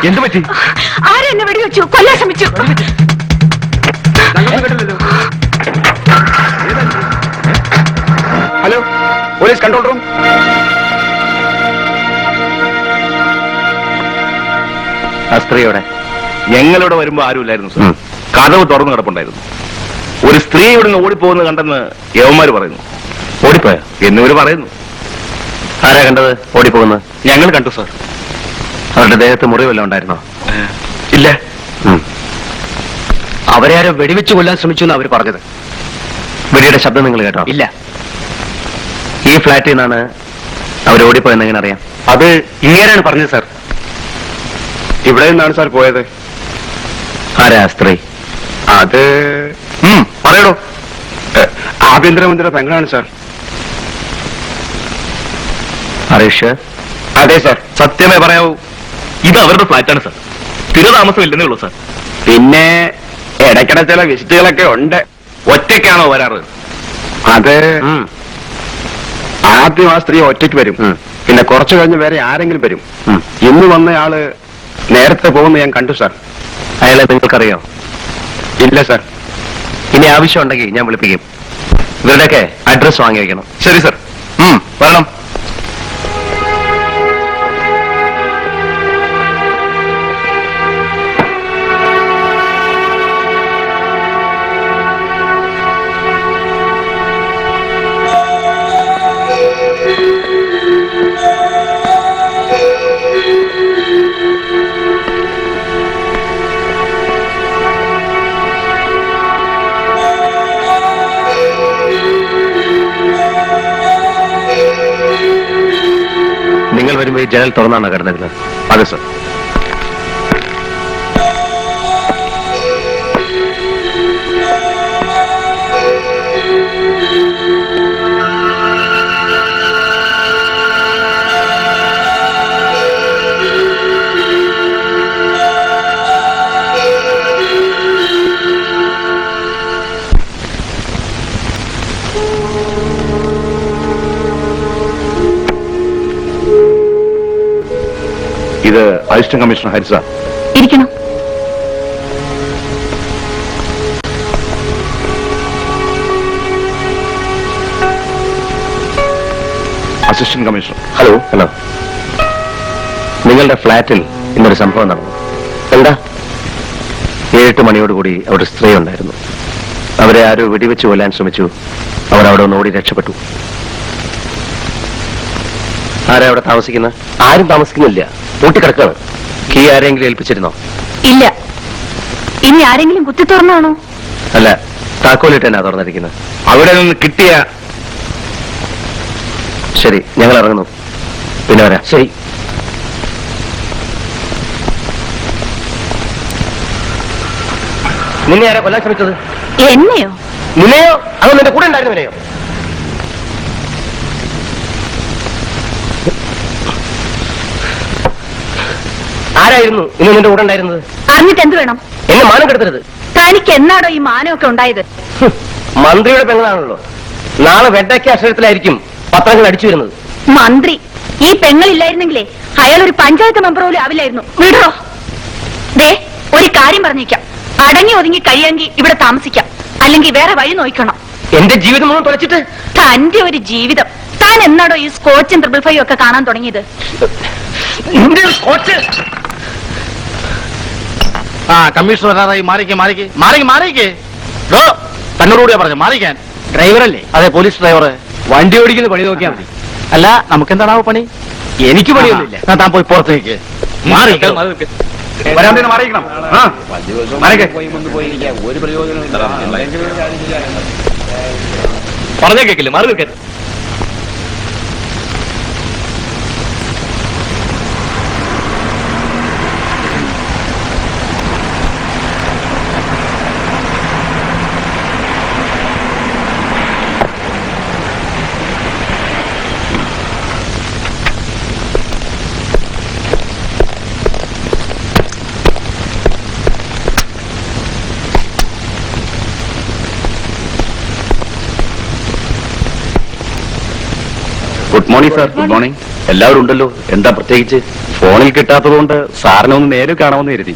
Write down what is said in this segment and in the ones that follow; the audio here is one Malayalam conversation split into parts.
എന്ത് പറ്റി? ആരെന്നെ വെടിവെച്ചു? കൊല്ലാൻ ശ്രമിച്ചു. സ്ത്രീയോടെ ഞങ്ങളിവിടെ വരുമ്പോ ആരുമില്ലായിരുന്നു സാർ. കതവ് തുറന്നു കിടപ്പുണ്ടായിരുന്നു. ഒരു സ്ത്രീ ഇവിടുന്ന് ഓടിപ്പോകുന്നത് കണ്ടെന്ന് യവന്മാര് പറയുന്നു. ഓടിപ്പോയോ? എന്നിവര് പറയുന്നു. ആരാ കണ്ടത് ഓടിപ്പോകുന്നത്? ഞങ്ങൾ കണ്ടു സാർ. അവരുടെ ദേഹത്ത് മുറിവെല്ലാം ഉണ്ടായിരുന്നോ? ഇല്ല. അവരെ ആരോ വെടിവെച്ച് കൊല്ലാൻ ശ്രമിച്ചു എന്നാ അവർ പറഞ്ഞത്. വെടിയുടെ ശബ്ദം നിങ്ങൾ കേട്ടോ? ഇല്ല. ഈ ഫ്ലാറ്റിൽ നിന്നാണ് അവർ ഓടിപ്പോയെന്ന് എങ്ങനെ അറിയാം? അത് ഇങ്ങനെയാണ് പറഞ്ഞത് സാർ. ഇവിടെ നിന്നാണ് സാർ പോയത്. ആരാ ആ സ്ത്രീ? അത് പറയടോ. ആഭ്യന്തരമന്ത്രിയുടെ പെങ്ങളാണ് സാർ. ഹരീഷ്? അതെ സാർ. സത്യമേ പറയാവൂ. ഇത് അവരുടെ ഫ്ലാറ്റാണ് സാർ. സ്ഥിരതാമസം ഇല്ലെന്നേ ഉള്ളൂ സാർ. പിന്നെ ഇടയ്ക്കിടെ ചില വിസിറ്റുകളൊക്കെ ഉണ്ട്. ഒറ്റയ്ക്കാണോ വരാറ്? അത് ആദ്യം ആ സ്ത്രീ ഒറ്റയ്ക്ക് വരും. പിന്നെ കുറച്ചു കഴിഞ്ഞ് വേറെ ആരെങ്കിലും വരും. ഇന്ന് വന്നയാള് നേരത്തെ പോകുന്ന ഞാൻ കണ്ടു സാർ. അയാളെ നിങ്ങൾക്കറിയോ? ഇല്ല സാർ. ഇനി ആവശ്യമുണ്ടെങ്കിൽ ഞാൻ വിളിപ്പിക്കും. ഇവരുടെയൊക്കെ അഡ്രസ് വാങ്ങി വയ്ക്കണം. ശരി സാർ. വരണം. നിങ്ങൾ വരുമ്പോ ഈ ജനൽ തുറന്നാണോ കിടന്നത്? അതെ സാർ. ഇത് അസിസ്റ്റന്റ് കമ്മീഷണർ ഹരിസ. ഇരിക്കണം. Assistant commissioner. ഹലോ. നിങ്ങളുടെ ഫ്ലാറ്റിൽ ഇന്നൊരു സംഭവം നടന്നു. എന്താ? 7-8 മണിയോടുകൂടി അവിടെ സ്ത്രീ ഉണ്ടായിരുന്നു. അവരെ ആരോ വെടിവെച്ച് കൊല്ലാൻ ശ്രമിച്ചു. അവർ അവിടെ ഒന്ന് ഓടി രക്ഷപ്പെട്ടു. ആരാ അവിടെ താമസിക്കുന്നത്? ആരും താമസിക്കുന്നില്ല, പൂട്ടിക്കിടക്കാണ്. കീ ആരെങ്കിലും ഏൽപ്പിച്ചിരുന്നോ? ഇല്ല. ഇനി ആരെങ്കിലും കുത്തി തുറന്നാണോ? അല്ല, താക്കോലിട്ട് എന്നാ തുറന്നിരിക്കുന്നത്. അവിടെ നിന്ന് കിട്ടിയ. ശരി, ഞങ്ങൾ ഇറങ്ങുന്നു. പിന്നെ വരാം. ശരി. നിന്നെ ആരാ കൊല്ലാൻ ശ്രമിച്ചത്? എന്നെയോ? നിന്നെയോ? അതോ നിന്റെ കൂടെ ഉണ്ടായിരുന്നവനെയോ? ആരായിരുന്നു ഇന്ന് നിന്റെ കൂടെ ഉണ്ടായിരുന്നത്? അറിഞ്ഞിട്ട് എന്ത് വേണം? എന്നെ മാനം കെടുത്തരുത്. തനിക്ക് എന്നാടോ ഈ മാനമൊക്കെ ഉണ്ടായത്? മന്ത്രിയുടെ പെങ്ങളാണല്ലോ. നാളെ വെണ്ടയ്ക്ക അക്ഷരത്തിലായിരിക്കും പത്രങ്ങൾ അടിച്ചു വരുന്നത്. മന്ത്രി? ഈ പെങ്ങളില്ലായിരുന്നെങ്കിലേ അയാൾ ഒരു പഞ്ചായത്ത് മെമ്പർ പോലും ആവില്ലായിരുന്നു. വിടോ. ദേ, ഒരു കാര്യം പറഞ്ഞേക്കാം. അടങ്ങി ഒതുങ്ങി കഴിയാമെങ്കിൽ ഇവിടെ താമസിക്കാം, അല്ലെങ്കിൽ വേറെ വഴി നോക്കണം. എന്റെ ജീവിതം ഒന്നും തുളച്ചിട്ട്? തന്റെ ഒരു ജീവിതം. താൻ എന്നാടോ ഈ സ്കോച്ചും 555 ഒക്കെ കാണാൻ തുടങ്ങിയത്? കമ്മീഷണർ വരാതായി. മാറിക്ക്. തന്നോടുകൂടിയാ പറഞ്ഞു മാറിക്കാൻ. ഡ്രൈവറല്ലേ? അതെ, പോലീസ് ഡ്രൈവർ. വണ്ടി ഓടിക്കുന്ന പണി നോക്കിയാൽ മതി. അല്ല, നമുക്ക് എന്താണാവോ പണി? എനിക്ക് പണിയൊന്നുമില്ല. താൻ പോയി പുറത്തേക്ക് വരാൻ തന്നെ മാറിയിക്കണം. പറഞ്ഞേ കേക്കില്ല, മാറി നിൽക്കരുത്. Good morning sir. Good morning. എല്ലാവരും ഉണ്ടല്ലോ. എന്താ പ്രത്യേകിച്ച്? ഫോണിൽ കിട്ടാത്തതുകൊണ്ട് സാറിനെ ഒന്ന് നേരെ കാണാമെന്ന് കരുതി.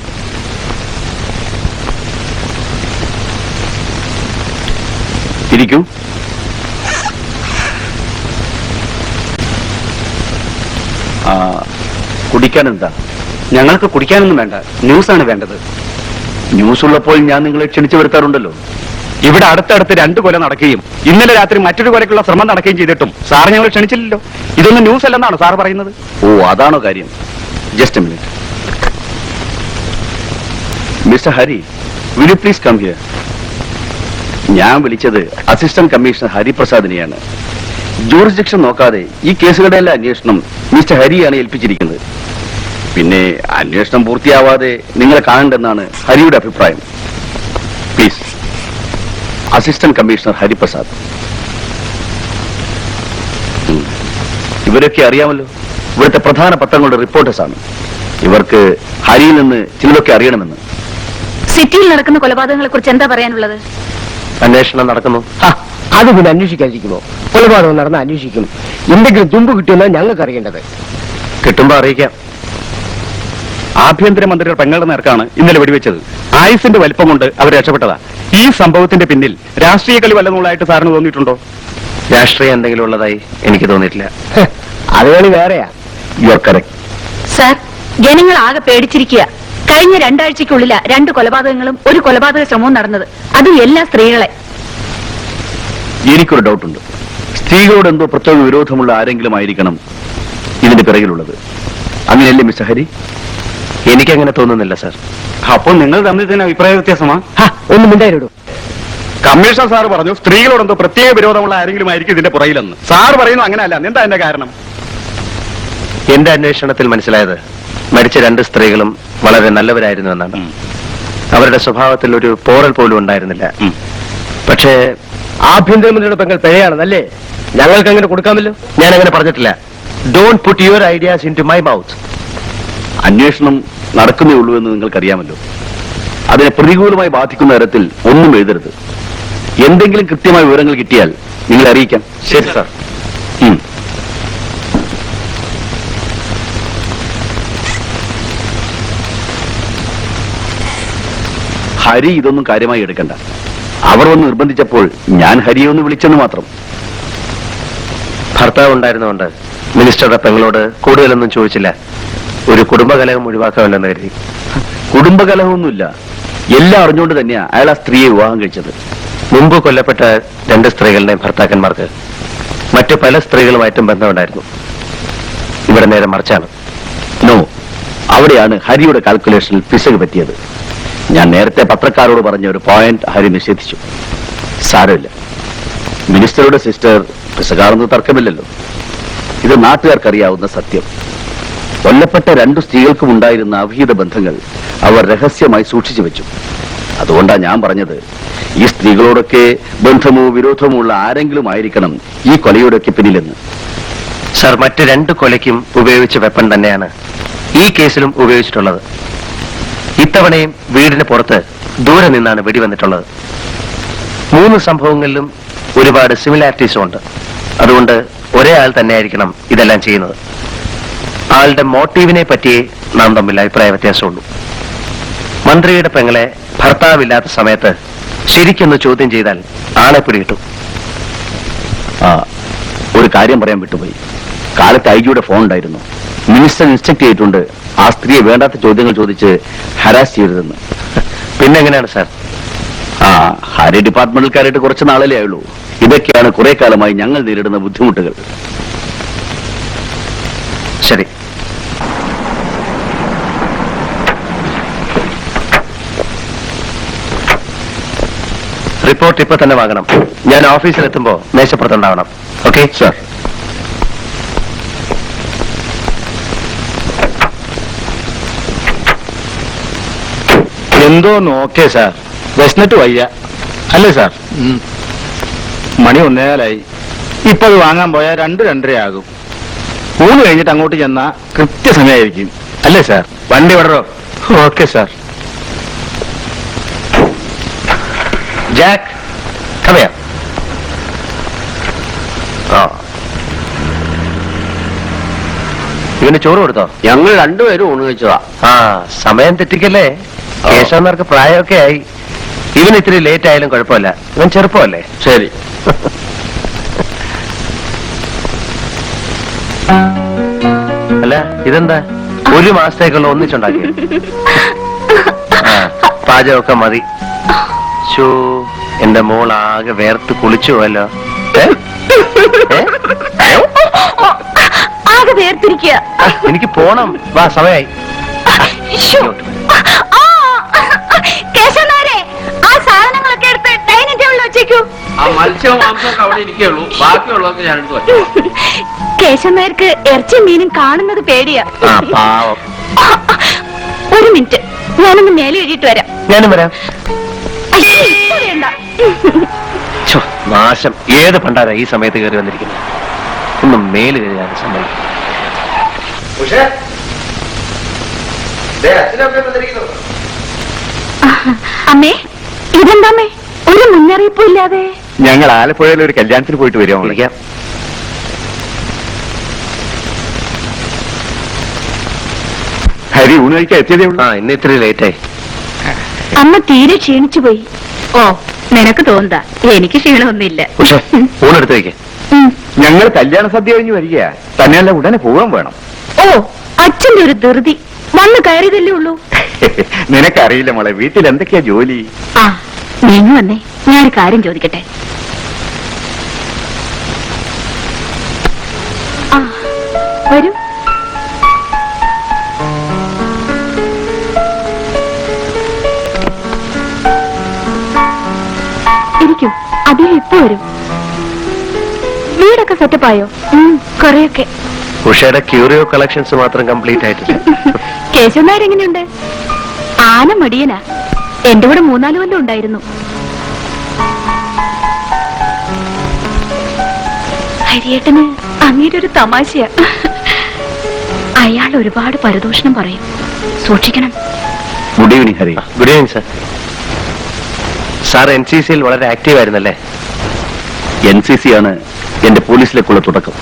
ഇരിക്കൂ. കുടിക്കാൻ എന്താ? ഞങ്ങൾക്ക് കുടിക്കാനൊന്നും വേണ്ട, ന്യൂസാണ് വേണ്ടത്. ന്യൂസ് ഉള്ളപ്പോൾ ഞാൻ നിങ്ങളെ ക്ഷണിച്ചു വരുത്താറുണ്ടല്ലോ. ഇവിടെ അടുത്തടുത്ത് 2 കൊല നടക്കുകയും ഇന്നലെ രാത്രി മറ്റൊരു കൊലയ്ക്കുള്ള ശ്രമം നടക്കുകയും ചെയ്തിട്ടും സാർ ഞങ്ങൾ ക്ഷണിച്ചില്ലല്ലോ. ഇതൊന്നും ന്യൂസ് അല്ലെന്നാണ് സാർ പറയുന്നത്? ഓ, അതാണോ കാര്യം? Just a minute. Mister Hari, will you please come here? ഞാൻ വിളിച്ചത് അസിസ്റ്റന്റ് കമ്മീഷണർ ഹരിപ്രസാദിനെയാണ്. ജൂറിസ്ഡിക്ഷൻ നോക്കാതെ ഈ കേസുകളുടെ എല്ലാ അന്വേഷണം മിസ്റ്റർ ഹരിയാണ് ഏൽപ്പിച്ചിരിക്കുന്നത്. പിന്നെ അന്വേഷണം പൂർത്തിയാവാതെ നിങ്ങളെ കാണണ്ടെന്നാണ് ഹരിയുടെ അഭിപ്രായം. Please, assistant commissioner Hariprasad. ഇവരൊക്കെ അറിയാമല്ലോ, ഇവിടുത്തെ പ്രധാന പത്രങ്ങളുടെ റിപ്പോർട്ടേഴ്സ് ആണ്. ഇവർക്ക് ഹരിയിൽ നിന്ന് ചിലതൊക്കെ അറിയണമെന്ന്. സിറ്റിയിൽ നടക്കുന്ന കൊലപാതകങ്ങളെ കുറിച്ച് എന്താ പറയാനുള്ളത്? അന്വേഷണം നടക്കുന്നു. അത് പിന്നെ അന്വേഷിക്കാതിരിക്കുമോ? കൊലപാതകം നടന്ന അന്വേഷിക്കും. എന്തെങ്കിലും തുമ്പ് കിട്ടുമെന്നാണ് ഞങ്ങൾക്ക് അറിയേണ്ടത്. കിട്ടുമ്പോ അറിയിക്കാം. ആഭ്യന്തരമന്ത്രിയുടെ പെങ്ങളുടെ നേർക്കാണ് ഇന്നലെ വെടിവെച്ചത്. ആയുസിന്റെ വലിപ്പം കൊണ്ട് അവർ രക്ഷപ്പെട്ടതാ. ഈ സംഭവത്തിന്റെ പിന്നിൽ രാഷ്ട്രീയ കളി വല്ലതുള്ളതായിട്ട് സാറിന് തോന്നിയിട്ടുണ്ടോ? രാഷ്ട്രീയം എന്തെങ്കിലും ഉള്ളതായി എനിക്ക് തോന്നിയിട്ടില്ല. അത് കളി വേറെയാ. You are correct. സാർ, ജനങ്ങൾ ആകെ പേടിച്ചിരിക്കുക. കഴിഞ്ഞ 2 ആഴ്ചയ്ക്കുള്ളില 2 കൊലപാതകങ്ങളും 1 കൊലപാതക ശ്രമവും നടന്നത്, അതും എല്ലാ സ്ത്രീകളെ. എനിക്കൊരു ഡൗട്ടുണ്ട്. സ്ത്രീകളോട് എന്തോ പ്രത്യേക വിരോധമുള്ള ആരെങ്കിലും ആയിരിക്കണം ഇതിന്റെ പിറകിലുള്ളത്. അങ്ങനെയല്ലേ മിസ്റ്റർ ഹരി? എനിക്കങ്ങനെ തോന്നുന്നില്ല സാർ. അപ്പോൾ നിങ്ങൾ തമ്മിൽ തന്നെ അഭിപ്രായ വ്യത്യാസമാ? ഒന്നും മിണ്ടായിരോ. കമ്മീഷണർ സാർ പറഞ്ഞു സ്ത്രീകളോട് എന്തോ പ്രത്യേക വിരോധമുള്ള ആരെങ്കിലും ആയിരിക്കും ഇതിന്റെ പുറകിലെന്ന്. സാർ പറയുന്നു അങ്ങനെയല്ല. എന്താ എന്റെ കാരണം? എന്റെ അന്വേഷണത്തിൽ മനസ്സിലായത് മരിച്ച 2 സ്ത്രീകളും വളരെ നല്ലവരായിരുന്നു എന്നാണ്. അവരുടെ സ്വഭാവത്തിൽ ഒരു പോറൽ പോലും ഉണ്ടായിരുന്നില്ല. പക്ഷേ ആഭ്യന്തരമന്ത്രിയുടെ പെങ്ങൾ പിഴയാണെന്നല്ലേ? ഞങ്ങൾക്ക് അങ്ങനെ കൊടുക്കാമല്ലോ. ഞാൻ അങ്ങനെ പറഞ്ഞിട്ടില്ല. Don't put your ideas into my mouth. അന്വേഷണം നടക്കുന്നേ ഉള്ളൂ എന്ന് നിങ്ങൾക്കറിയാമല്ലോ. അതിനെ പ്രതികൂലമായി ബാധിക്കുന്ന തരത്തിൽ ഒന്നും എഴുതരുത്. എന്തെങ്കിലും കൃത്യമായ വിവരങ്ങൾ കിട്ടിയാൽ നിങ്ങളെ അറിയിക്കാം. ശരി സാർ. ഹരി ഇതൊന്നും കാര്യമായി എടുക്കണ്ട. അവർ ഒന്ന് നിർബന്ധിച്ചപ്പോൾ ഞാൻ ഹരിയെ ഒന്ന് വിളിച്ചെന്ന് മാത്രം. ഭർത്താവ് ഉണ്ടായിരുന്നുകൊണ്ട് മിനിസ്റ്ററുടെ പെങ്ങളോട് കൂടുതലൊന്നും ചോദിച്ചില്ല. ഒരു കുടുംബകലഹം ഒഴിവാക്കാമല്ലെന്ന് കരുതി. കുടുംബകലഹമൊന്നുമില്ല. എല്ലാം അറിഞ്ഞുകൊണ്ട് തന്നെയാ അയാൾ ആ സ്ത്രീയെ വിവാഹം കഴിച്ചത്. മുമ്പ് കൊല്ലപ്പെട്ട 2 സ്ത്രീകളുടെയും ഭർത്താക്കന്മാർക്ക് മറ്റു പല സ്ത്രീകളുമായിട്ടും ബന്ധമുണ്ടായിരുന്നു. ഇവിടെ നേരെ മറിച്ചാണ്. നോ, അവിടെയാണ് ഹരിയുടെ കാൽക്കുലേഷനിൽ പിശക് പറ്റിയത്. ഞാൻ നേരത്തെ പത്രക്കാരോട് പറഞ്ഞ ഒരു പോയിന്റ് ഹരി നിഷേധിച്ചു. സാരമില്ല, മിനിസ്റ്ററുടെ സിസ്റ്റർ പിശകാണെന്ന് തർക്കമില്ലല്ലോ. ഇത് നാട്ടുകാർക്കറിയാവുന്ന സത്യം. കൊല്ലപ്പെട്ട 2 സ്ത്രീകൾക്കും ഉണ്ടായിരുന്ന അവിഹിത ബന്ധങ്ങൾ അവർ രഹസ്യമായി സൂക്ഷിച്ചു വെച്ചു. അതുകൊണ്ടാണ് ഞാൻ പറഞ്ഞത്, ഈ സ്ത്രീകളോടൊക്കെ ബന്ധമോ വിരോധമോ ഉള്ള ആരെങ്കിലും ആയിരിക്കണം ഈ കൊലയോടൊക്കെ പിന്നിലെന്ന്. സാർ, മറ്റ് 2 കൊലയ്ക്കും ഉപയോഗിച്ച വെപ്പൺ തന്നെയാണ് ഈ കേസിലും ഉപയോഗിച്ചിട്ടുള്ളത്. ഇത്തവണയും വീടിന് പുറത്ത് ദൂരെ നിന്നാണ് വെടിവന്നിട്ടുള്ളത്. 3 സംഭവങ്ങളിലും ഒരുപാട് സിമിലാരിറ്റീസും ഉണ്ട്. അതുകൊണ്ട് ഒരേ ആൾ തന്നെയായിരിക്കണം ഇതെല്ലാം ചെയ്യുന്നത്. ആളുടെ മോട്ടീവിനെ പറ്റിയേ നാം തമ്മിൽ അഭിപ്രായ വ്യത്യാസമുള്ളൂ. മന്ത്രിയുടെ പെങ്ങളെ ഭർത്താവില്ലാത്ത സമയത്ത് ശരിക്കൊന്ന് ചോദ്യം ചെയ്താൽ ആളെ പിടികിട്ടും. ഒരു കാര്യം പറയാൻ വിട്ടുപോയി. കാലത്ത് ഐജിയുടെ ഫോൺ ഉണ്ടായിരുന്നു. മിനിസ്റ്റർ ഇൻസ്ട്രക്ട് ചെയ്തിട്ടുണ്ട് ആ സ്ത്രീയെ വേണ്ടാത്ത ചോദ്യങ്ങൾ ചോദിച്ച് ഹരാസ് ചെയ്തതെന്ന്. പിന്നെങ്ങനെയാണ് സാർ? ഹരി ഡിപ്പാർട്ട്മെന്റിൽ കയറിയിട്ട് കുറച്ച് നാളല്ലേ ആയുള്ളൂ. ഇതൊക്കെയാണ് കുറെ കാലമായി ഞങ്ങൾ നേരിടുന്ന ബുദ്ധിമുട്ടുകൾ. ശരി. റിപ്പോർട്ട് ഇപ്പൊ തന്നെ വാങ്ങണം. ഞാൻ ഓഫീസിലെത്തുമ്പോ മേശപ്പുറത്തുണ്ടാവണം. Okay sir. എന്തോ നോക്കേ സാർ, വിശന്നിട്ട് വയ്യ അല്ലേ സാർ? മണി 1:15. ഇപ്പൊ അത് വാങ്ങാൻ പോയാൽ 2-2:30 ആകും. ഊണ് കഴിഞ്ഞിട്ട് അങ്ങോട്ട് ചെന്നാ കൃത്യസമയമായിരിക്കും അല്ലേ സാർ? വണ്ടി വിടറോ? Okay sir. Jack, come here. ഇവന് ചോറ് കൊടുത്തോ? ഞങ്ങൾ 2 പേരും ഊണ് കഴിച്ചതാ. സമയം തെറ്റിക്കല്ലേ. കേശവന്മാർക്ക് പ്രായമൊക്കെ ആയി. ഇവൻ ഇത്തിരി ലേറ്റ് ആയാലും കുഴപ്പമില്ല. ഇവൻ ചെറുപ്പമല്ലേ. ശരി. അല്ല, ഇതെന്താ? ഒരു മാസത്തേക്കുള്ള ഒന്നിച്ചുണ്ടാക്കി. പാചകമൊക്കെ മതി. ഷോ, എന്റെ മോൾ ആകെ വേർത്ത് കുളിച്ചു പോയല്ലോ. ആകെ വേർതിരിക്കുക. എനിക്ക് പോണം. വാ, സമയായി. കേശവനാരെ, ആ സാധനങ്ങളൊക്കെ എടുത്ത് ഡൈനിങ് ടേബിളിൽ വെച്ചേക്കൂ. ആ മത്സ്യവും മാംസമൊക്കെ അവിടെ ഇരിക്കുള്ളൂ, ബാക്കിയുള്ളതൊക്കെ ഞാൻ എടുത്തു വയ്ക്കാം. കേശവനായർക്ക് ഇറച്ചി മീനും കാണുന്നത് പേടിയാ. പാവം. ഒരു മിനിറ്റ്, ഞാനൊന്ന് മേലെ എഴുതിയിട്ട് വരാം. ഞാനും വരാം. അയ്യോ, ഇപ്പൊ വേണ്ട. ഛോ, നാശം. ഏത് പണ്ടാരാ ഈ സമയത്ത് കയറി വന്നിരിക്കുന്നത്? ഒന്നും മേല് കയറിയാണ് സമ്മതിക്കും. അമ്മേ, ഇതെന്താമ്മേ ഒരു മുന്നറിയിപ്പും ഇല്ലാതെ? ഞങ്ങൾ ആലപ്പുഴയിൽ ഒരു കല്യാണത്തിന് പോയിട്ട് വരുമോ? വിളിക്കാം. ഹരി ഊണ് കഴിക്കാൻ എത്തിയതേ ഉള്ളൂ. ഇന്ന് ഇത്തിരി ലേറ്റായി. അമ്മ തീരെ ക്ഷീണിച്ചു പോയി. ഓ, നിനക്ക് തോന്നുക, എനിക്ക് ക്ഷീണമൊന്നുമില്ല. പക്ഷേ ഊണെടുത്ത് വയ്ക്കേ. ഞങ്ങൾ കല്യാണ സദ്യ കഴിഞ്ഞ് വരിക. തന്നെയല്ല, ഉടനെ പോകാൻ വേണം. ഓ, അച്ഛന്റെ ഒരു ധൃതി. വന്ന് കയറിയതല്ലേ ഉള്ളൂ. നിനക്കറിയില്ല മോളെ, വീട്ടിൽ എന്തൊക്കെയാ ജോലി. ആ, നീങ്ങി വന്നേ, ഞാനൊരു കാര്യം ചോദിക്കട്ടെ. ആ, വരൂ. ഇരിക്കൂ, അദ്ദേഹം ഇപ്പൊ വരും. വീടൊക്കെ സെറ്റപ്പായോ? കൊറേയൊക്കെ. ഉഷയുടെ ക്യൂറിയോ കളക്ഷൻസ് മാത്രം കംപ്ലീറ്റ് ആയിട്ടില്ല. കേശവനായർ എങ്ങനെയുണ്ട്? ആന മടിയനാ. എന്റെ കൂടെ 3-4 കൊല്ലം ഉണ്ടായിരുന്നു. ഹരിയേട്ടന് അങ്ങേരുടെ ഒരു തമാശയാ. അയാൾ ഒരുപാട് പരദൂഷണം പറയും, സൂക്ഷിക്കണം. Good evening Hari. Good evening sir. Sir NCCയിൽ വളരെ ആക്റ്റീവ് ആയിരുന്നല്ലേ? NCC ആണ് എന്റെ പോലീസിലേക്കുള്ള തുടക്കം.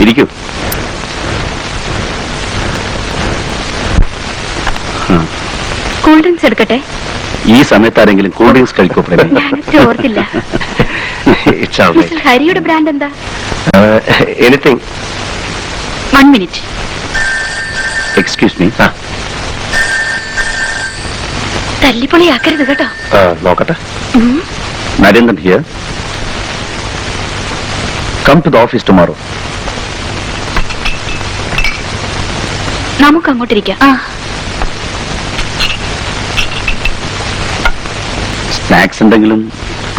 ഇരിക്കൂ. കൂൾ ഡ്രിങ്ക്സ് എടുക്കട്ടെ? ഈ സമയത്ത് ആരെങ്കിലും കൂൾ ഡ്രിങ്ക്സ് കഴിക്കോ പ്രേമി? ഞാനിത് ഓർത്തില്ല. It's all right. മിസ്റ്റർ ഹരിയുടെ ബ്രാൻഡ് എന്താ? Anything. 1 മിനിറ്റ്. Excuse me. തല്ലിപ്പൊളിയാക്കരുത് കേട്ടോ. നോക്കട്ടെ. Narendran here. Come to the office tomorrow. നമുക്ക് അങ്ങോട്ടിരിക്കാം. സ്നാക്സ് എന്തെങ്കിലും?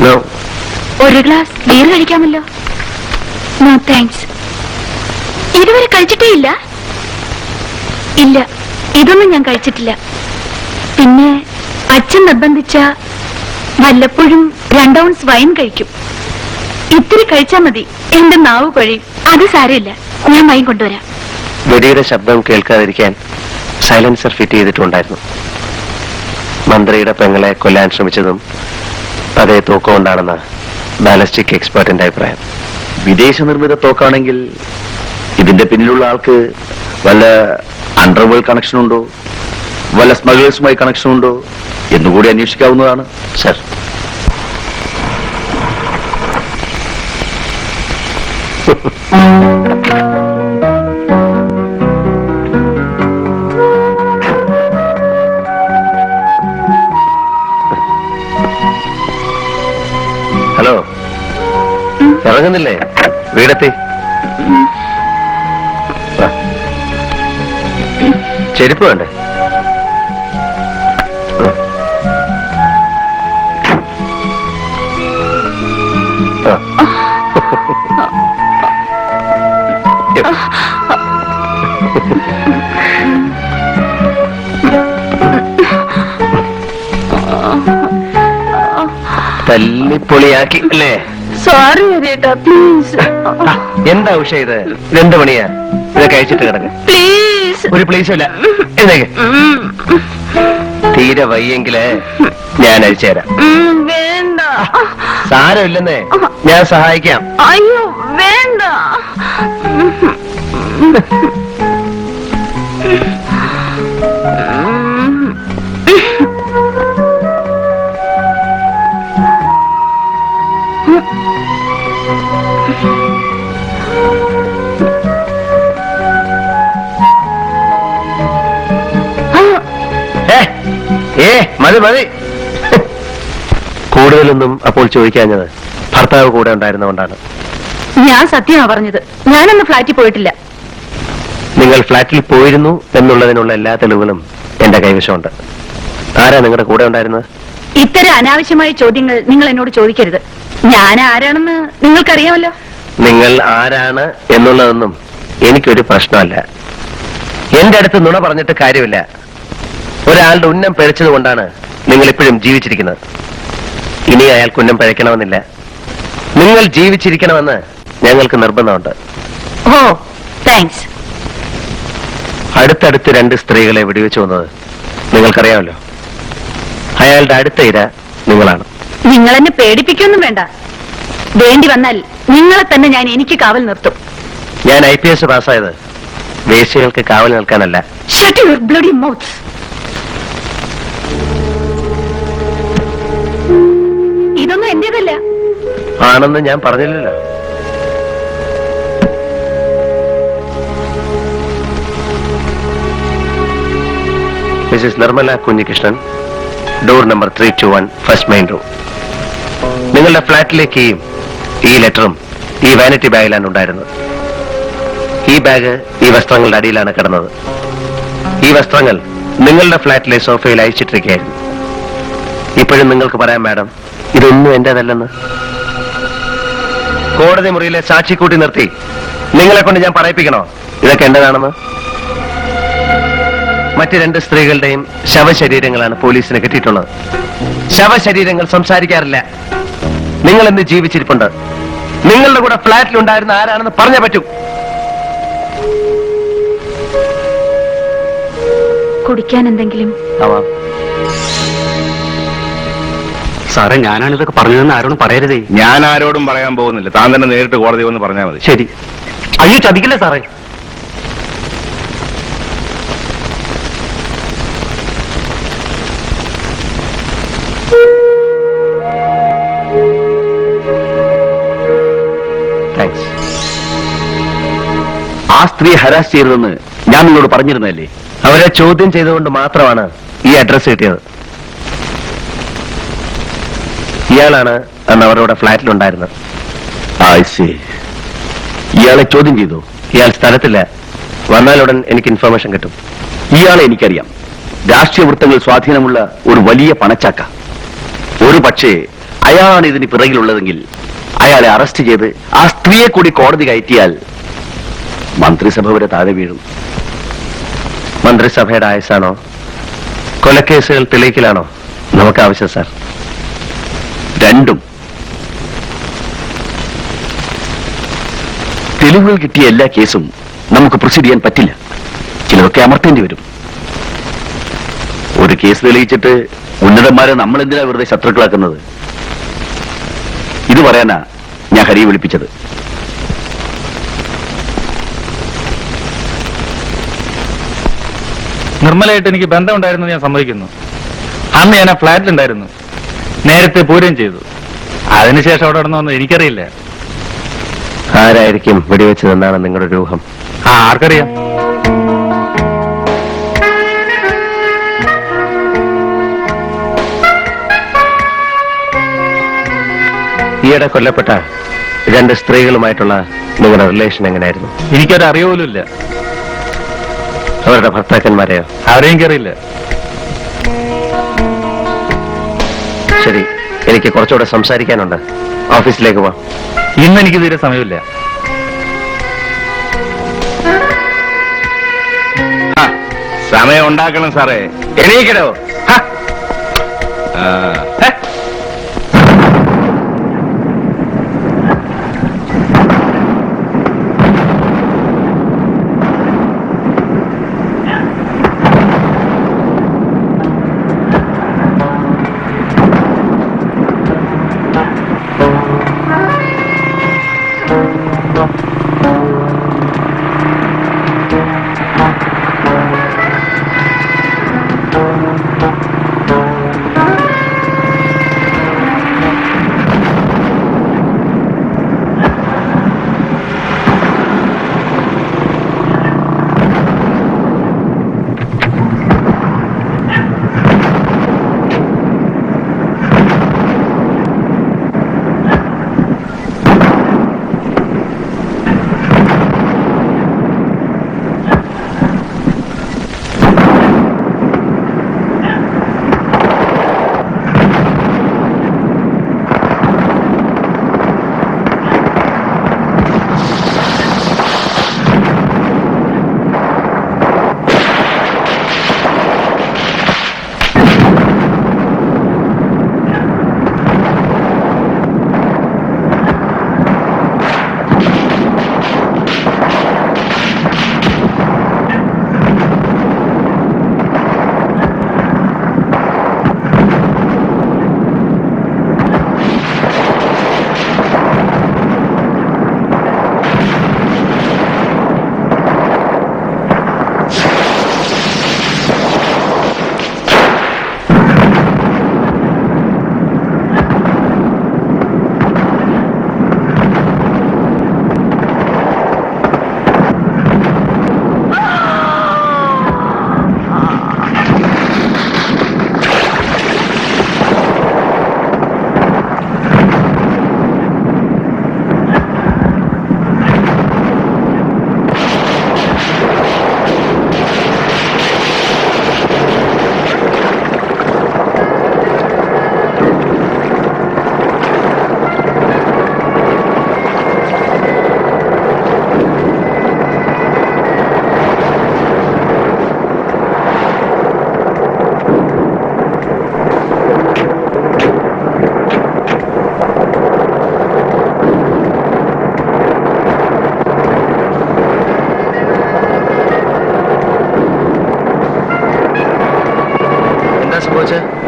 No. ഒരു ഗ്ലാസ് ബീർ കഴിക്കാമല്ലോ? No thanks. ഇതുവരെ കഴിച്ചിട്ടേ ഇല്ല? ഇല്ല, ഇതൊന്നും ഞാൻ കഴിച്ചിട്ടില്ല. പിന്നെ അച്ഛൻ നിർബന്ധിച്ച വല്ലപ്പോഴും 2 ഔൺസ് വൈൻ കഴിക്കും. ഇത്തിരി കഴിച്ചാ മതി, എന്റെ നാവ് കൊഴിയും. അത് സാരമില്ല, ഞാൻ വൈൻ കൊണ്ടുവരാം. വെടിയുടെ ശബ്ദം കേൾക്കാതിരിക്കാൻ സൈലൻസർ ഫിറ്റ് ചെയ്തിട്ടുണ്ടായിരുന്നു. മന്ത്രിയുടെ പെങ്ങളെ കൊല്ലാൻ ശ്രമിച്ചതും അതേ തോക്കുകൊണ്ടാണെന്ന് ബാലിസ്റ്റിക് എക്സ്പേർട്ടിന്റെ അഭിപ്രായം. വിദേശ നിർമ്മിത തോക്കാണെങ്കിൽ ഇതിന്റെ പിന്നിലുള്ള ആൾക്ക് വല്ല അണ്ടർവേൾഡ് കണക്ഷൻ ഉണ്ടോ, വല്ല സ്മഗ്ലേഴ്സുമായി കണക്ഷൻ ഉണ്ടോ എന്നുകൂടി അന്വേഷിക്കാവുന്നതാണ്. Sir, hello, ഇറങ്ങുന്നില്ലേ? വീടെത്തി. ചെരുപ്പ് വേണ്ടേ? തല്ലിപ്പൊളിയാക്കി അല്ലേ? സോറി ഹരിയേട്ടാ, പ്ലീസ്. എന്താ ഉഷ ഇത്? 2 മണിയാ. ഇത് കഴിച്ചിട്ട് കിടക്ക്. പ്ലീസ്. ഒരു പ്ലീസും ഇല്ല. എഴുന്നേക്ക്. തീരെ വയ്യെങ്കിലേ ഞാൻ അഴിച്ചു തരാം. വേണ്ട. സാരമില്ലെന്നേ, ഞാൻ സഹായിക്കാം. അയ്യോ വേണ്ട. മതി. കൂടുതലൊന്നും അപ്പോൾ ചോദിക്കാഞ്ഞത് ഭർത്താവ് കൂടെ ഉണ്ടായിരുന്നുകൊണ്ടാണ്. ഞാൻ സത്യമാ പറഞ്ഞത്. ഞാനൊന്ന് ഫ്ലാറ്റിൽ പോയിട്ടില്ല. നിങ്ങൾ ഫ്ലാറ്റിൽ പോയിരുന്നു എന്നുള്ളതിനുള്ള എല്ലാ തെളിവുകളും എന്റെ കൈവശമുണ്ട്. ആരാ നിങ്ങളുടെ കൂടെ ഉണ്ടായിരുന്നത്? ഇത്തരം അനാവശ്യമായ ചോദ്യങ്ങൾ നിങ്ങൾ എന്നോട് ചോദിക്കരുത്. ഞാൻ ആരാണെന്ന് നിങ്ങൾക്കറിയാമല്ലോ. നിങ്ങൾ ആരാണ് എന്നുള്ളതൊന്നും എനിക്കൊരു പ്രശ്നമല്ല. എന്റെ അടുത്ത് നുണ പറഞ്ഞിട്ട് കാര്യമില്ല. ഒരാളുടെ ഉന്നം പിഴച്ചത് കൊണ്ടാണ് നിങ്ങൾ ഇപ്പോഴും ജീവിച്ചിരിക്കുന്നത്. ഇനി അയാൾക്ക് ഉന്നം പിഴയ്ക്കണമെന്നില്ല. നിങ്ങൾ ജീവിച്ചിരിക്കണമെന്ന് ഞങ്ങൾക്ക് നിർബന്ധമുണ്ട്. ഓ, താങ്ക്സ്. അടുത്തടുത്ത് 2 സ്ത്രീകളെ വെടിവെച്ചു വന്നത് നിങ്ങൾക്കറിയാമല്ലോ. അയാളുടെ അടുത്ത ഇര നിങ്ങളാണ്. നിങ്ങൾ എന്നെ പേടിപ്പിക്കൊന്നും വേണ്ട. വേണ്ടി വന്നാൽ നിങ്ങളെ തന്നെ ഞാൻ എനിക്ക് കാവൽ നിർത്തും. ഞാൻ IPS പാസ്സായത് വേശ്യകൾക്ക് കാവൽ നിൽക്കാനല്ല. Shut your bloody mouth. ഇതൊന്നും എന്റേതല്ല. ആണെന്ന് ഞാൻ പറഞ്ഞില്ലല്ലോ. Mrs Nirmala Kunhikrishnan, door number 321, first main room. നിങ്ങളുടെ ഫ്ലാറ്റിലേക്ക് ഈ ലെറ്ററും ഈ വാനിറ്റി ബാഗിലാണ് ഉണ്ടായിരുന്നത്. ഈ ബാഗ് ഈ വസ്ത്രങ്ങളുടെ അടിയിലാണ് കിടന്നത്. ഈ വസ്ത്രങ്ങൾ നിങ്ങളുടെ ഫ്ലാറ്റിലെ സോഫയിൽ അയച്ചിട്ടിരിക്കുകയായിരുന്നു. ഇപ്പോഴും നിങ്ങൾക്ക് പറയാം മാഡം, ഇതൊന്നും എന്റേതല്ലെന്ന്. കോടതി മുറിയിലെ സാക്ഷി കൂട്ടി നിർത്തി നിങ്ങളെ കൊണ്ട് ഞാൻ പറയിപ്പിക്കണോ ഇതൊക്കെ എന്റേതാണെന്ന്? മറ്റ് 2 സ്ത്രീകളുടെയും ശവശരീരങ്ങളാണ് പോലീസിന് കിട്ടിയിട്ടുള്ളത്. ശവശരീരങ്ങൾ സംസാരിക്കാറില്ല. നിങ്ങൾ എന്ത് ജീവിച്ചിരിപ്പുണ്ട്? നിങ്ങളുടെ കൂടെ ഫ്ലാറ്റിലുണ്ടായിരുന്ന ആരാണെന്ന് പറഞ്ഞേ പറ്റൂ. കുടിക്കാൻ എന്തെങ്കിലും? ആവാം. സാറേ, ഞാനാണ് ഇതൊക്കെ പറഞ്ഞതെന്ന് ആരോടും പറയരുതേ. ഞാൻ ആരോടും പറയാൻ പോകുന്നില്ല. താൻ തന്നെ നേരിട്ട് കോടതി വന്ന് പറഞ്ഞാൽ മതി. ശരി. അയ്യോ, ചതിക്കില്ലേ സാറേ. താങ്ക്സ്. ആ സ്ത്രീ ഹരാസ് ചെയ്തതെന്ന് ഞാൻ നിങ്ങളോട് പറഞ്ഞിരുന്നല്ലേ? അവരെ ചോദ്യം ചെയ്തുകൊണ്ട് മാത്രമാണ് ഈ അഡ്രസ് കിട്ടിയത്. ഇയാളാണ് അന്ന് അവരുടെ ഫ്ലാറ്റിലുണ്ടായിരുന്നത്. ഇയാളെ ചോദ്യം ചെയ്തു? ഇയാൾ സ്ഥലത്തില്ല. വന്നാലുടൻ എനിക്ക് ഇൻഫർമേഷൻ കിട്ടും. ഇയാളെ എനിക്കറിയാം. രാഷ്ട്രീയ വൃത്തങ്ങൾ സ്വാധീനമുള്ള ഒരു വലിയ പണച്ചാക്ക. ഒരു പക്ഷേ അയാളാണ് ഇതിന് പിറകിലുള്ളതെങ്കിൽ അയാളെ അറസ്റ്റ് ചെയ്ത് ആ സ്ത്രീയെ കൂടി കോടതി കയറ്റിയാൽ മന്ത്രിസഭ വരെ താഴെ വീഴും. മന്ത്രിസഭയുടെ ആയുസാണോ കൊലക്കേസുകൾ തെളിയിക്കലാണോ നമുക്ക് ആവശ്യം സാർ? രണ്ടും. തെളിവുകൾ കിട്ടിയ എല്ലാ കേസും നമുക്ക് പ്രൊസീഡ് ചെയ്യാൻ പറ്റില്ല. ചിലതൊക്കെ അമർത്തേണ്ടി വരും. ഒരു കേസ് തെളിയിച്ചിട്ട് ഉന്നതന്മാരെ നമ്മൾ എന്തിനാ വെറുതെ ശത്രുക്കളാക്കുന്നത്? ഇത് പറയാനാ ഞാൻ ഹരിയെ വിളിപ്പിച്ചത്. നിർമ്മലയായിട്ട് എനിക്ക് ബന്ധമുണ്ടായിരുന്നു ഞാൻ സമ്മതിക്കുന്നു. അന്ന് ഞാൻ ആ ഫ്ലാറ്റിലുണ്ടായിരുന്നു. നേരത്തെ പൂരം ചെയ്തു. അതിനുശേഷം അവിടെ നടന്നു എനിക്കറിയില്ല. ആരായിരിക്കും വെടിവെച്ചതെന്നാണ് നിങ്ങളുടെ ഒരു ഊഹം? ആർക്കറിയാം? ഈയിടെ കൊല്ലപ്പെട്ട 2 സ്ത്രീകളുമായിട്ടുള്ള നിങ്ങളുടെ റിലേഷൻ എങ്ങനെയായിരുന്നു? എനിക്കൊരു അറിവ് പോലും ഇല്ല. അവരുടെ ഭർത്താക്കന്മാരെയോ? അവരെ എനിക്കറിയില്ല. ശരി, എനിക്ക് കുറച്ചുകൂടെ സംസാരിക്കാനുണ്ട്. ഓഫീസിലേക്ക് പോവാം. ഇന്ന് എനിക്ക് തീരെ സമയമില്ല. സമയം ഉണ്ടാക്കണം സാറേ. എണീക്കടോ.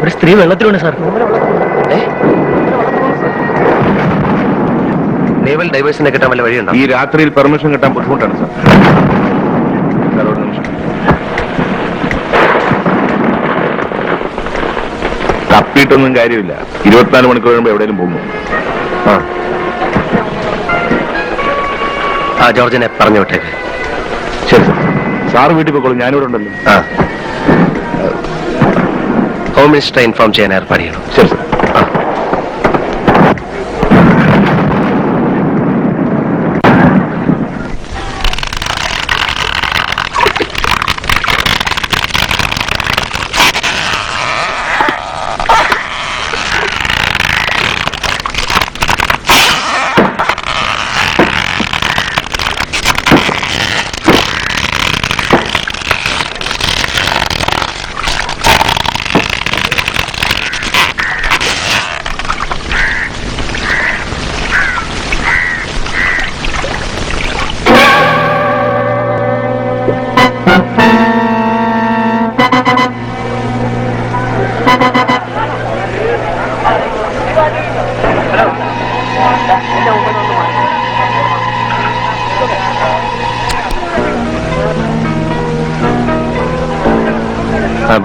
ഒരു സ്ത്രീ വെള്ളത്തിലുണ്ട് സാർ. നേവൽ ഡൈവേഴ്സിനെ കിട്ടാൻ വല്ല വഴിയുണ്ടോ? ഈ രാത്രിയിൽ പെർമിഷൻ കിട്ടാൻ ബുദ്ധിമുട്ടാണ് സാർ. ഒരു നിമിഷം. തപ്പിയിട്ടൊന്നും കാര്യമില്ല. 24 മണിക്കൂർ കഴിയുമ്പോൾ എവിടെയും പോകുന്നു. ആ ജോർജിനെ പറഞ്ഞു വിട്ടേക്ക്. ശരി സാർ. സാറ് വീട്ടിൽ പോയിക്കോളൂ, ഞാനിവിടെ ഉണ്ടല്ലോ. ഹോം മിനിസ്റ്ററെ ഇൻഫോം ചെയ്യാൻ ഏർപ്പാട് ചെയ്യണം. ശരി സാർ.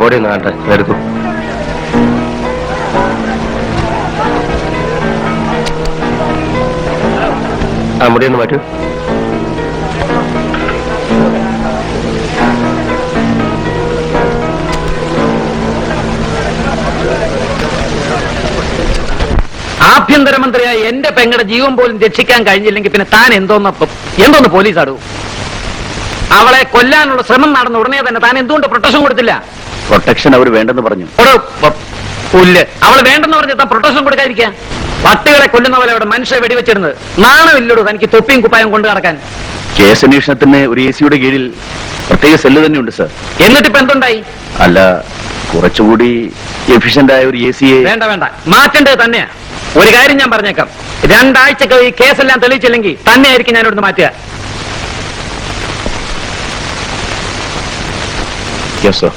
ബോഡി ഒന്ന് കാണട്ടെ, എടുത്തു. ആ മുടി ഒന്ന് മാറ്റൂ. ആഭ്യന്തരമന്ത്രിയായ എന്റെ പെങ്ങളുടെ ജീവൻ പോലും രക്ഷിക്കാൻ കഴിഞ്ഞില്ലെങ്കിൽ പിന്നെ താൻ എന്തോന്ന് പോലീസ് ആടൂ? അവളെ കൊല്ലാനുള്ള ശ്രമം നടന്ന ഉടനെ തന്നെ താൻ എന്തുകൊണ്ട് പ്രൊട്ടക്ഷൻ കൊടുത്തില്ല? പ്രൊട്ടക്ഷൻ അവർ വേണ്ടെന്ന് പറഞ്ഞു. പുല്ല്, അവൾ വേണ്ടെന്ന് പറഞ്ഞ താൻ പ്രൊട്ടക്ഷൻ കൊടുക്കാതിരിക്കുക. പട്ടികളെ കൊല്ലുന്ന പോലെ അവിടെ മനുഷ്യ വെടിവെച്ചിരുന്നത് നാണമില്ലടൂ തനിക്ക് തൊപ്പിയും കുപ്പായം കൊണ്ടു നടക്കാൻ. കേസന്വേഷണത്തിന് ഒരു AC-യുടെ കീഴിൽ പ്രത്യേക സെല്ല് തന്നെയുണ്ട് സാർ. എന്നിട്ടിപ്പോ എന്തുണ്ടായി? അല്ല, കുറച്ചുകൂടി എഫിഷ്യന്റ് ആയ ഒരു AC-യെ വേണ്ട മാറ്റേണ്ടത് തന്നെയാ. ഒരു കാര്യം ഞാൻ പറഞ്ഞേക്കാം, 2 ആഴ്ചക്ക് ഈ കേസെല്ലാം തെളിയിച്ചില്ലെങ്കിൽ തന്നെയായിരിക്കും ഞാൻ ഇവിടുന്ന് മാറ്റുക. Yes sir.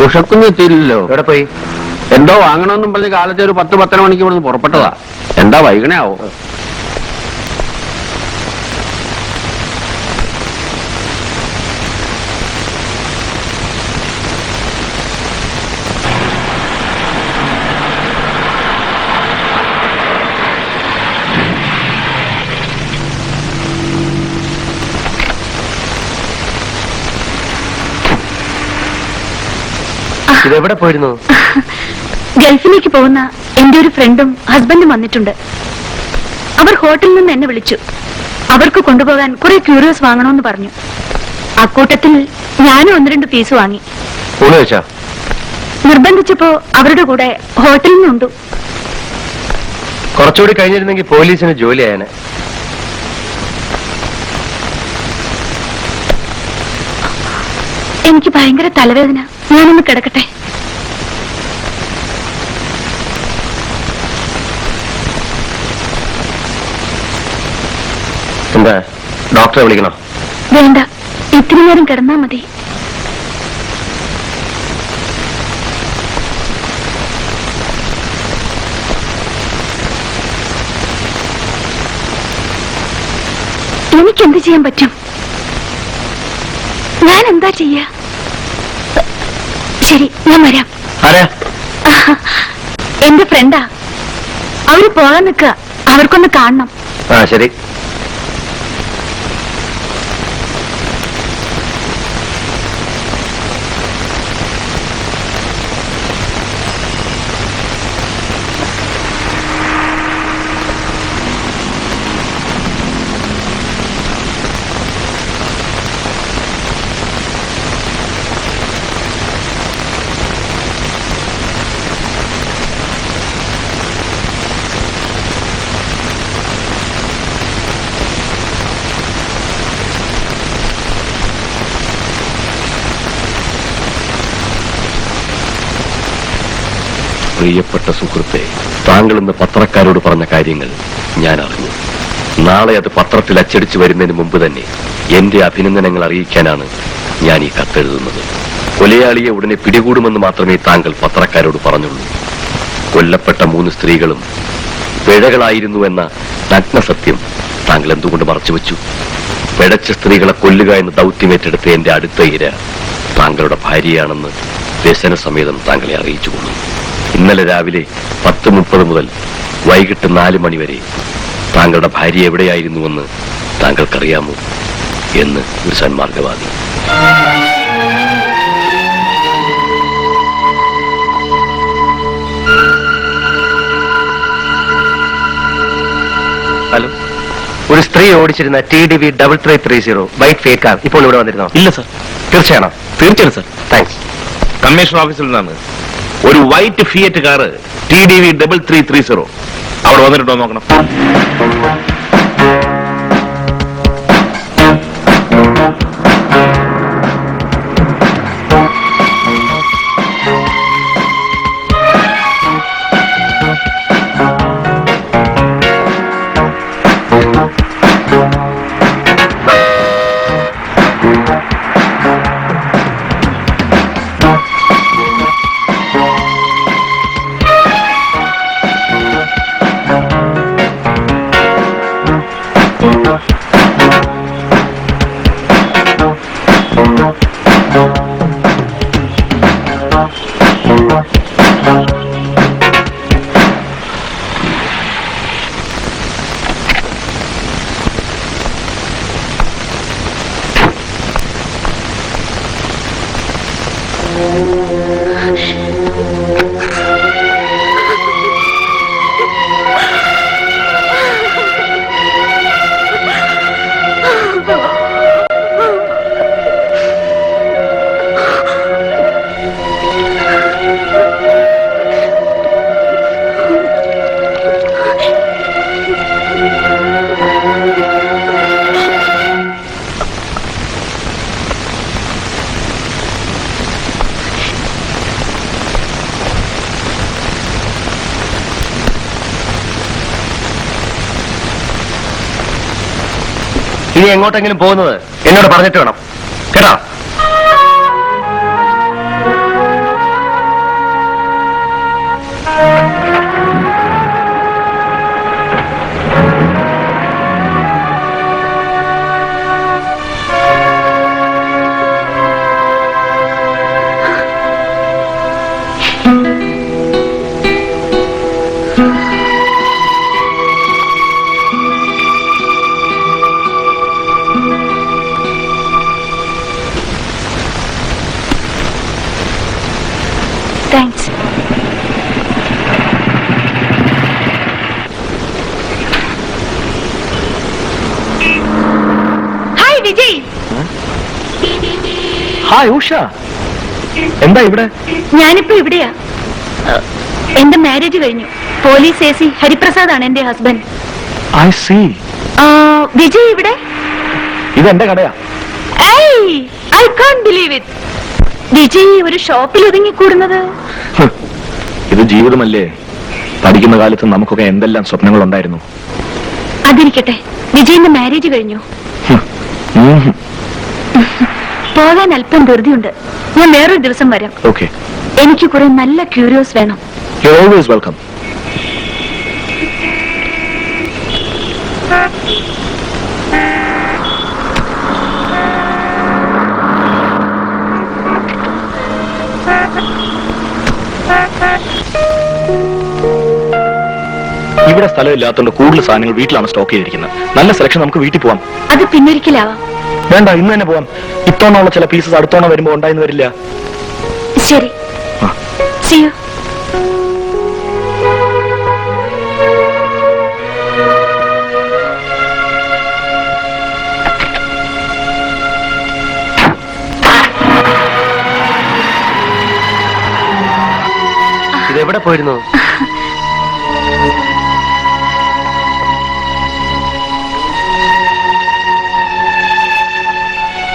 ഉഷക്കുഞ്ഞ് എത്തിയില്ലല്ലോ. എവിടെ പോയി? എന്തോ വാങ്ങണമെന്നും പറഞ്ഞ് കാലത്തെ ഒരു 10-10:30 മണിക്ക് ഇവിടുന്ന് പുറപ്പെട്ടതാ. എന്താ വൈകണേ ആവോ? ഇതെവിടെ പോയിരുന്നു? ഗൾഫിലേക്ക് പോകുന്ന എന്റെ ഒരു ഫ്രണ്ടും ഹസ്ബൻഡും വന്നിട്ടുണ്ട്. അവർ ഹോട്ടലിൽ നിന്ന് എന്നെ വിളിച്ചു. അവർക്ക് കൊണ്ടുപോകാൻ കുറെ ക്യൂരിയോസ് വാങ്ങണമെന്ന് പറഞ്ഞു. അക്കൂട്ടത്തിൽ ഞാനും 1-2 പീസ് വാങ്ങി. ഊണ് വെച്ചാ? നിർബന്ധിച്ചപ്പോ അവരുടെ കൂടെ ഹോട്ടലിൽ നിന്നുണ്ടു. കുറച്ചുകൂടി കഴിഞ്ഞിരുന്നെങ്കിൽ പോലീസിന് ജോലിയായനെ. എനിക്ക് ഭയങ്കര തലവേദന. ഞാനൊന്ന് കിടക്കട്ടെ. എന്താ, ഡോക്ടറെ വിളിക്കണോ? വേണ്ട, ഇത്തിരി നേരം കിടന്നാ മതി. എനിക്കെന്ത് ചെയ്യാൻ പറ്റും? ഞാൻ എന്താ ചെയ്യാ? ശരി, ഞാൻ വരാം. ആരാ? എന്റെ ഫ്രണ്ടാ. അവര് പോകാൻ നിൽക്കുക. അവർക്കൊന്ന് കാണണം. ആ ശരി. പ്രിയപ്പെട്ട സുഹൃത്തെ, താങ്കൾ ഇന്ന് പത്രക്കാരോട് പറഞ്ഞ കാര്യങ്ങൾ ഞാൻ അറിഞ്ഞു. നാളെ അത് പത്രത്തിൽ അച്ചടിച്ചു വരുന്നതിന് മുമ്പ് തന്നെ എന്റെ അഭിനന്ദനങ്ങൾ അറിയിക്കാനാണ് ഞാൻ ഈ കത്തെഴുതുന്നത്. കൊലയാളിയെ ഉടനെ പിടികൂടുമെന്ന് മാത്രമേ താങ്കൾ പത്രക്കാരോട് പറഞ്ഞുള്ളൂ. കൊല്ലപ്പെട്ട 3 സ്ത്രീകളും പിഴകളായിരുന്നു എന്ന നഗ്നസത്യം താങ്കൾ എന്തുകൊണ്ട് മറച്ചുവെച്ചു? പിഴച്ച സ്ത്രീകളെ കൊല്ലുക എന്ന ദൗത്യമേറ്റെടുത്ത എന്റെ അടുത്ത ഇര താങ്കളുടെ ഭാര്യയാണെന്ന് വ്യസനസമേതം താങ്കളെ അറിയിച്ചുകൊള്ളു. ഇന്നലെ രാവിലെ 10:30 മുതൽ വൈകിട്ട് 4 മണി വരെ താങ്കളുടെ ഭാര്യ എവിടെയായിരുന്നുവെന്ന് താങ്കൾക്കറിയാമോ എന്ന് ഒരു സന്മാർഗവാദി. ഹലോ, ഒരു സ്ത്രീ ഓടിച്ചിരുന്ന TDV 3330 വൈറ്റ് ഫേറ്റ് കാർ ഇപ്പോൾ ഇവിടെ വന്നിരുന്നോ? ഇല്ല സർ. തീർച്ചയാണോ? തീർച്ചയായും സർ. താങ്ക്സ്. കമ്മീഷൻ ഓഫീസിൽ നിന്നാണ് ഒരു വൈറ്റ് ഫിയറ്റ് കാറ് TDV 3330 അവിടെ വന്നിട്ടുണ്ടോ നോക്കണം. ഇനി എങ്ങോട്ടെങ്കിലും പോകുന്നത് എന്നോട് പറഞ്ഞിട്ട് വേണം കേട്ടോ. Thanks. Hi Vijay. Hi Usha, എന്താ ഇവിടെ? ഞാനിപ്പോ ഇവിടെയാ. എന്റെ മാരേജ് കഴിഞ്ഞു. പോലീസ് AC ഹരിപ്രസാദ് ആണ് എന്റെ ഹസ്ബൻഡ്. I see. വിജയ് ഇവിടെ? ഇതെന്റെ കടയാ. I can't believe it. Vijay ഒരു ഷോപ്പിൽ ഒതുങ്ങിക്കൂടുന്നത്. ഇത് ജീവിതമല്ലേ? പഠിക്കുന്ന കാലത്ത് നമുക്കൊക്കെ എന്തെല്ലാം സ്വപ്നങ്ങൾ ഉണ്ടായിരുന്നു. അതിരിക്കട്ടെ, വിജയിന്റെ മാരേജ് കഴിഞ്ഞു. പോകാൻ അല്പം ധൃതിയുണ്ട്. ഞാൻ വേറൊരു ദിവസം വരാം. ഓക്കെ. എനിക്ക് കുറെ നല്ല ക്യൂരിയോസ് വേണം. You always welcome. ഇവിടെ സ്ഥലമില്ലാത്തതുകൊണ്ട് കൂടുതൽ സാധനങ്ങൾ വീട്ടിലാണ് സ്റ്റോക്ക് ചെയ്തിരിക്കുന്നത്. നല്ല സെലക്ഷൻ, നമുക്ക് വീട്ടിൽ പോവാം. അത് പിന്നൊരിക്കലാവാം. വേണ്ട, ഇന്ന് തന്നെ പോവാം. ഇത്തവണയുള്ള ചില പീസസ് അടുത്തവണ വരുമ്പോ ഉണ്ടായിന്ന് വരില്ല. ശരി. See you. ഇതെവിടെ പോയിരുന്നു?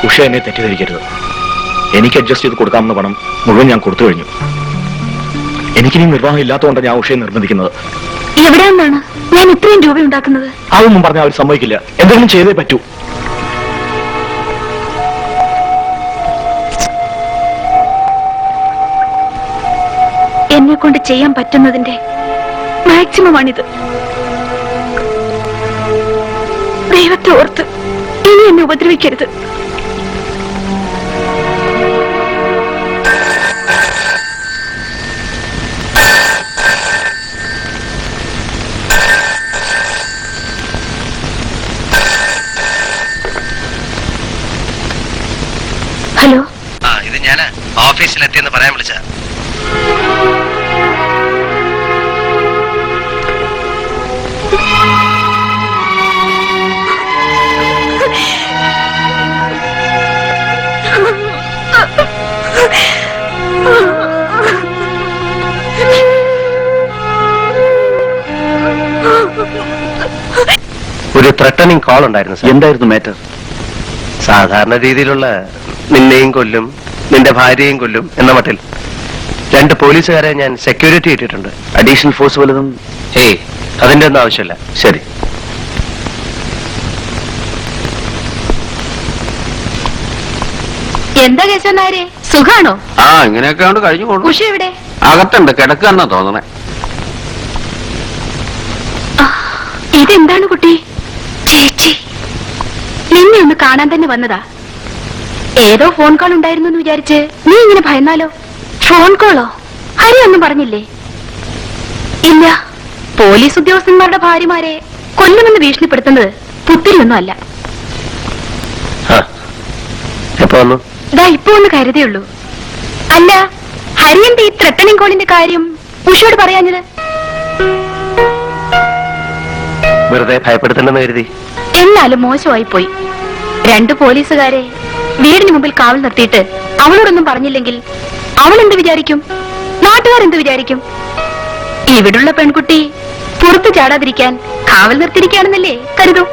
ഉഷ എന്നെ തെറ്റിദ്ധരിക്കരുത്. എനിക്ക് അഡ്ജസ്റ്റ് ചെയ്ത് കൊടുക്കാമെന്ന പണം മുഴുവൻ ഞാൻ കൊടുത്തു കഴിഞ്ഞു. എനിക്കിനി നിർവാഹം ഇല്ലാത്തതുകൊണ്ട് ഞാൻ ഉഷയെ നിർബന്ധിക്കുന്നത്. എവിടെ നിന്നാണ് ഞാൻ ഇത്രയും രൂപ ഉണ്ടാക്കുന്നത്? അതൊന്നും പറഞ്ഞാൽ അവർ സമ്മതിക്കില്ല. എന്തെങ്കിലും ചെയ്തേ പറ്റൂ. എന്നെ കൊണ്ട് ചെയ്യാൻ പറ്റുന്നതിന്റെ മാക്സിമം ആണിത്. ദൈവത്തെ ഓർത്ത് ഇനി എന്നെ ഉപദ്രവിക്കരുത്. ഹലോ. ഇത് ഞാൻ ഓഫീസിലെത്തിയെന്ന് പറയാൻ വിളിച്ച. ഒരു ത്രട്ടനിങ് കോൾ ഉണ്ടായിരുന്നു സാർ. എന്തായിരുന്നു മാറ്റർ? സാധാരണ രീതിയിലുള്ള നിന്നെയും കൊല്ലും നിന്റെ ഭാര്യയും കൊല്ലും എന്ന മട്ടിൽ 2 പോലീസുകാരെ ഞാൻ സെക്യൂരിറ്റി ഇട്ടിട്ടുണ്ട്. അഡീഷണൽ ഫോഴ്സ് വല്ലതും? ഏയ്, അതിന്റെ ഒന്നും ആവശ്യമില്ല. ശരി. എന്താ കേശവനായരെ, സുഖാണോ? ആ, ഇങ്ങനെയൊക്കെ കൊണ്ട് കഴിഞ്ഞു പോകും. ഉഷ എവിടെ? അകത്തുണ്ട്, കിടക്കാന്നാ തോന്നണേ. ഇതെന്താണ് കുട്ടി? ചേച്ചി, നിന്നെ ഒന്ന് കാണാൻ തന്നെ വന്നതാ. ഏതോ ഫോൺ കോൾ ഉണ്ടായിരുന്നു എന്ന് വിചാരിച്ച് നീ ഇങ്ങനെ ഭയന്നാലോ? ഫോൺ കോളോ? ഹരി ഒന്നും പറഞ്ഞില്ലേ? ഇല്ല. പോലീസ് ഉദ്യോഗസ്ഥന്മാരുടെ ഭാര്യമാരെ കൊല്ലുമെന്ന് ഭീഷണിപ്പെടുത്തുന്നത് പുത്തിരിയൊന്നും അല്ല. ഇപ്പൊ ഒന്ന് കരുതേ ഉള്ളൂ. അല്ല, ഹരിയന്റെ ഈ ത്രട്ടനിങ് കോളിന്റെ കാര്യം ഉഷയോട് പറയാഞ്ഞത്? വെറുതെ ഭയപ്പെടുത്തണ്ടെന്ന് കരുതി. എന്നാലും മോശമായി പോയി. 2 പോലീസുകാരെ വീടിന് മുമ്പിൽ കാവൽ നിർത്തിയിട്ട് അവളോടൊന്നും പറഞ്ഞില്ലെങ്കിൽ അവൾ എന്ത് വിചാരിക്കും? നാട്ടുകാരെന്ത് വിചാരിക്കും? ഇവിടുള്ള പെൺകുട്ടി പുറത്തു ചാടാതിരിക്കാൻ കാവൽ നിർത്തിയിരിക്കുകയാണെന്നല്ലേ കരുതൂ.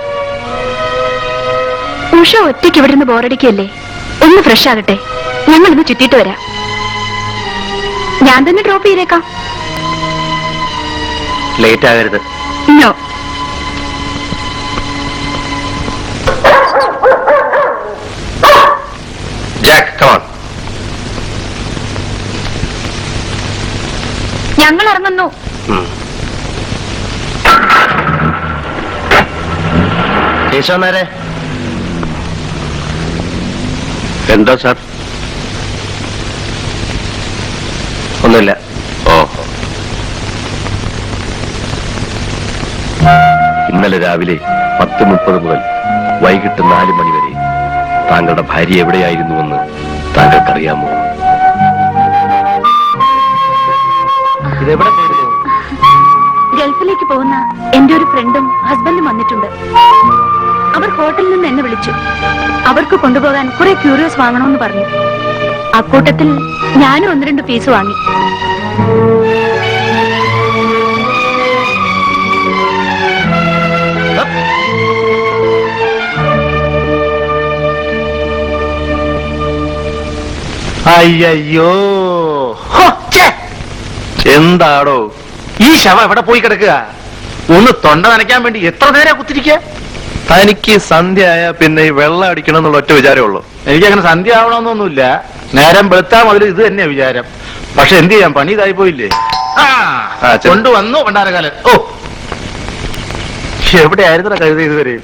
ഉഷ ഒറ്റയ്ക്ക് ഇവിടെ നിന്ന് ബോറടിക്കല്ലേ? ഒന്ന് ഫ്രഷ് ആകട്ടെ, ഞങ്ങളിന്ന് ചുറ്റിട്ട് വരാം. ഞാൻ തന്നെ ഡ്രോപ്പ് ചെയ്തേക്കാം. ലേറ്റ് ആകരുത്. നോ. Jack, come on. ഞങ്ങൾ ഇറങ്ങുന്നു. കേശവനാരെ. എന്താ സാർ? ഒന്നുമില്ല. ഓ, ഇന്നലെ രാവിലെ 10:30 മുതൽ വൈകിട്ട് 4 മണി വരെ താങ്കളുടെ ഭാര്യ എവിടെയായിരുന്നുവെന്ന് താങ്കൾക്കറിയാമോ? പോകുന്ന എന്റെ ഒരു ഫ്രണ്ടും ഹസ്ബൻഡും വന്നിട്ടുണ്ട്. അവർ ഹോട്ടലിൽ നിന്ന് എന്നെ വിളിച്ചു. അവർക്ക് കൊണ്ടുപോകാൻ കുറെ ക്യൂരിയോസ് വാങ്ങണമെന്ന് പറഞ്ഞു. അക്കൂട്ടത്തിൽ ഞാനും 1-2 പീസ് വാങ്ങി. അയ്യോ, എന്താടോ ഈ ശവം എവിടെ പോയി കിടക്കുക? ഒന്ന് തൊണ്ട നനയ്ക്കാൻ വേണ്ടി എത്ര നേരം കുത്തിരിക്കുക? തനിക്ക് സന്ധ്യ ആയാ പിന്നെ ഈ വെള്ളം അടിക്കണം എന്നുള്ള ഒറ്റ വിചാരമേ ഉള്ളൂ. എനിക്കങ്ങനെ സന്ധ്യ ആവണമെന്നൊന്നുമില്ല. നേരം വെളുത്താ മുതൽ ഇത് തന്നെ വിചാരം. പക്ഷെ എന്ത് ചെയ്യാൻ, പണി ഇതായി പോയില്ലേ? ചെന്ന്. കൊണ്ടുവന്നു പണ്ടാരക്കാലൻ. ഓ, എവിടെയായിരുന്നു കഴുത ഇതുവരെ?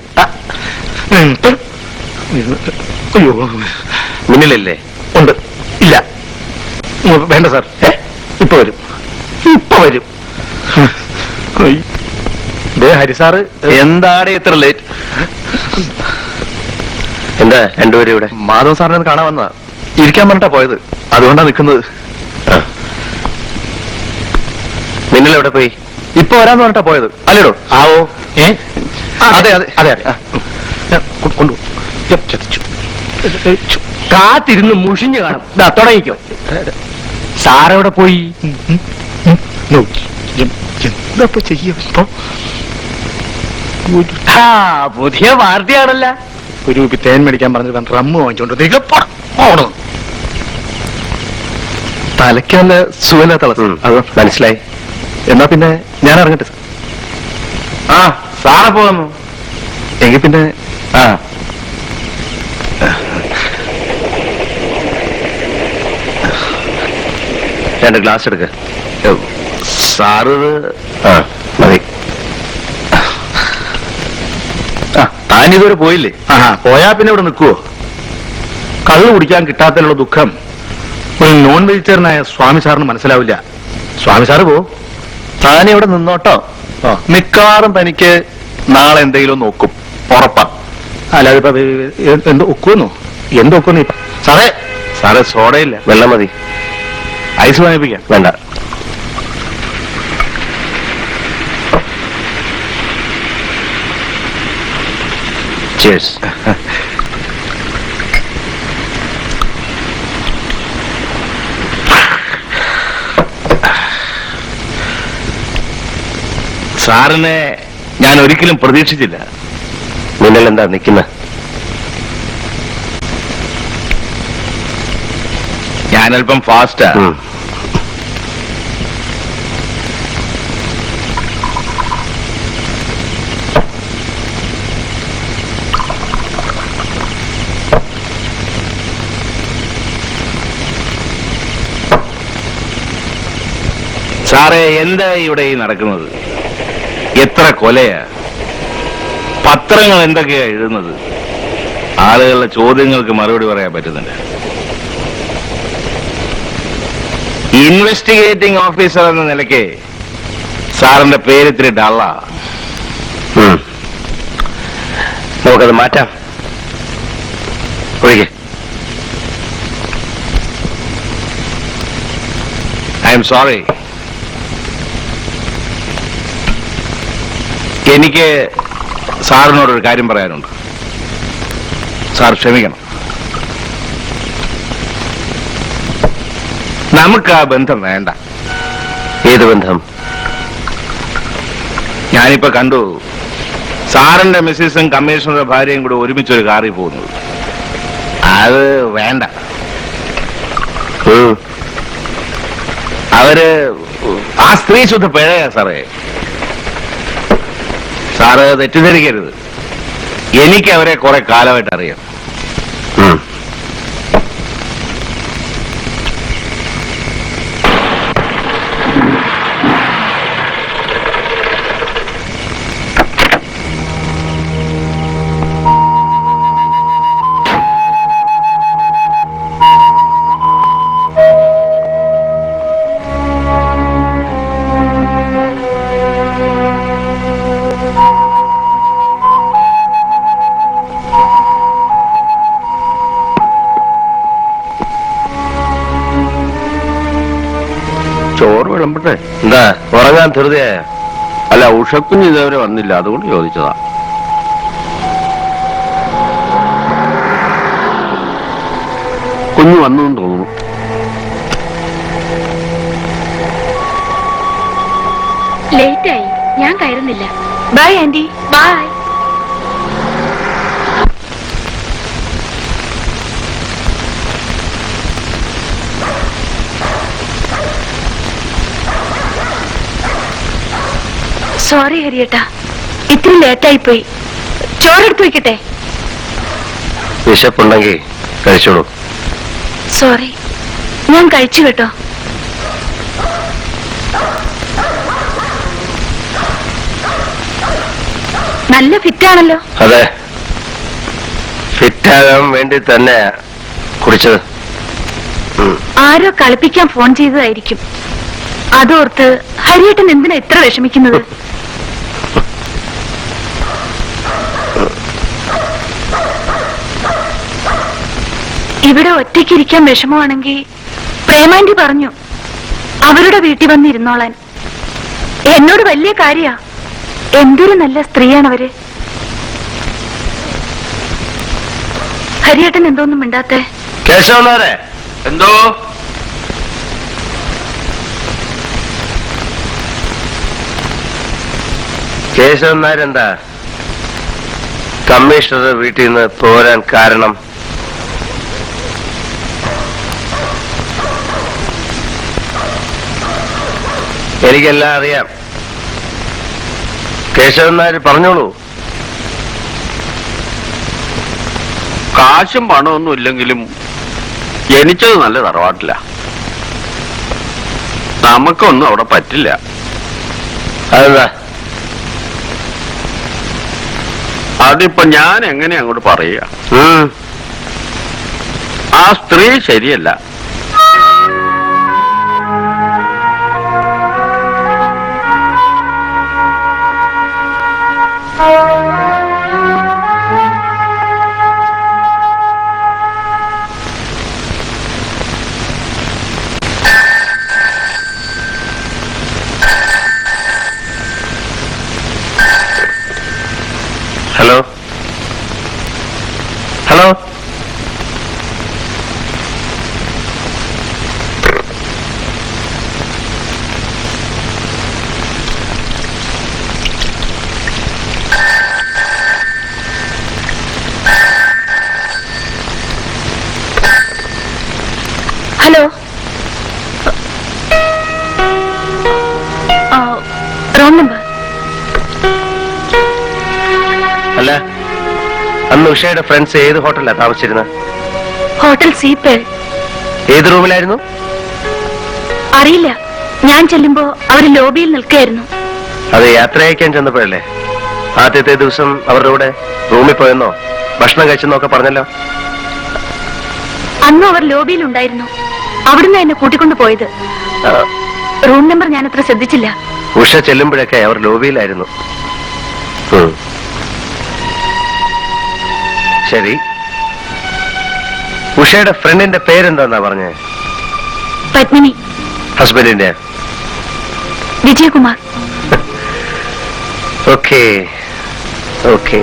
അയ്യോ, മുന്നിലല്ലേ? ഉണ്ട്. ഇല്ല, വേണ്ട സാർ. ഇപ്പൊ വരും, ഇപ്പൊ വരും. ഹരിസാറ് എന്താണ് ഇത്ര ലേറ്റ്? എന്താ രണ്ടുപേരും ഇവിടെ? മാധവ് സാറിനെ ഒന്ന് കാണാൻ വന്നതാ. ഇരിക്കാൻ പറഞ്ഞിട്ടാ പോയത്, അതുകൊണ്ടാ നിൽക്കുന്നത്. മിന്നൽ എവിടെ പോയി? ഇപ്പൊ വരാന്ന് പറഞ്ഞിട്ടാ പോയത് അല്ലേടോ? ആവോ? അതെ അതെ അതെ അതെ. കൊണ്ടു കാത്തിരുന്ന് മുഷിഞ്ഞു കാണും. തുടങ്ങിക്കോ. സാറെവിടെ പോയി? എന്താ ചെയ്യപ്പോ? പുതിയ പാർട്ടിയാണല്ല. ഒരു തേൻ മേടിക്കാൻ പറഞ്ഞിട്ട് റമ്മ് വാങ്ങിച്ചോണ്ട് തലയ്ക്ക് നല്ല സുഖമില്ലാത്ത അത് മനസ്സിലായി. എന്നാ പിന്നെ ഞാൻ ഇറങ്ങട്ടെ സാർ. ആ, സാറെ പോകുന്നു. എങ്കിൽ പിന്നെ ആ രണ്ട് ഗ്ലാസ് എടുക്ക. സാറ് ആ മതി. താനിതുവരെ പോയില്ലേ? പോയാ പിന്നെ ഇവിടെ നിൽക്കുവോ? കള്ളു കുടിക്കാൻ കിട്ടാത്തതിലുള്ള ദുഃഖം ഒരു നോൺ വെജിറ്റേറിയനായ സ്വാമി സാറിന് മനസ്സിലാവില്ല. സ്വാമി സാറ് പോ. താനിവിടെ നിന്നോട്ടോ. മിക്കവാറും തനിക്ക് നാളെ എന്തെങ്കിലും നോക്കും, ഉറപ്പാ. അല്ലാതെ ഇപ്പൊ എന്ത് ഒക്കുവെന്നോ? എന്തൊക്കുന്നു സാറേ? സാറേ സോഡയില്ല, വെള്ളം മതി. ഐസ് വാങ്ങിപ്പിക്കാം. വേണ്ട. Cheers. സാറിനെ ഞാൻ ഒരിക്കലും പ്രതീക്ഷിച്ചില്ല. മിന്നൽ എന്താ നിൽക്കുന്ന? ഞാനല്പം ഫാസ്റ്റാ. സാറേ, എന്താ ഇവിടെ ഈ നടക്കുന്നത്? എത്ര കൊലയാ, പത്രങ്ങൾ എന്തൊക്കെയാ എഴുതുന്നത്? ആളുകളുടെ ചോദ്യങ്ങൾക്ക് മറുപടി പറയാൻ പറ്റുന്നില്ല. ഇൻവെസ്റ്റിഗേറ്റിംഗ് ഓഫീസർ എന്ന നിലയ്ക്ക് സാറിന്റെ പേര് ഇത്തിരി ഡള്ളാ. നമുക്കത് മാറ്റാം. ഒഴികെ ഐ എം സോറി. എനിക്ക് സാറിനോടൊരു കാര്യം പറയാനുണ്ട്. സാർ ക്ഷമിക്കണം. നമുക്ക് ആ ബന്ധം വേണ്ട. ഏത് ബന്ധം? ഞാനിപ്പോ കണ്ടു സാറിന്റെ മിസ്സിസും കമ്മീഷണറുടെ ഭാര്യയും കൂടെ ഒരുമിച്ചൊരു കാറിൽ പോകുന്നത്. അത് വേണ്ട. അവര് ആ സ്ത്രീ ശുദ്ധ പിഴയാ സാറേ. സാറ് തെറ്റിദ്ധരിക്കരുത്. എനിക്ക് അവരെ കുറെ കാലമായിട്ട് അറിയാം. ചോറ് വിളമ്പട്ടെ? എന്താ ഉറങ്ങാൻ ധൃതിയായ? അല്ല, ഉഷക്കുഞ്ഞ് ഇതുവരെ വന്നില്ല, അതുകൊണ്ട് ചോദിച്ചതാ. കുഞ്ഞ് വന്നു എന്ന് തോന്നുന്നു. ലേറ്റായി, ഞാൻ കയറുന്നില്ല. By anti. ബൈ. സോറി ഹരിയേട്ടാ, ഇത്തിരി ലേറ്റായി പോയി. ചോറെടുത്ത് വെക്കട്ടെ? വിശപ്പുണ്ടെങ്കിൽ കഴിച്ചോളൂ. സോറി, ഞാൻ കഴിച്ചു കേട്ടോ. നല്ല ഫിറ്റാണല്ലോ. അതെ, ഫിറ്റാകാൻ വേണ്ടി തന്നെ കുടിച്ചത്. ആരോ കളിപ്പിക്കാൻ ഫോൺ ചെയ്തതായിരിക്കും. അതോർത്ത് ഹരിയേട്ടൻ എന്തിനാ ഇത്ര വിഷമിക്കുന്നത്? ഇവിടെ ഒറ്റയ്ക്കിരിക്കാൻ വിഷമമാണെങ്കിൽ പ്രേമാന്റി പറഞ്ഞു അവരുടെ വീട്ടിൽ വന്നിരുന്നോളാൻ. എന്നോട് വലിയ കാര്യാ. എന്തൊരു നല്ല സ്ത്രീയാണവര്. ഹരിയേട്ടൻ എന്തോന്നും മിണ്ടാത്തെ? കേശവനാരെ എന്തോ? കേശവൻ നായരെന്താ കമ്മീഷണറുടെ വീട്ടിൽ നിന്ന് പോരാൻ കാരണം? എനിക്കെല്ലാം അറിയാം. കേശവൻ നായർ പറഞ്ഞോളൂ. കാശും പണമൊന്നും ഇല്ലെങ്കിലും ജനിച്ചത് നല്ല തറവാട്ടില്ല. നമുക്കൊന്നും അവിടെ പറ്റില്ല. അതെന്താ? അതിപ്പോ ഞാൻ എങ്ങനെ അങ്ങോട്ട് പറയുക? ആ സ്ത്രീ ശരിയല്ല. Hello hello, hello. Wrong number. അല്ല, അന്ന് ഉഷയുടെ ഫ്രണ്ട്സ് ഏത് ഹോട്ടലിലാണ് താമസിച്ചിരുന്നത്? ഹോട്ടൽ സീപ്പേൾ. ഏത് റൂമിലായിരുന്നു? അറിയില്ല, ഞാൻ ചെല്ലുമ്പോ അവര് ലോബിയിൽ നിൽക്കുകയായിരുന്നു. അത് യാത്ര അയക്കാൻ ചെന്നപ്പോഴല്ലേ? ആദ്യത്തെ ദിവസം അവരുടെ കൂടെ റൂമിൽ പോയെന്നോ ഭക്ഷണം കഴിച്ചെന്നോ ഒക്കെ പറഞ്ഞല്ലോ. അന്നും അവർ ലോബിയിൽ ഉണ്ടായിരുന്നു. അവിടുന്ന് എന്നെ കൂട്ടിക്കൊണ്ടു പോയത്. റൂം നമ്പർ ഞാൻ അത്ര ശ്രദ്ധിച്ചില്ല. ഉഷ ചെല്ലുമ്പോഴൊക്കെ അവർ ലോബിയിലായിരുന്നു. ശരി, ഉഷയുടെ ഫ്രണ്ടിന്റെ പേരെന്താന്നാ പറഞ്ഞേ? പത്മിനി. ഹസ്ബൻഡിന്റെ? Vijayakumar. Okay okay.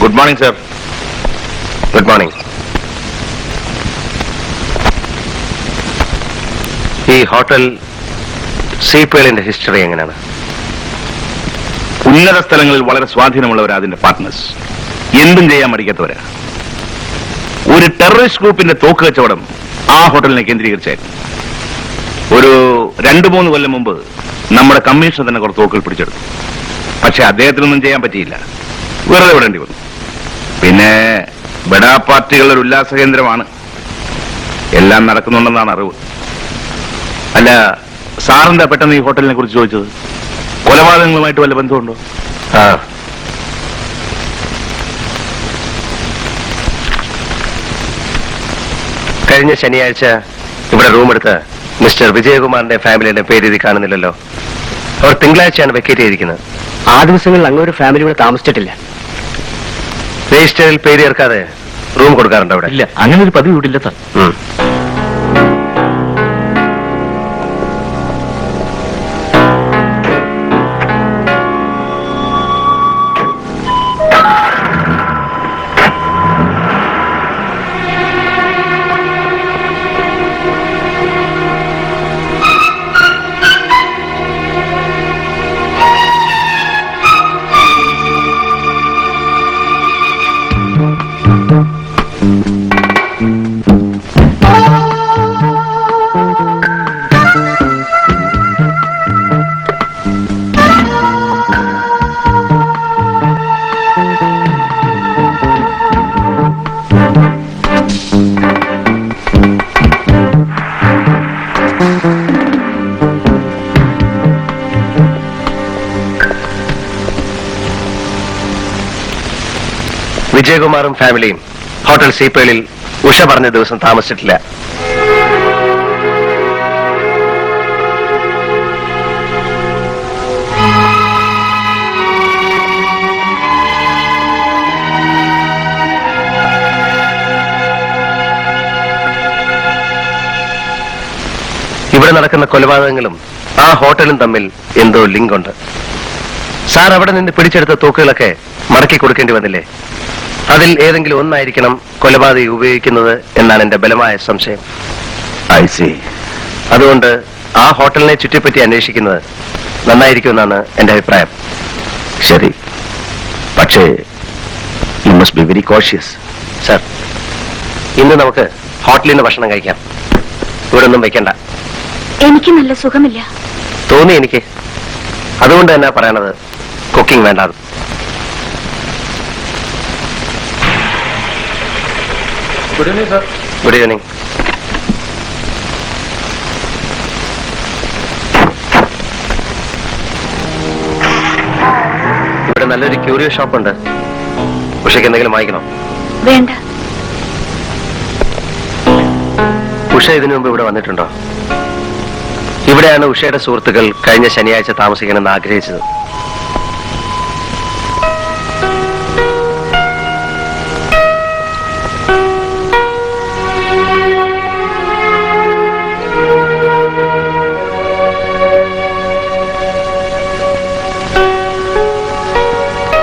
Good morning sir. Good morning. ഈ ഹോട്ടൽ സീപ്പേളിന്റെ ഹിസ്റ്ററി എങ്ങനെയാണ്? ഉന്നത സ്ഥലങ്ങളിൽ വളരെ സ്വാധീനമുള്ളവരാ അതിന്റെ പാർട്ട്നേഴ്സ്. എന്തും ചെയ്യാൻ മടിക്കാത്തവരാ. ഒരു ടെററിസ്റ്റ് ഗ്രൂപ്പിന്റെ തോക്ക് കച്ചവടം ആ ഹോട്ടലിനെ കേന്ദ്രീകരിച്ചായിരുന്നു. ഒരു 2-3 കൊല്ലം മുമ്പ് നമ്മുടെ കമ്മീഷണർ തന്നെ കുറച്ച് തോക്കുകൾ പിടിച്ചെടുത്തു. പക്ഷെ അദ്ദേഹത്തിനൊന്നും ചെയ്യാൻ പറ്റിയില്ല. വെറുതെ വിടേണ്ടി വന്നു. പിന്നെ ബഡാ പാർട്ടികളുടെ ഒരു ഉല്ലാസ കേന്ദ്രമാണ്. എല്ലാം നടക്കുന്നുണ്ടെന്നാണ് അറിവ്. അല്ല, സാറിന്റെ പെട്ടെന്ന് ഈ ഹോട്ടലിനെ കുറിച്ച് ചോദിച്ചത്? കൊലപാതകങ്ങളുമായിട്ട് വല്ല ബന്ധമുണ്ടോ? ആ, കഴിഞ്ഞ ശനിയാഴ്ച ഇവിടെ റൂം എടുത്ത് മിസ്റ്റർ വിജയകുമാറിന്റെ ഫാമിലിയുടെ പേര് ഇത് കാണുന്നില്ലല്ലോ. അവർ തിങ്കളാഴ്ചയാണ് വെക്കേറ്റ് ചെയ്തിരിക്കുന്നത്. ആ ദിവസങ്ങളിൽ അങ്ങൊരു ഫാമിലി ഇവിടെ താമസിച്ചിട്ടില്ല. രജിസ്റ്ററിൽ പേര് ചേർക്കാതെ റൂം കൊടുക്കാറുണ്ട് അവിടെ? ഇല്ല, അങ്ങനെ ഒരു പതിവ് ഇവിടെ ഇല്ല സാർ. ഉം. വിജയകുമാറും ഫാമിലിയും ഹോട്ടൽ സീപ്പേളിൽ ഉഷ പറഞ്ഞ ദിവസം താമസിച്ചിട്ടില്ല. ഇവിടെ നടക്കുന്ന കൊലപാതകങ്ങളും ആ ഹോട്ടലും തമ്മിൽ എന്തോ ലിങ്ക് ഉണ്ട്. സാർ അവിടെ നിന്ന് പിടിച്ചെടുത്ത തോക്കുകളൊക്കെ മടക്കി കൊടുക്കേണ്ടി വന്നില്ലേ? അതിൽ ഏതെങ്കിലും ഒന്നായിരിക്കണം കൊലപാതകി ഉപയോഗിക്കുന്നത് എന്നാണ് എന്റെ ബലമായ സംശയം. I C. അതുകൊണ്ട് ആ ഹോട്ടലിനെ ചുറ്റിപ്പറ്റി അന്വേഷിക്കുന്നത് നന്നായിരിക്കുമെന്നാണ് എന്റെ അഭിപ്രായം. ശരി, പക്ഷേ you must be very cautious. Sir, ഇന്ന് നമുക്ക് ഹോട്ടലിൽ നിന്ന് ഭക്ഷണം കഴിക്കാം. ഇവിടെ ഒന്നും വെക്കണ്ട. എനിക്ക് നല്ല സുഖമില്ല. തോന്നി എനിക്ക്. അതുകൊണ്ട് തന്നെ പറയണത് കുക്കിംഗ് വേണ്ടാതെ. Good evening sir. Good evening. ഇവിടെ നല്ലൊരു ക്യൂരിയോ ഷോപ്പ് ഉണ്ട്. ഉഷയ്ക്ക് എന്തെങ്കിലും വാങ്ങിക്കണോ? വേണ്ട. ഉഷ ഇതിനു മുമ്പ് ഇവിടെ വന്നിട്ടുണ്ടോ? ഇവിടെയാണ് ഉഷയുടെ സുഹൃത്തുക്കൾ കഴിഞ്ഞ ശനിയാഴ്ച താമസിക്കണമെന്ന് ആഗ്രഹിച്ചത്.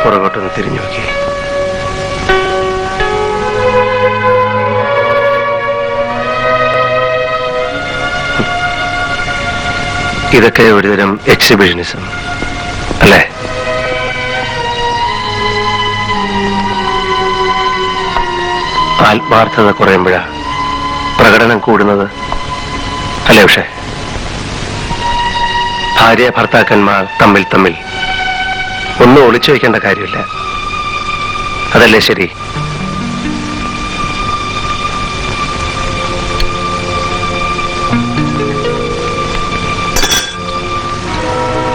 പുറകോട്ടൊന്ന് തിരിഞ്ഞു നോക്കി. ഇതൊക്കെ ഒരുതരം എക്സിബിഷനിസം അല്ലേ? ആത്മാർത്ഥത കുറയുമ്പോഴാ പ്രകടനം കൂടുന്നത് അല്ലേ ഉഷേ? ഭാര്യ ഭർത്താക്കന്മാർ തമ്മിൽ ഒന്നും ഒളിച്ചു വയ്ക്കേണ്ട കാര്യമില്ല. അതല്ലേ ശരി?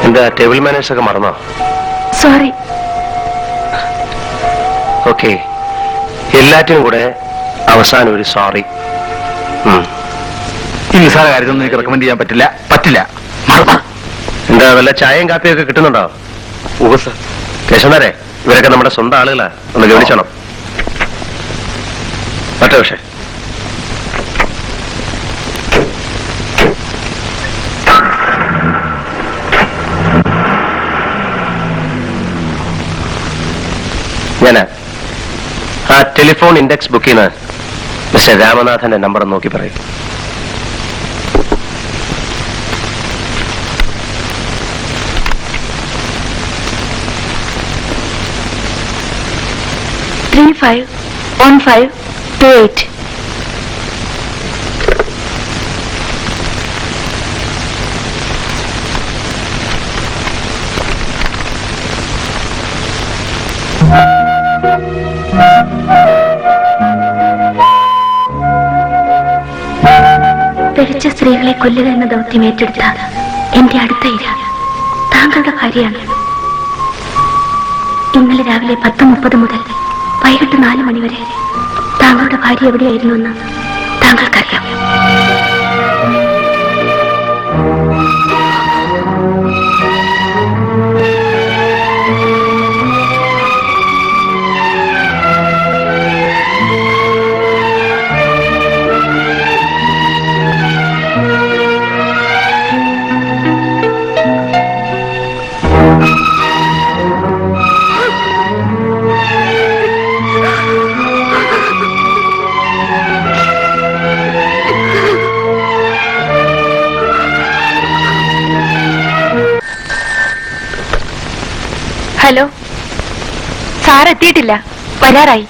എന്താ ടേബിൾ മാനേഴ്സ് ഒക്കെ മറന്നോ? സോറി. ഓക്കെ, എല്ലാറ്റിനും കൂടെ അവസാനം ഒരു സോറി. ഈ നിസ്സാര കാര്യമൊന്നും എനിക്ക് റെക്കമെൻഡ് ചെയ്യാൻ പറ്റില്ല. എന്താ വല്ല ചായയും കാപ്പിയൊക്കെ കിട്ടുന്നുണ്ടോ? കേശവനാരെ, ഇവരൊക്കെ നമ്മുടെ സ്വന്തം ആളുകളാ, ഒന്ന് ഗവനിച്ചോണം. മറ്റേ പക്ഷേ ഞാന് ആ ടെലിഫോൺ ഇൻഡെക്സ് ബുക്കിൽ നിന്ന് മിസ്റ്റർ രാമനാഥന്റെ നമ്പർ നോക്കി പറയും. Three 51528. പെരിച്ച സ്ത്രീകളെ കൊല്ലുക എന്ന ദൗത്യം ഏറ്റെടുത്ത എന്റെ അടുത്ത ഇര താങ്കളുടെ ഭാര്യയാണ്. ഇന്നലെ രാവിലെ 10:30 മുതൽ വൈകിട്ട് 4 മണിവരെ താങ്കളുടെ ഭാര്യ എവിടെയായിരുന്നുവെന്ന് താങ്കൾക്കറിയാം. ഹലോ, സാർ എത്തിയിട്ടില്ല, വരാറായി.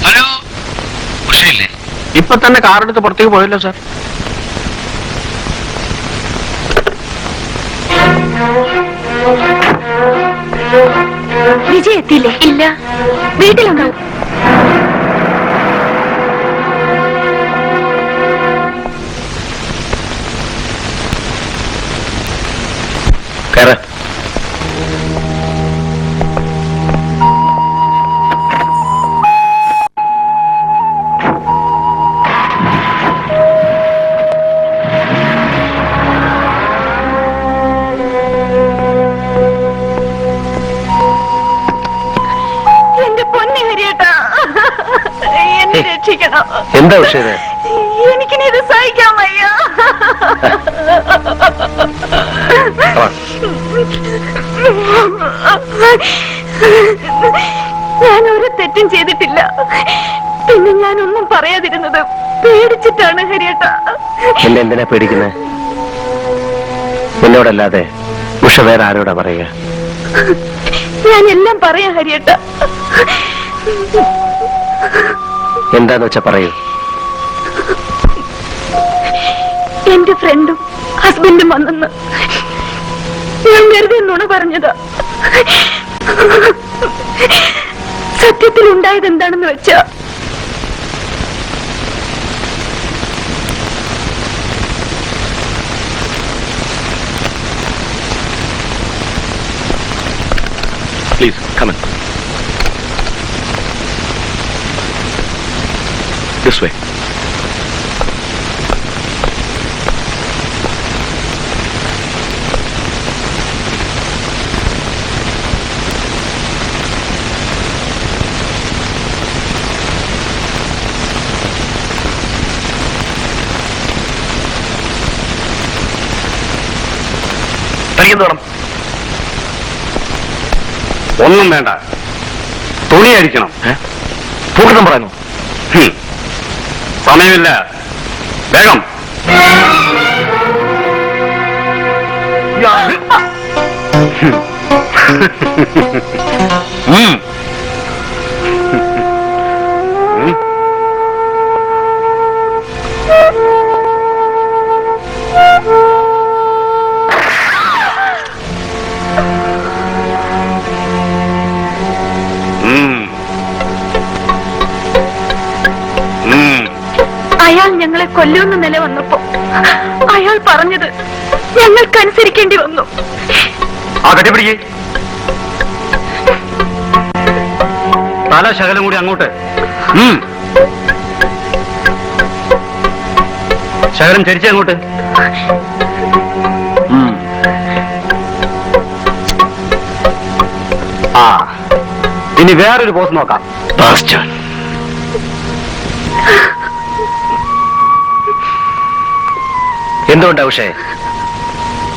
ഹലോ, ഉഷയില്ലേ? ഇപ്പൊ തന്നെ കാറെടുത്ത് പുറത്തേക്ക് പോയല്ലോ സാർ. വിജയ് എത്തിയില്ലേ? ഇല്ല, വീട്ടിലുണ്ടാവും. കയറ. എന്റെ പൊന്നു ഹരിയേട്ടാ, എന്നെ രക്ഷിക്കണം. എന്താ ഉഷേ? എനിക്കിനി ഇത് സഹിക്കാൻ വയ്യ. ഞാൻ ഒരു തെറ്റും ചെയ്തിട്ടില്ല. പിന്നെ ഞാനൊന്നും പറയാതിരുന്നത് പേടിച്ചിട്ടാണ് ഹരിയേട്ട. എന്നെ എന്തിനാ പേടിക്കുന്നത്? നിന്നോടല്ലാതെ ഉഷ വേറെ ആരോടാ പറയുക? ഞാൻ എല്ലാം പറയാം ഹരിയേട്ട. എന്താന്ന് വെച്ചാ പറയൂ. എന്റെ ഫ്രണ്ടും ഹസ്ബൻഡും വന്നെന്ന് ഞാൻ വെറുതെ നുണ പറഞ്ഞതാ. സത്യത്തിൽ ഉണ്ടായത് എന്താണെന്ന് വെച്ചാ, please come in. This way. തനിക്കെന്ത് വേണം? ഒന്നും വേണ്ട, തുണി അടിക്കണം. പൂർണ്ണം പറയുന്നു. സമയമില്ല, വേഗം. അയാൾ ഞങ്ങളെ കൊല്ലുമെന്ന നില വന്നപ്പോ അയാൾ പറഞ്ഞത് ഞങ്ങൾക്കനുസരിക്കേണ്ടി വന്നു. ആ കെട്ടിപ്പിടിക്കേ. തല ശകലം കൂടി അങ്ങോട്ട്. ശകലം ചരിച്ച അങ്ങോട്ട്. ആ, ഇനി വേറൊരു പോസ് നോക്കാം. എന്തുകൊണ്ടാ ഉഷേ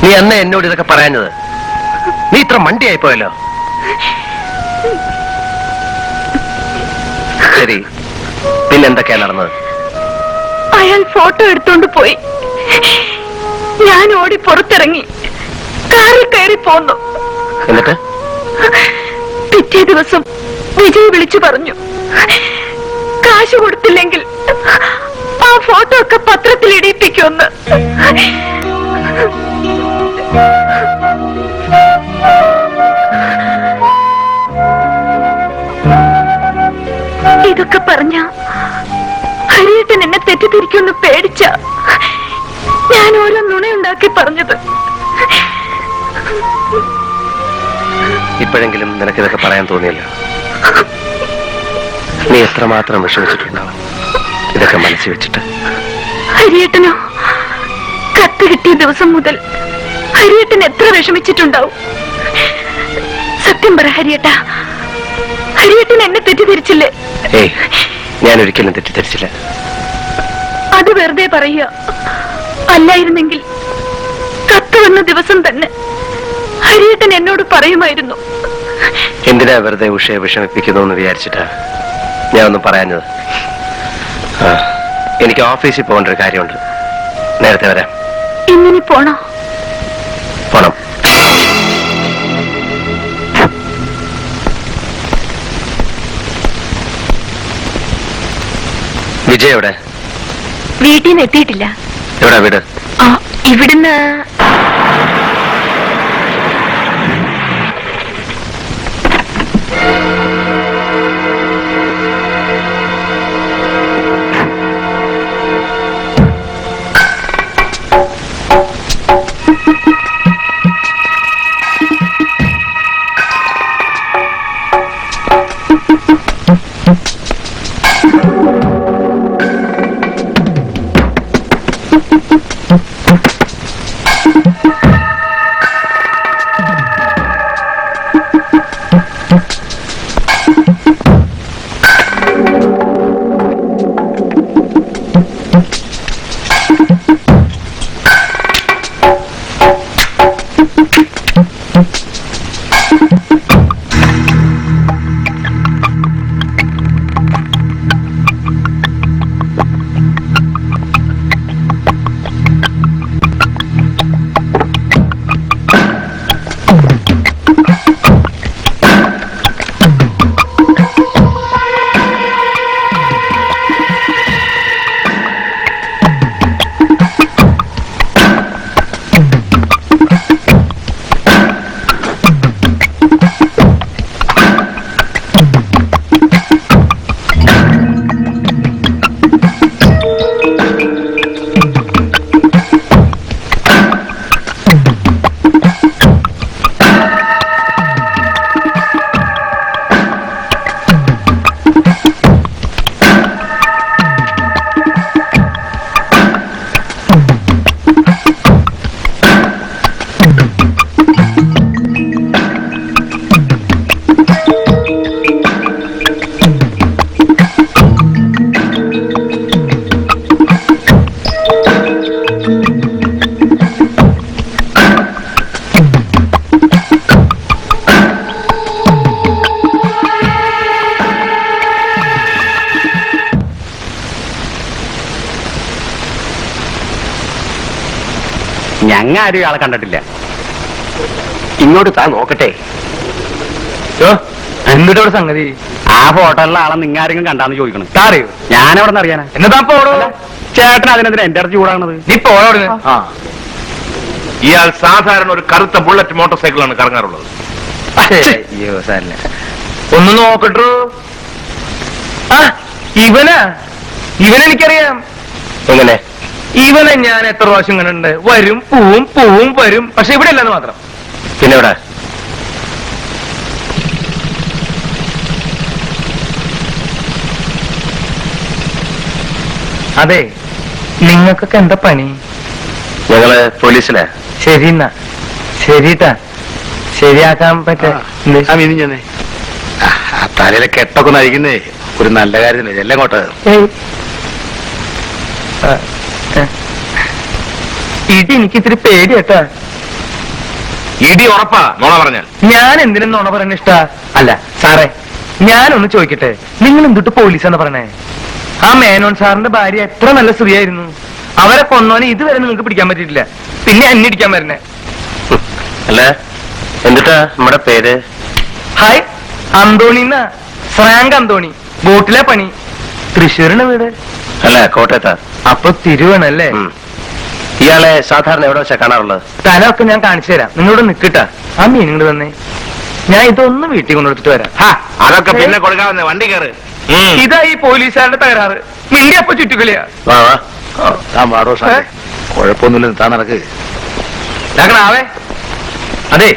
നീ അന്ന് എന്നോട് ഇതൊക്കെ പറയാഞ്ഞത്? നീ ഇത്ര മണ്ടിയായിപ്പോയല്ലോ. ശരി, പിന്നെന്തൊക്കെയാ നടന്നത്? അയാൾ ഫോട്ടോ എടുത്തോണ്ട് പോയി. ഞാൻ ഓടി പുറത്തിറങ്ങി കാറിൽ കയറി പോന്നു. എന്നിട്ട് പിറ്റേ ദിവസം വിജയ് വിളിച്ചു പറഞ്ഞു, കാശ് കൊടുത്തില്ലെങ്കിൽ ആ ഫോട്ടോ ഒക്കെ പത്രത്തിൽ ഇടിയിപ്പിക്കുമെന്ന്. ഇതൊക്കെ പറഞ്ഞ ഹരിയേട്ടൻ എന്നെ തെറ്റിദ്ധരിക്കുമെന്ന് പേടിച്ച ഞാൻ ഓരോ നുണയുണ്ടാക്കി പറഞ്ഞത്. ഇപ്പോഴെങ്കിലും നിനക്കിതൊക്കെ പറയാൻ തോന്നിയല്ലോ. നീ എത്രമാത്രം വിഷമിച്ചിട്ടുണ്ടാവും ഇതൊക്കെ മനസ്സിൽ വെച്ചിട്ട്. ഹരിയേട്ടനോ? കത്ത് കിട്ടിയ ദിവസം മുതൽ ഹരിയേട്ടൻ എത്ര വിഷമിച്ചിട്ടുണ്ടാവും. സത്യം പറ ഹരിയേട്ട, ഹരിയേട്ടൻ എന്നെ തെറ്റിദ്ധരിച്ചില്ലേ? ഏയ്, ഞാൻ ഒരിക്കലും തെറ്റിദ്ധരിച്ചില്ല. അത് വെറുതെ പറയുക. അല്ലായിരുന്നെങ്കിൽ കത്ത് വന്ന ദിവസം തന്നെ ഹരിയേട്ടൻ എന്നോട് പറയുമായിരുന്നു. എന്തിനാ വെറുതെ ഉഷയെ വിഷമിപ്പിക്കുന്നു എന്ന് വിചാരിച്ചിട്ടാ ഞാൻ ഒന്നും പറയാഞ്ഞത്. എനിക്ക് ഓഫീസിൽ പോകേണ്ട ഒരു കാര്യമുണ്ട്. നേരത്തെ വരാം. ഇന്നിനി പോണോ? പോണം. വിജയ് എവിടെ? വീട്ടിൽ നിന്ന് എത്തിയിട്ടില്ല. എവിടാ വീട്? ഇവിടുന്ന് ഞങ്ങ ആരും ഇയാളെ കണ്ടിട്ടില്ല. ഇങ്ങോട്ട് താ നോക്കട്ടെ. എന്നിട്ടോട് സംഗതി ആ ഫോട്ടോയിലുള്ള ആളെ നിങ്ങാരെങ്കിലും കണ്ടാന്ന് ചോദിക്കണം. താറിയോ? ഞാനെവിടെ നിന്ന് അറിയാനാ? എന്നതാ പോടോ? ചേട്ടൻ അതിനെതിരെ എന്റെ അടുത്ത് ചൂടാണത്. നീ പോയോട്. ഇയാൾ സാധാരണ ഒരു കറുത്ത ബുള്ളറ്റ് മോട്ടോർ സൈക്കിളാണ് കറങ്ങാറുള്ളത്. അയ്യോ സാരല്ല, ഒന്ന് നോക്കട്ടോ. ആ ഇവനാ? ഇവനെനിക്കറിയാം. എങ്ങനെ? ഇവനെ ഞാൻ എത്ര പ്രാവശ്യം കണ്ടിട്ടുണ്ട്. വരും പൂവും വരും, പക്ഷെ ഇവിടെ അല്ലെന്ന് മാത്രം. പിന്നെ എവിടെ? അതെ, നിങ്ങൾക്കൊക്കെ എന്താ പണി? ഞങ്ങള് പോലീസിലാ. ശരി എന്നാ ശരിട്ടാ, ശരിയാക്കാൻ പറ്റേ. തലയിലെ കെട്ടൊക്കെ നയിക്കുന്നേ ഒരു നല്ല കാര്യത്തിന് എല്ലാം കോട്ടെ. ഇടി എനിക്ക് ഇത്തിരി പേടി കേട്ടാ. ഇടി ഉറപ്പാ നോണ പറഞ്ഞാൽ. ഞാൻ എന്തിനും നോണ പറയുന്ന ഇഷ്ടാ? അല്ല സാറേ, ഞാനൊന്ന് ചോദിക്കട്ടെ, നിങ്ങൾ എന്തിട്ട് പോലീസാന്ന് പറഞ്ഞേ? ആ മേനോൻ സാറിന്റെ ഭാര്യ എത്ര നല്ല സ്ത്രീയായിരുന്നു. അവരെ കൊന്നോനെ ഇതുവരെ നിങ്ങൾക്ക് പിടിക്കാൻ പറ്റിയിട്ടില്ല, പിന്നെ എന്നെ ഇടിക്കാൻ വരുന്നേ. അല്ല, എന്നിട്ടാ നമ്മുടെ പേര്? ഹായ്, അന്തോണിന്നാ. ഫ്രാങ്ക് അന്തോണി. ബോട്ടിലെ പണി. തൃശ്ശൂരിന്റെ വീട്? അല്ല, കോട്ടയത്താ. അപ്പൊ തിരുവണല്ലേ? ഇയാളെ സാധാരണ എവിടെ വെച്ചാ കാണാറുള്ളത്? സ്ഥലമൊക്കെ ഞാൻ കാണിച്ചു തരാം. നിങ്ങളോട് നിൽക്കട്ടാ. ആ മീൻ ഇങ്ങോട്ട് തന്നെ. ഞാൻ ഇതൊന്ന് വീട്ടിൽ കൊണ്ടുകൊടുത്തിട്ട് വരാം. അതൊക്കെ പിന്നെ കൊടുക്കാവുന്ന വണ്ടി കയറ്. ഇതാ ഈ പോലീസുകാരുടെ തകരാറ്. മിണ്ടി അപ്പൊ ചുറ്റുകളിയാ. വാ വാ. താൻ പാടോ സാറേ, കുഴപ്പമൊന്നുമില്ല, താൻ നടക്ക്. ആവേ. അതെ,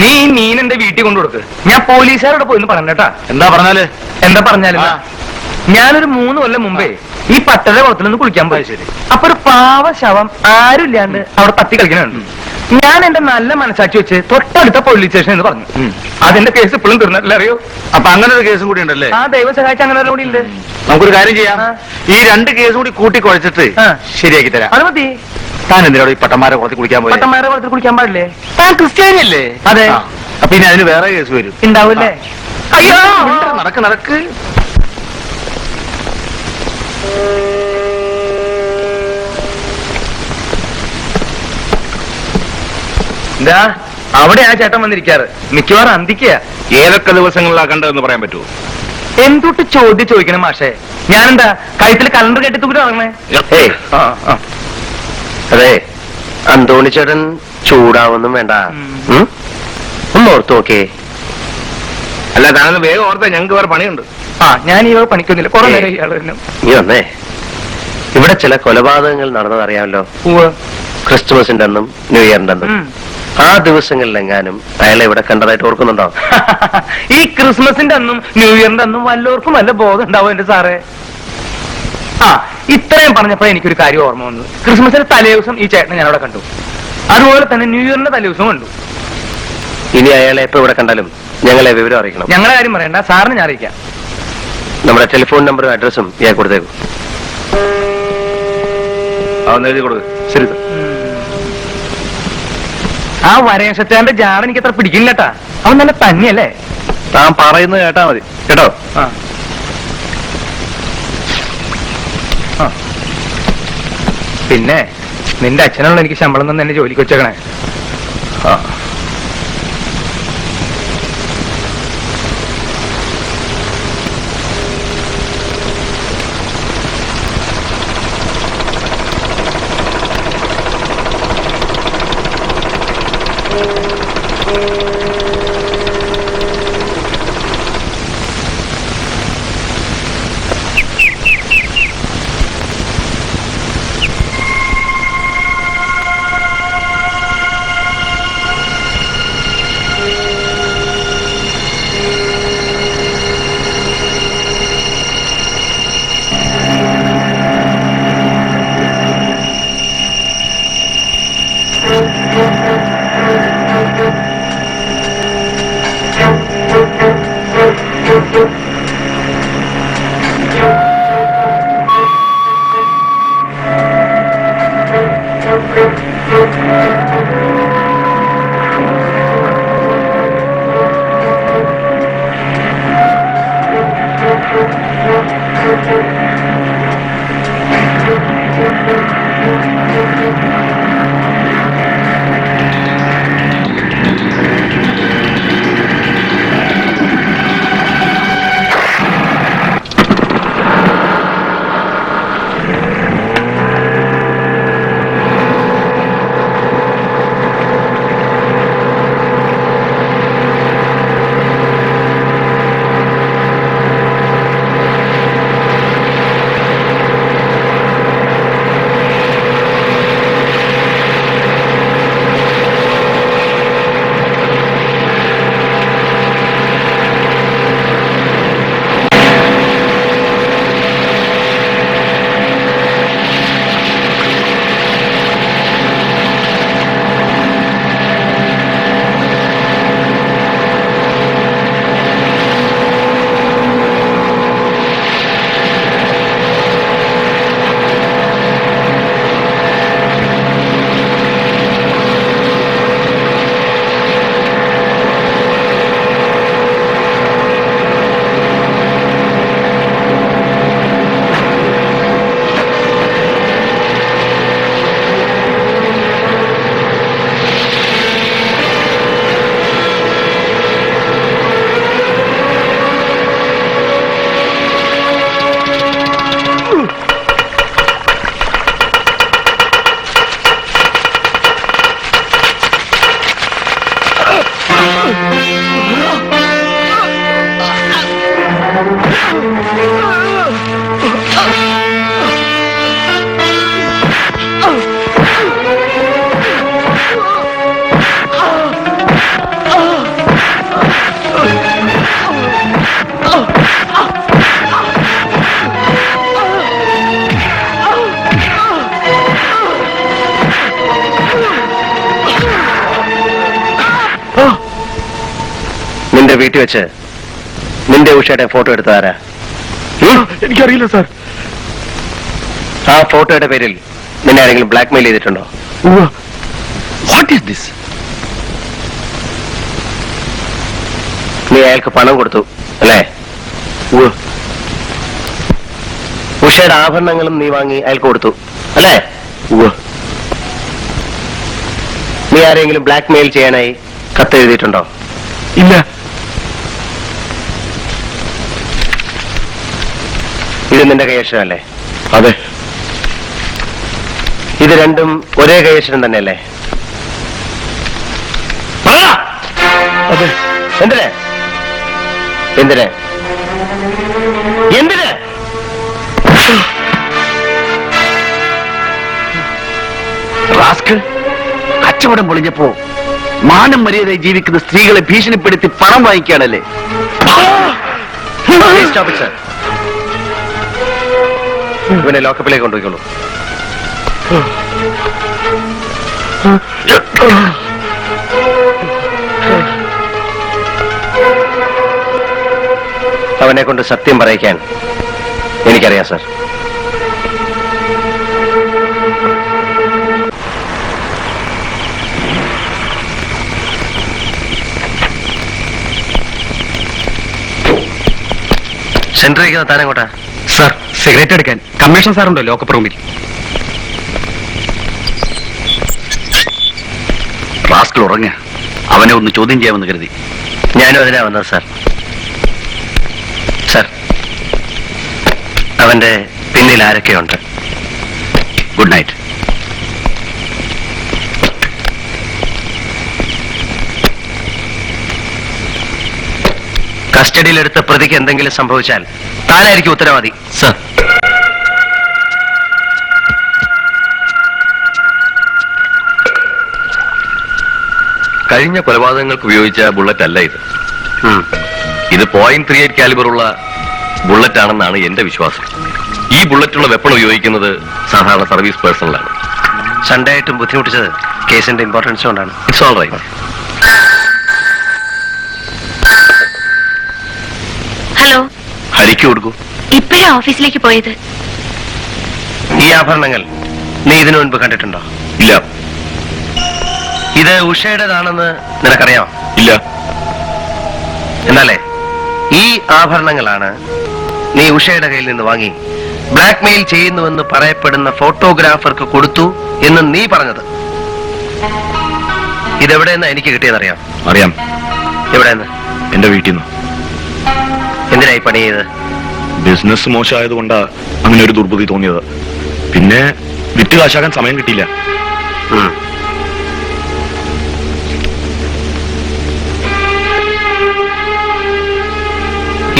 നീ ഈ മീൻ എന്റെ വീട്ടിൽ കൊണ്ടു കൊടുക്ക്. ഞാൻ പോലീസുകാരോട് പോയിന്ന് പറഞ്ഞേട്ടാ. എന്താ പറഞ്ഞാല് എന്താ പറഞ്ഞാലും ആ. ഞാനൊരു 3 കൊല്ലം മുമ്പേ ഈ പട്ടര കുളത്തിലൊന്ന് കുളിക്കാൻ പോയി. ശരി. അപ്പൊ ഒരു പാവ ശവം ആരും ഇല്ലാണ്ട് അവിടെ തത്തി കളിക്കുന്നുണ്ട്. ഞാൻ എന്റെ നല്ല മനസാക്ഷി വെച്ച് തൊട്ടടുത്ത പോലീസ് സ്റ്റേഷൻ എന്ന് പറഞ്ഞു. അതിന്റെ കേസ് ഇപ്പോഴും തീർന്നിട്ടില്ല, അറിയോ? അപ്പൊ അങ്ങനെ ഒരു കേസും കൂടി ഉണ്ടല്ലേ? ആ ദൈവം സഹായിച്ച അങ്ങനെ ഒരു കൂടി ഉണ്ട്. നമുക്കൊരു കാര്യം ചെയ്യാം, ആ. ഈ 2 കേസും കൂടി കൂട്ടി കുഴച്ചിട്ട് ആ. ശരിയാക്കി തരാം. അത് മതി. താൻ എന്തിനാണ് ഈ പട്ടന്മാരെ കുളത്തിൽ കുളിക്കാൻ പോയി? പട്ടന്മാരെ കുളത്തിൽ കുളിക്കാൻ പാടില്ലേ? താൻ ക്രിസ്ത്യാനിയല്ലേ? അതെ. ആ. അപ്പൊ ഇനി അതിന് വേറെ കേസ് വരും. ഉണ്ടാവൂല്ലേ? അയ്യോ നടക്ക് നടക്ക്. എന്താ അവിടെ ആ ചേട്ടൻ വന്നിരിക്കാറ് മിക്കവാറും അന്തിക്കുക. ഏതൊക്കെ ദിവസങ്ങളിലാ കണ്ടതെന്ന് പറയാൻ പറ്റുമോ? എന്തൊട്ട് ചോദിക്കണം മാഷേ. ഞാനെന്താ കഴുത്തിൽ കലണ്ടർ കെട്ടി തൂക്കിട്ട് ഇറങ്ങണേ? ഏയ് ആ, ആ. അതെ, അന്തോണി ചേട്ടൻ ചൂടാവൊന്നും വേണ്ട. ഉം? ഒന്ന് ഓർത്തു നോക്കേ. അല്ല, താനൊന്ന് വേഗം ഓർത്താ ഞങ്ങൾക്ക് വേറെ പണിയുണ്ട്. ആ ഞാൻ ഈ വക പണിക്കൊന്നുമില്ല. കുറെ നേരം ഇയാള് തന്നെ. നീ വന്നേ. ഇവിടെ ചില കൊലപാതകങ്ങൾ നടന്നതറിയാമല്ലോ. ഉവ്വ്. ക്രിസ്തുമസിന്റെ അന്നും ന്യൂ ഇയറിന്റെ അന്നും. ഉം. ആ ദിവസങ്ങളിലെങ്ങാനും അയാളെ ഇവിടെ കണ്ടതായിട്ട് ഓർക്കുന്നുണ്ടോ? ഈ ക്രിസ്മസിന്റെ അന്നും ന്യൂ ഇയറിന്റെ അന്നും വല്ലവർക്കും വല്ല ബോധം ഉണ്ടാവും എന്റെ സാറേ. ആ ഇത്രയും പറഞ്ഞപ്പോ എനിക്കൊരു കാര്യം ഓർമ്മ വന്നത്. ക്രിസ്മസിന്റെ തലേ ദിവസം ഈ ചേട്ടനെ ഞാൻ അവിടെ കണ്ടു. അതുപോലെ തന്നെ ന്യൂ ഇയറിന്റെ തലേ ദിവസം കണ്ടു. ഇനി അയാളെ എപ്പോ ഇവിടെ കണ്ടാലും ഞങ്ങളെ വിവരം അറിയിക്കണം. ഞങ്ങളെ കാര്യം പറയണ്ട, സാറിന് ഞാൻ അറിയിക്കാം. നമ്മുടെ ടെലിഫോൺ നമ്പറും അഡ്രസ്സും ഇയാൾ കൊടുത്തേക്കും. അതൊന്ന് എഴുതി കൊടുക്ക്. ശരി സർ. ആ വരേഷച്ചാന്റെ ജാട എനിക്ക് അത്ര പിടിക്കില്ല കേട്ടാ. അവൻ നല്ല തന്നെയല്ലേ? താൻ പറയുന്നത് കേട്ടാ മതി കേട്ടോ. ആ. ആ. പിന്നെ നിന്റെ അച്ഛനുള്ള എനിക്ക് ശമ്പളം തന്നെ എന്നെ ജോലിക്ക് വെച്ചേക്കണേ. ആ. നിന്റെ വീട്ടിൽ വെച്ച് നിന്റെ ഉഷയുടെ ഫോട്ടോ എടുത്തതാരാ? എനിക്കറിയില്ല സാർ. ആ ഫോട്ടോയുടെ പേരിൽ നിന്നെ ആരെങ്കിലും ബ്ലാക്ക്മെയിൽ ചെയ്തിട്ടുണ്ടോ? What is this? നീ അയാൾക്ക് പണം കൊടുത്തു അല്ലേ? ഉഷയുടെ ആഭരണങ്ങളും നീ വാങ്ങി അയാൾക്ക് കൊടുത്തു അല്ലേ? നീ ആരെങ്കിലും ബ്ലാക്ക്മെയിൽ ചെയ്യാനായി കത്ത് എഴുതിയിട്ടുണ്ടോ? ഇല്ല. ഇത് നിന്റെ കൈയക്ഷരമല്ലേ? അതെ. ഇത് രണ്ടും ഒരേ കൈയക്ഷരം തന്നെയല്ലേ? അതെ. എന്തിന് എന്തിന് എന്തിന്? റാസ്കൽ, കച്ചവടം പൊളിഞ്ഞപ്പോ മാനം മര്യാദയായി ജീവിക്കുന്ന സ്ത്രീകളെ ഭീഷണിപ്പെടുത്തി പണം വാങ്ങിക്കാണല്ലേ? Stop it, sir. ഇവനെ ലോക്കപ്പിലേക്ക് കൊണ്ടുപോയിക്കോളൂ. അവനെ കൊണ്ട് സത്യം പറയിക്കാൻ എനിക്കറിയാം സർ. സെന്ററിലേക്ക് താനെങ്ങോട്ടാ? സാർ, സിഗരറ്റ് എടുക്കാൻ കമ്മീഷൻ സാറുണ്ടോ ലോക്കപ്പ് റൂമിൽ? റാസ്കൽ ഉറങ്ങ. അവനെ ഒന്ന് ചോദ്യം ചെയ്യാമെന്ന് കരുതി. ഞാനും അതിനാ വന്നത് സാർ. സാർ, അവന്റെ പിന്നിൽ ആരൊക്കെയുണ്ട്? Good night. കസ്റ്റഡിയിലെടുത്ത പ്രതിക്ക് എന്തെങ്കിലും സംഭവിച്ചാൽ താനായിരിക്കും ഉത്തരവാദി. സാർ, കഴിഞ്ഞ കൊലപാതകങ്ങൾക്ക് ഉപയോഗിച്ച ബുള്ളറ്റ് അല്ല ഇത്. ഇത് .38 കാലിബറുള്ള ബുള്ളറ്റ് ആണെന്നാണ് എന്റെ വിശ്വാസം. ഈ ബുള്ളറ്റുള്ള വെപ്പൺ ഉപയോഗിക്കുന്നത് സാധാരണ സർവീസ് പേഴ്സണലാണ്. സൺഡേ ആയിട്ടും ബുദ്ധിമുട്ടിച്ചത് കേസിന്റെ ഇമ്പോർട്ടൻസ് കൊണ്ടാണ്. It's all right. ഹലോ, ഹരിക്ക് കൊടുക്കൂ. ഇപ്പോഴാ ഓഫീസിലേക്ക് പോയത്. ഈ ആഭരണങ്ങൾ നീ ഇതിനു മുൻപ് കണ്ടിട്ടുണ്ടോ? ഇല്ല. ഇത് ഉഷയുടേതാണെന്ന് നിനക്കറിയാമോ? ഇല്ല. എന്നാലേ ഈ ആഭരണങ്ങളാണ് നീ ഉഷയുടെ കയ്യിൽ നിന്ന് വാങ്ങി ബ്ലാക്ക്മെയിൽ ചെയ്യുന്നുവെന്ന് പറയപ്പെടുന്ന ഫോട്ടോഗ്രാഫർക്ക് കൊടുത്തു എന്ന് നീ പറഞ്ഞത്. ഇതെവിടെയെന്നാ എനിക്ക് കിട്ടിയെന്നറിയാം? അറിയാം. എവിടെയെന്ന്? എന്റെ വീട്ടിൽ നിന്ന്. എന്തിനായി പണി ചെയ്ത്? ബിസിനസ് മോശമായതുകൊണ്ടാ അങ്ങനെ ഒരു ദുർബുദ്ധി തോന്നിയത്. പിന്നെ വിറ്റ് കാശാക്കാൻ സമയം കിട്ടിയില്ല.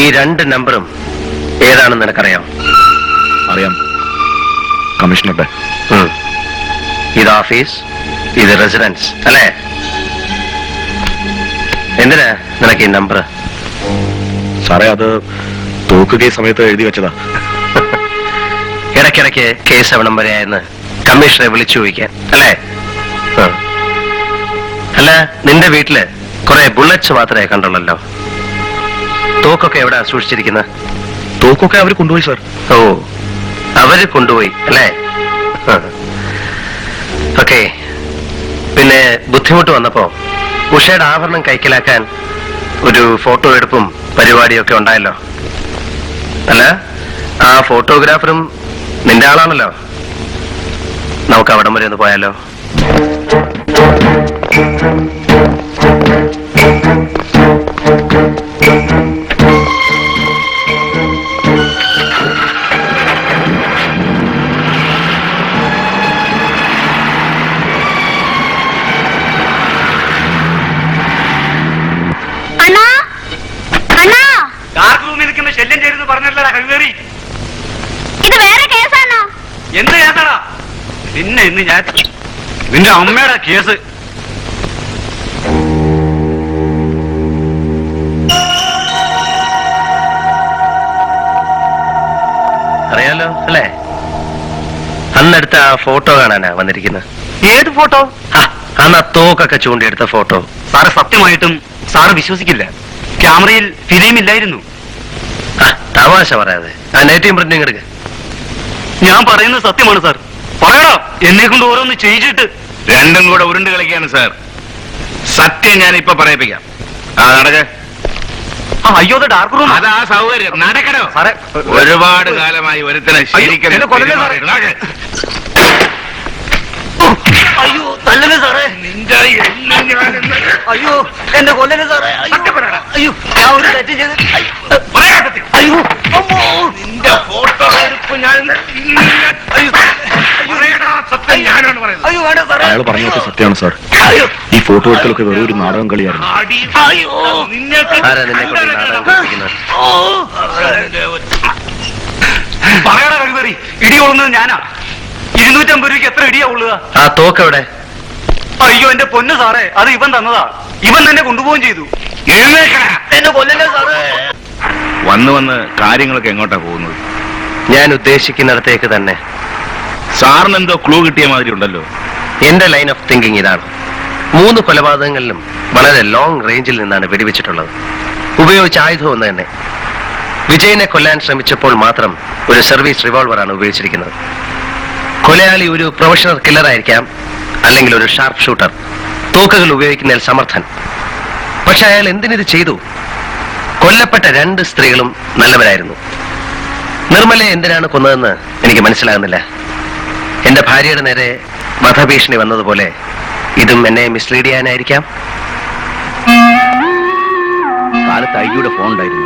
ഈ രണ്ട് നമ്പറും ഏതാണെന്ന് നിനക്കറിയാം? അറിയാം. കമ്മീഷണറുടെ. ഇത് ഓഫീസ്, ഇത് റെസിഡൻസ് അല്ലേ? എന്തിനാ നിനക്ക് ഈ നമ്പർ? സാറേ, അത് തോക്ക് കേസ് സമയത്ത് എഴുതി വെച്ചതാ. ഇടയ്ക്കിടയ്ക്ക് കേസ് എവിടം വരെയായെന്ന് കമ്മീഷണറെ വിളിച്ചു ചോദിക്കാൻ അല്ലേ? അല്ല, നിന്റെ വീട്ടില് കുറെ ബുള്ളറ്റ്സ് മാത്രമേ കണ്ടുള്ളല്ലോ. തോക്കൊക്കെ എവിടാ സൂക്ഷിച്ചിരിക്കുന്നത്? തോക്കൊക്കെ അവർ കൊണ്ടുപോയി സാർ. ഓ, അവര് കൊണ്ടുപോയി അല്ലേ? ഓക്കെ. പിന്നെ ബുദ്ധിമുട്ട് വന്നപ്പോ ഉഷയുടെ ആഭരണം കൈക്കലാക്കാൻ ഒരു ഫോട്ടോ എടുപ്പും പരിപാടിയൊക്കെ ഉണ്ടായല്ലോ. അല്ല, ആ ഫോട്ടോഗ്രാഫറും നിന്റെ ആളാണല്ലോ. നമുക്ക് അവിടം വരെ ഒന്ന് പോയാലോ? ശല്യം ചെയ്തെന്ന് പറഞ്ഞല്ലോ കവിവേറി. ഇത് വേറെ കേസാണോ? എന്ത് കേസാടാ? പിന്നെ ഇന്ന് ഞാൻ നിന്റെ അമ്മയുടെ കേസ്. അറിയാലോ അല്ലേ? അന്നെടുത്ത ആ ഫോട്ടോ കാണാനാ വന്നിരിക്കുന്നത്. ഏത് ഫോട്ടോ? അന്ന് ആ തോക്കൊക്കെ ചൂണ്ടിയെടുത്ത ഫോട്ടോ. സാറ് സത്യമായിട്ടും സാറ് വിശ്വസിക്കില്ല. ക്യാമറയിൽ ഫിലിം ഇല്ലായിരുന്നു. തമാശ പറയാതെ ആ നെഗറ്റീവ് പ്രിന്റിംഗ് എടുക്ക. ഞാൻ പറയുന്നത് സത്യമാണ് സാർ. പറയണോ? എന്നെ കൊണ്ട് ഓരോന്ന് ചെയ്യിച്ചിട്ട് രണ്ടും കൂടെ ഉരുണ്ട് കളിക്കാണ് സാർ. സത്യം ഞാൻ ഇപ്പൊ പറയിപ്പിക്കാം. നടക്ക. അയ്യോ, ഡാർക്ക് റൂം. അതാ സൗകര്യം. നടക്കണോ സാറേ? ഒരുപാട് കാലമായി ഒരുത്തനെ ശരിക്കും. അയ്യോ നല്ലത് സാറേ. അയ്യോ എന്നെ കൊല്ലല് സാറേ. അയ്യോ ഞാൻ ഒരു തെറ്റ് ചെയ്ത്. അയ്യോ നിന്റെ ഫോട്ടോ എടുപ്പ് ഞാൻ. അയ്യോ വേണ്ട സാറേ. അയാൾ പറഞ്ഞൊക്കെ സത്യമാണ് സാർ. ഈ ഫോട്ടോ എടുക്കലൊക്കെ വെറും ഒരു നാടകം കളിയായിരുന്നു. ആരാ നിന്നെ കൊണ്ട് നാടകം കളിപ്പിക്കുന്നത്? പറയണ കഴിവറി. ഇടി കൊള്ളുന്നത് ഞാനാ. 250 രൂപയ്ക്ക് എത്ര ഇടിയാ കൊള്ളുക? ആ തോക്കെവിടെ? അയ്യോ എന്റെ പൊന്ന് സാറേ, അത് ഇവൻ തന്നതാ. ഇവൻ തന്നെ കൊണ്ടുപോവുകയും ചെയ്തു. എന്നെ കൊല്ലല്ലേ സാറേ. വന്ന് വന്ന് കാര്യങ്ങളൊക്കെ എങ്ങോട്ടാ പോകുന്നത്? ഞാൻ ഉദ്ദേശിക്കുന്നിടത്തേക്ക് തന്നെ. സാറിന് എന്തോ ക്ലൂ കിട്ടിയ മാതിരി ഉണ്ടല്ലോ. എന്റെ ലൈൻ ഓഫ് തിങ്കിങ് ഇതാണ്. 3 കൊലപാതകങ്ങളിലും വളരെ ലോങ് റേഞ്ചിൽ നിന്നാണ് വെടിവെച്ചിട്ടുള്ളത്. ഉപയോഗിച്ച ആയുധം ഒന്ന് തന്നെ. വിജയനെ കൊല്ലാൻ ശ്രമിച്ചപ്പോൾ മാത്രം ഒരു സർവീസ് റിവോൾവറാണ് ഉപയോഗിച്ചിരിക്കുന്നത്. കൊലയാളി ഒരു പ്രൊഫഷണൽ കില്ലർ ആയിരിക്കാം, അല്ലെങ്കിൽ ഒരു ഷാർപ്പ് ഷൂട്ടർ, തോക്കുകൾ ഉപയോഗിക്കുന്നതിൽ സമർത്ഥൻ. പക്ഷെ അയാൾ എന്തിനിത് ചെയ്തു? കൊല്ലപ്പെട്ട 2 സ്ത്രീകളും നല്ലവരായിരുന്നു. നിർമ്മലയെ എന്തിനാണ് കൊന്നതെന്ന് എനിക്ക് മനസ്സിലാകുന്നില്ല. എന്റെ ഭാര്യയുടെ നേരെ വധഭീഷണി വന്നതുപോലെ ഇതും എന്നെ മിസ്ലീഡ് ചെയ്യാനായിരിക്കാം. കാലത്ത് ഐജിയുടെ ഫോൺ ഉണ്ടായിരുന്നു.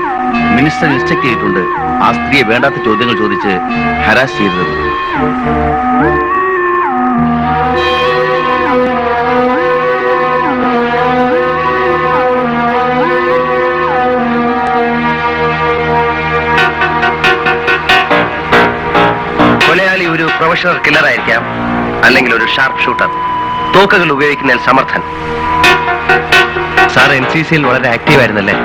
മിനിസ്റ്റർ ഇൻസ്ട്രക്ട് ചെയ്തിട്ടുണ്ട് ആ സ്ത്രീയെ വേണ്ടാത്ത ചോദ്യങ്ങൾ ചോദിച്ച് ഹരാസ് ചെയ്തത്. കൊലയാളി ഒരു പ്രൊഫഷണൽ കില്ലർ ആയിരിക്കാം, അല്ലെങ്കിൽ ഒരു ഷാർപ്പ് ഷൂട്ടർ, തോക്കുകൾ ഉപയോഗിക്കുന്നതിൽ സമർത്ഥൻ. സാർ NCCയിൽ വളരെ ആക്റ്റീവ് ആയിരുന്നല്ലേ?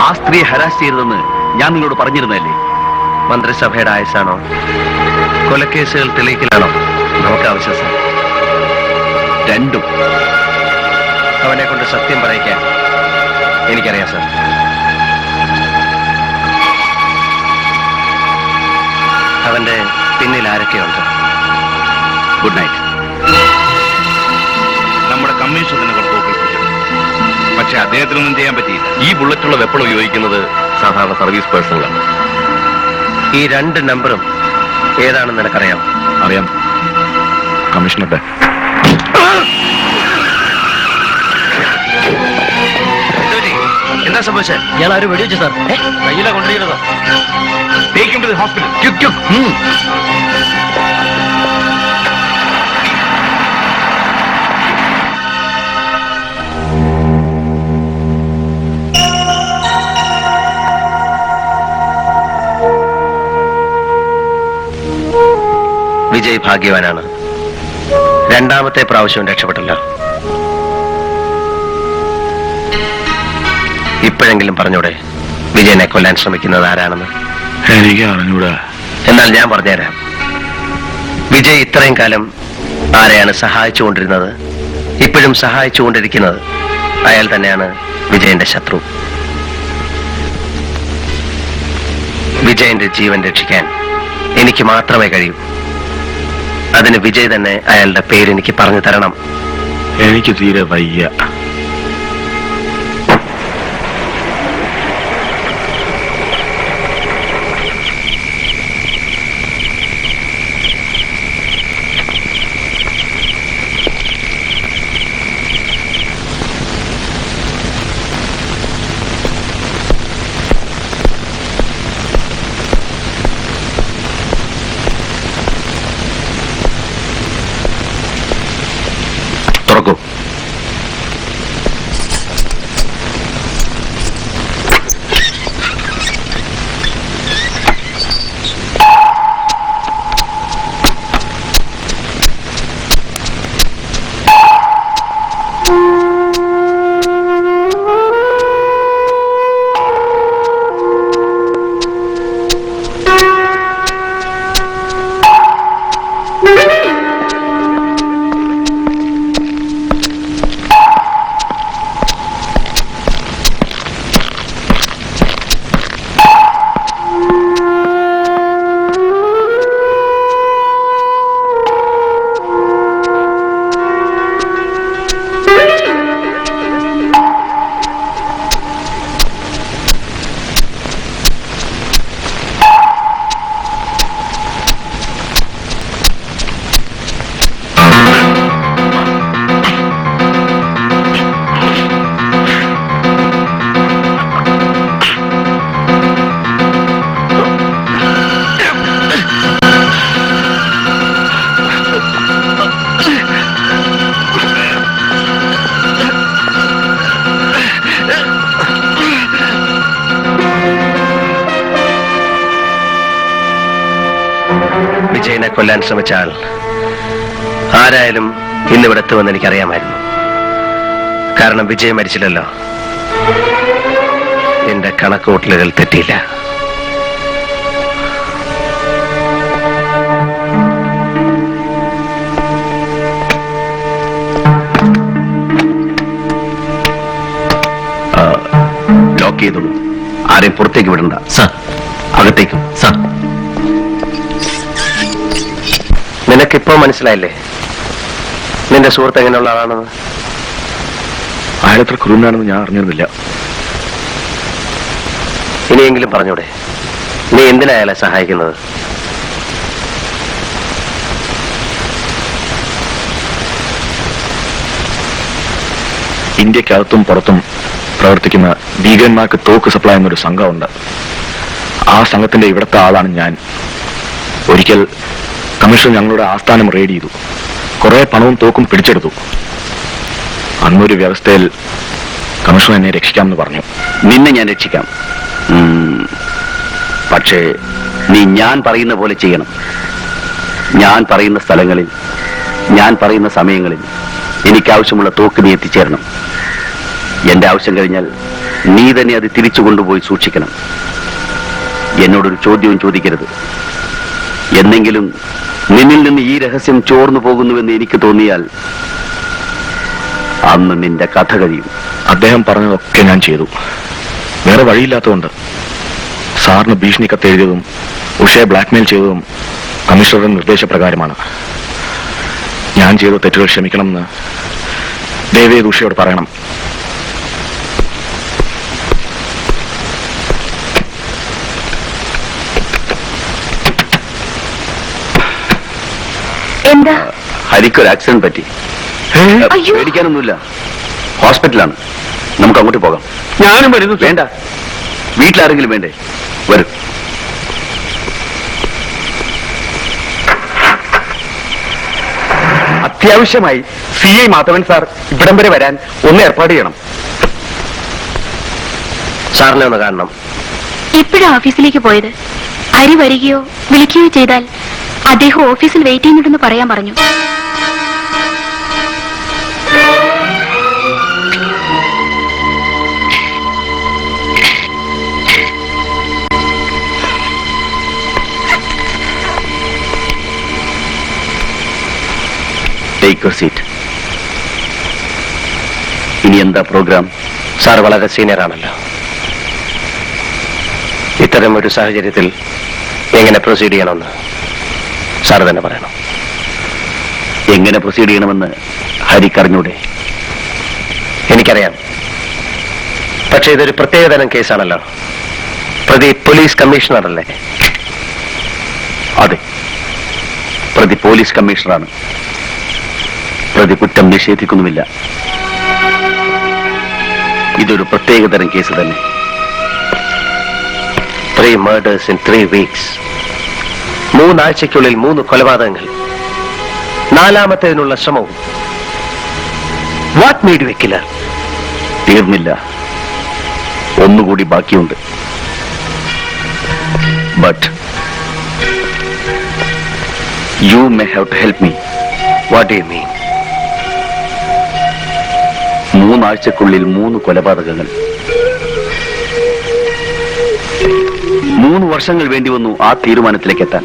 ആ സ്ത്രീയെ ഹരാസ് ചെയ്തതെന്ന് ഞാൻ നിങ്ങളോട് പറഞ്ഞിരുന്നല്ലേ? മന്ത്രിസഭയുടെ ആയുസാണോ, കൊലക്കേസുകൾ തെളിയിക്കലാണോ നമുക്ക് ആവശ്യം സാർ? രണ്ടും. അവനെ കൊണ്ട് സത്യം പറയിക്കാൻ എനിക്കറിയാം സാർ. അവന്റെ പിന്നിൽ ആരൊക്കെയുണ്ട്? Good night. നമ്മുടെ കമ്മീഷൻ തന്നെ കുറച്ച് ഓഫീസിൽ, പക്ഷെ അദ്ദേഹത്തിനൊന്നും ചെയ്യാൻ പറ്റിയില്ല. ഈ ബുള്ളറ്റുള്ള വെപ്പൺ ഉപയോഗിക്കുന്നത് സാധാരണ സർവീസ് പേഴ്സണലാണ്. ഈ 2 നമ്പറും ഏതാണെന്ന് നിനക്കറിയാം? അറിയാം കമ്മീഷണറുടെ. എന്താ സംഭവിച്ചത്? ഇയാൾ ആരും വെടിവെച്ചു സാർ. കയ്യിലാ കൊണ്ടിരിക്കുന്നതാ. Take him to the hospital. Quick quick. Vijay ഭാഗ്യവാനാണ്. 2ാമത്തെ പ്രാവശ്യവും രക്ഷപ്പെട്ടല്ലോ. ഇപ്പോഴെങ്കിലും പറഞ്ഞൂടെ വിജയനെ കൊല്ലാൻ ശ്രമിക്കുന്നത് ആരാണെന്ന്? എനിക്ക് അറിഞ്ഞൂടാ. എന്നാൽ ഞാൻ പറഞ്ഞുതരാം. വിജയ് ഇത്രയും കാലം ആരെയാണ് സഹായിച്ചുകൊണ്ടിരുന്നത്, ഇപ്പോഴും സഹായിച്ചുകൊണ്ടിരിക്കുന്നത് അയാൾ തന്നെയാണ് വിജയന്റെ ശത്രു. വിജയന്റെ ജീവൻ രക്ഷിക്കാൻ എനിക്ക് മാത്രമേ കഴിയൂ. അതിന് വിജയ് തന്നെ അയാളുടെ പേര് എനിക്ക് പറഞ്ഞു തരണം. എനിക്ക് തീരെ വയ്യ. തുറക്കൂ. കൊല്ലാൻ ശ്രമിച്ചാൽ ആരായാലും ഇന്നിവിടെ എത്തുമെന്ന് എനിക്കറിയാമായിരുന്നു. കാരണം വിജയ് മരിച്ചില്ലല്ലോ. എന്റെ കണക്കുകൂട്ടലുകൾ തെറ്റിയില്ല. ലോക്ക് ചെയ്തോളൂ. ആരെയും പുറത്തേക്ക് വിടണ്ട. സർ. അകത്തേക്കും. സർ. നിനക്കിപ്പോ മനസ്സിലായില്ലേ നിന്റെ സുഹൃത്ത് എങ്ങനെയുള്ള ആളാണെന്ന്? അയാളത്ര ക്രൂരനാണെന്ന് ഞാൻ അറിഞ്ഞിരുന്നില്ല. ഇനിയെങ്കിലും പറഞ്ഞൂടെ, നീ എന്തിനാ അയാളെ സഹായിക്കുന്നത്? ഇന്ത്യക്കകത്തും പുറത്തും പ്രവർത്തിക്കുന്ന ഭീകരന്മാർക്ക് തോക്ക് സപ്ലൈ എന്നൊരു സംഘമുണ്ട്. ആ സംഘത്തിന്റെ ഇവിടുത്തെ ആളാണ് ഞാൻ. ഒരിക്കൽ കമ്മീഷൻ ഞങ്ങളുടെ ആസ്ഥാനം റെയ്ഡ് ചെയ്തു. കുറെ പണവും തോക്കും പിടിച്ചെടുത്തു. അന്നൊരു വ്യവസ്ഥയിൽ കമ്മീഷൻ എന്നെ രക്ഷിക്കാമെന്ന് പറഞ്ഞു. നിന്നെ ഞാൻ രക്ഷിക്കാം. പക്ഷേ നീ ഞാൻ പറയുന്ന പോലെ ചെയ്യണം. ഞാൻ പറയുന്ന സ്ഥലങ്ങളിൽ, ഞാൻ പറയുന്ന സമയങ്ങളിൽ എനിക്കാവശ്യമുള്ള തോക്ക് നീ എത്തിച്ചേരണം. എന്റെ ആവശ്യം കഴിഞ്ഞാൽ നീ തന്നെ അത് തിരിച്ചു കൊണ്ടുപോയി സൂക്ഷിക്കണം. എന്നോടൊരു ചോദ്യവും ചോദിക്കരുത്. എന്നെങ്കിലും നിന്നിൽ നിന്ന് ഈ രഹസ്യം ചോർന്നു പോകുന്നുവെന്ന് എനിക്ക് തോന്നിയാൽ അന്ന് നിന്റെ കഥ കഴിയും. അദ്ദേഹം പറഞ്ഞതൊക്കെ ഞാൻ ചെയ്തു. വേറെ വഴിയില്ലാത്തതുകൊണ്ട്. സാറിന് ഭീഷണി കത്തെഴുതിയതും ഉഷയെ ബ്ലാക്ക്മെയിൽ ചെയ്തതും കമ്മീഷണറുടെ നിർദ്ദേശപ്രകാരമാണ്. ഞാൻ ചെയ്ത തെറ്റുകൾ ക്ഷമിക്കണമെന്ന് ദയവേത് ഉഷയോട് പറയണം. എന്താ? ഹരിക്കൊരു ആക്സിഡന്റ് പറ്റി. അയ്യോ. പേടിക്കാനൊന്നുമില്ല. ഹോസ്പിറ്റലാണ്. നമുക്ക് അങ്ങോട്ട് പോകാം. ഞാനും വരുന്നു. വേണ്ട, വീട്ടിലാരെങ്കിലും വേണ്ടേ? വരും. അത്യാവശ്യമായി CI മാധവൻ സാർ ഇവിടം വരെ വരാൻ ഒന്ന് ഏർപ്പാട് ചെയ്യണം. സാറിനെ ഒന്ന് കാണണം. ഇപ്പോഴാ ഓഫീസിലേക്ക് പോയത്. ഹരി വരികയോ വിളിക്കുകയോ ചെയ്താൽ അദ്ദേഹം ഓഫീസിൽ വെയിറ്റ് ചെയ്യുന്നുണ്ടെന്ന് പറയാൻ പറഞ്ഞു. Take your seat. ഇനി എന്താ പ്രോഗ്രാം? സാർ വളരെ സീനിയർ ആണല്ലോ. ഇത്തരം ഒരു സാഹചര്യത്തിൽ എങ്ങനെ പ്രൊസീഡ് ചെയ്യണമെന്ന് സാർ തന്നെ പറയണം. എങ്ങനെ പ്രൊസീഡ് ചെയ്യണമെന്ന് ഹരിക്കറിഞ്ഞൂടെ? എനിക്കറിയാം. പക്ഷെ ഇതൊരു പ്രത്യേകതരം കേസാണല്ലോ. പ്രതി പോലീസ് കമ്മീഷണറല്ലേ? അതെ, പ്രതി പോലീസ് കമ്മീഷണറാണ്. പ്രതി കുറ്റം നിഷേധിക്കുന്നുമില്ല. ഇതൊരു പ്രത്യേകതരം കേസ് തന്നെ. 3 murders in 3 weeks. 3 ആഴ്ചയ്ക്കുള്ളിൽ 3 കൊലപാതകങ്ങൾ. 4ാമത്തേതിനുള്ള ശ്രമവും. What made you a killer? തീർന്നില്ല, ഒന്നുകൂടി ബാക്കിയുണ്ട്. But you may have to help me. What do you mean? 3 ആഴ്ചക്കുള്ളിൽ 3 കൊലപാതകങ്ങൾ. 3 വർഷങ്ങൾ വേണ്ടി വന്നു ആ തീരുമാനത്തിലേക്ക് എത്താൻ.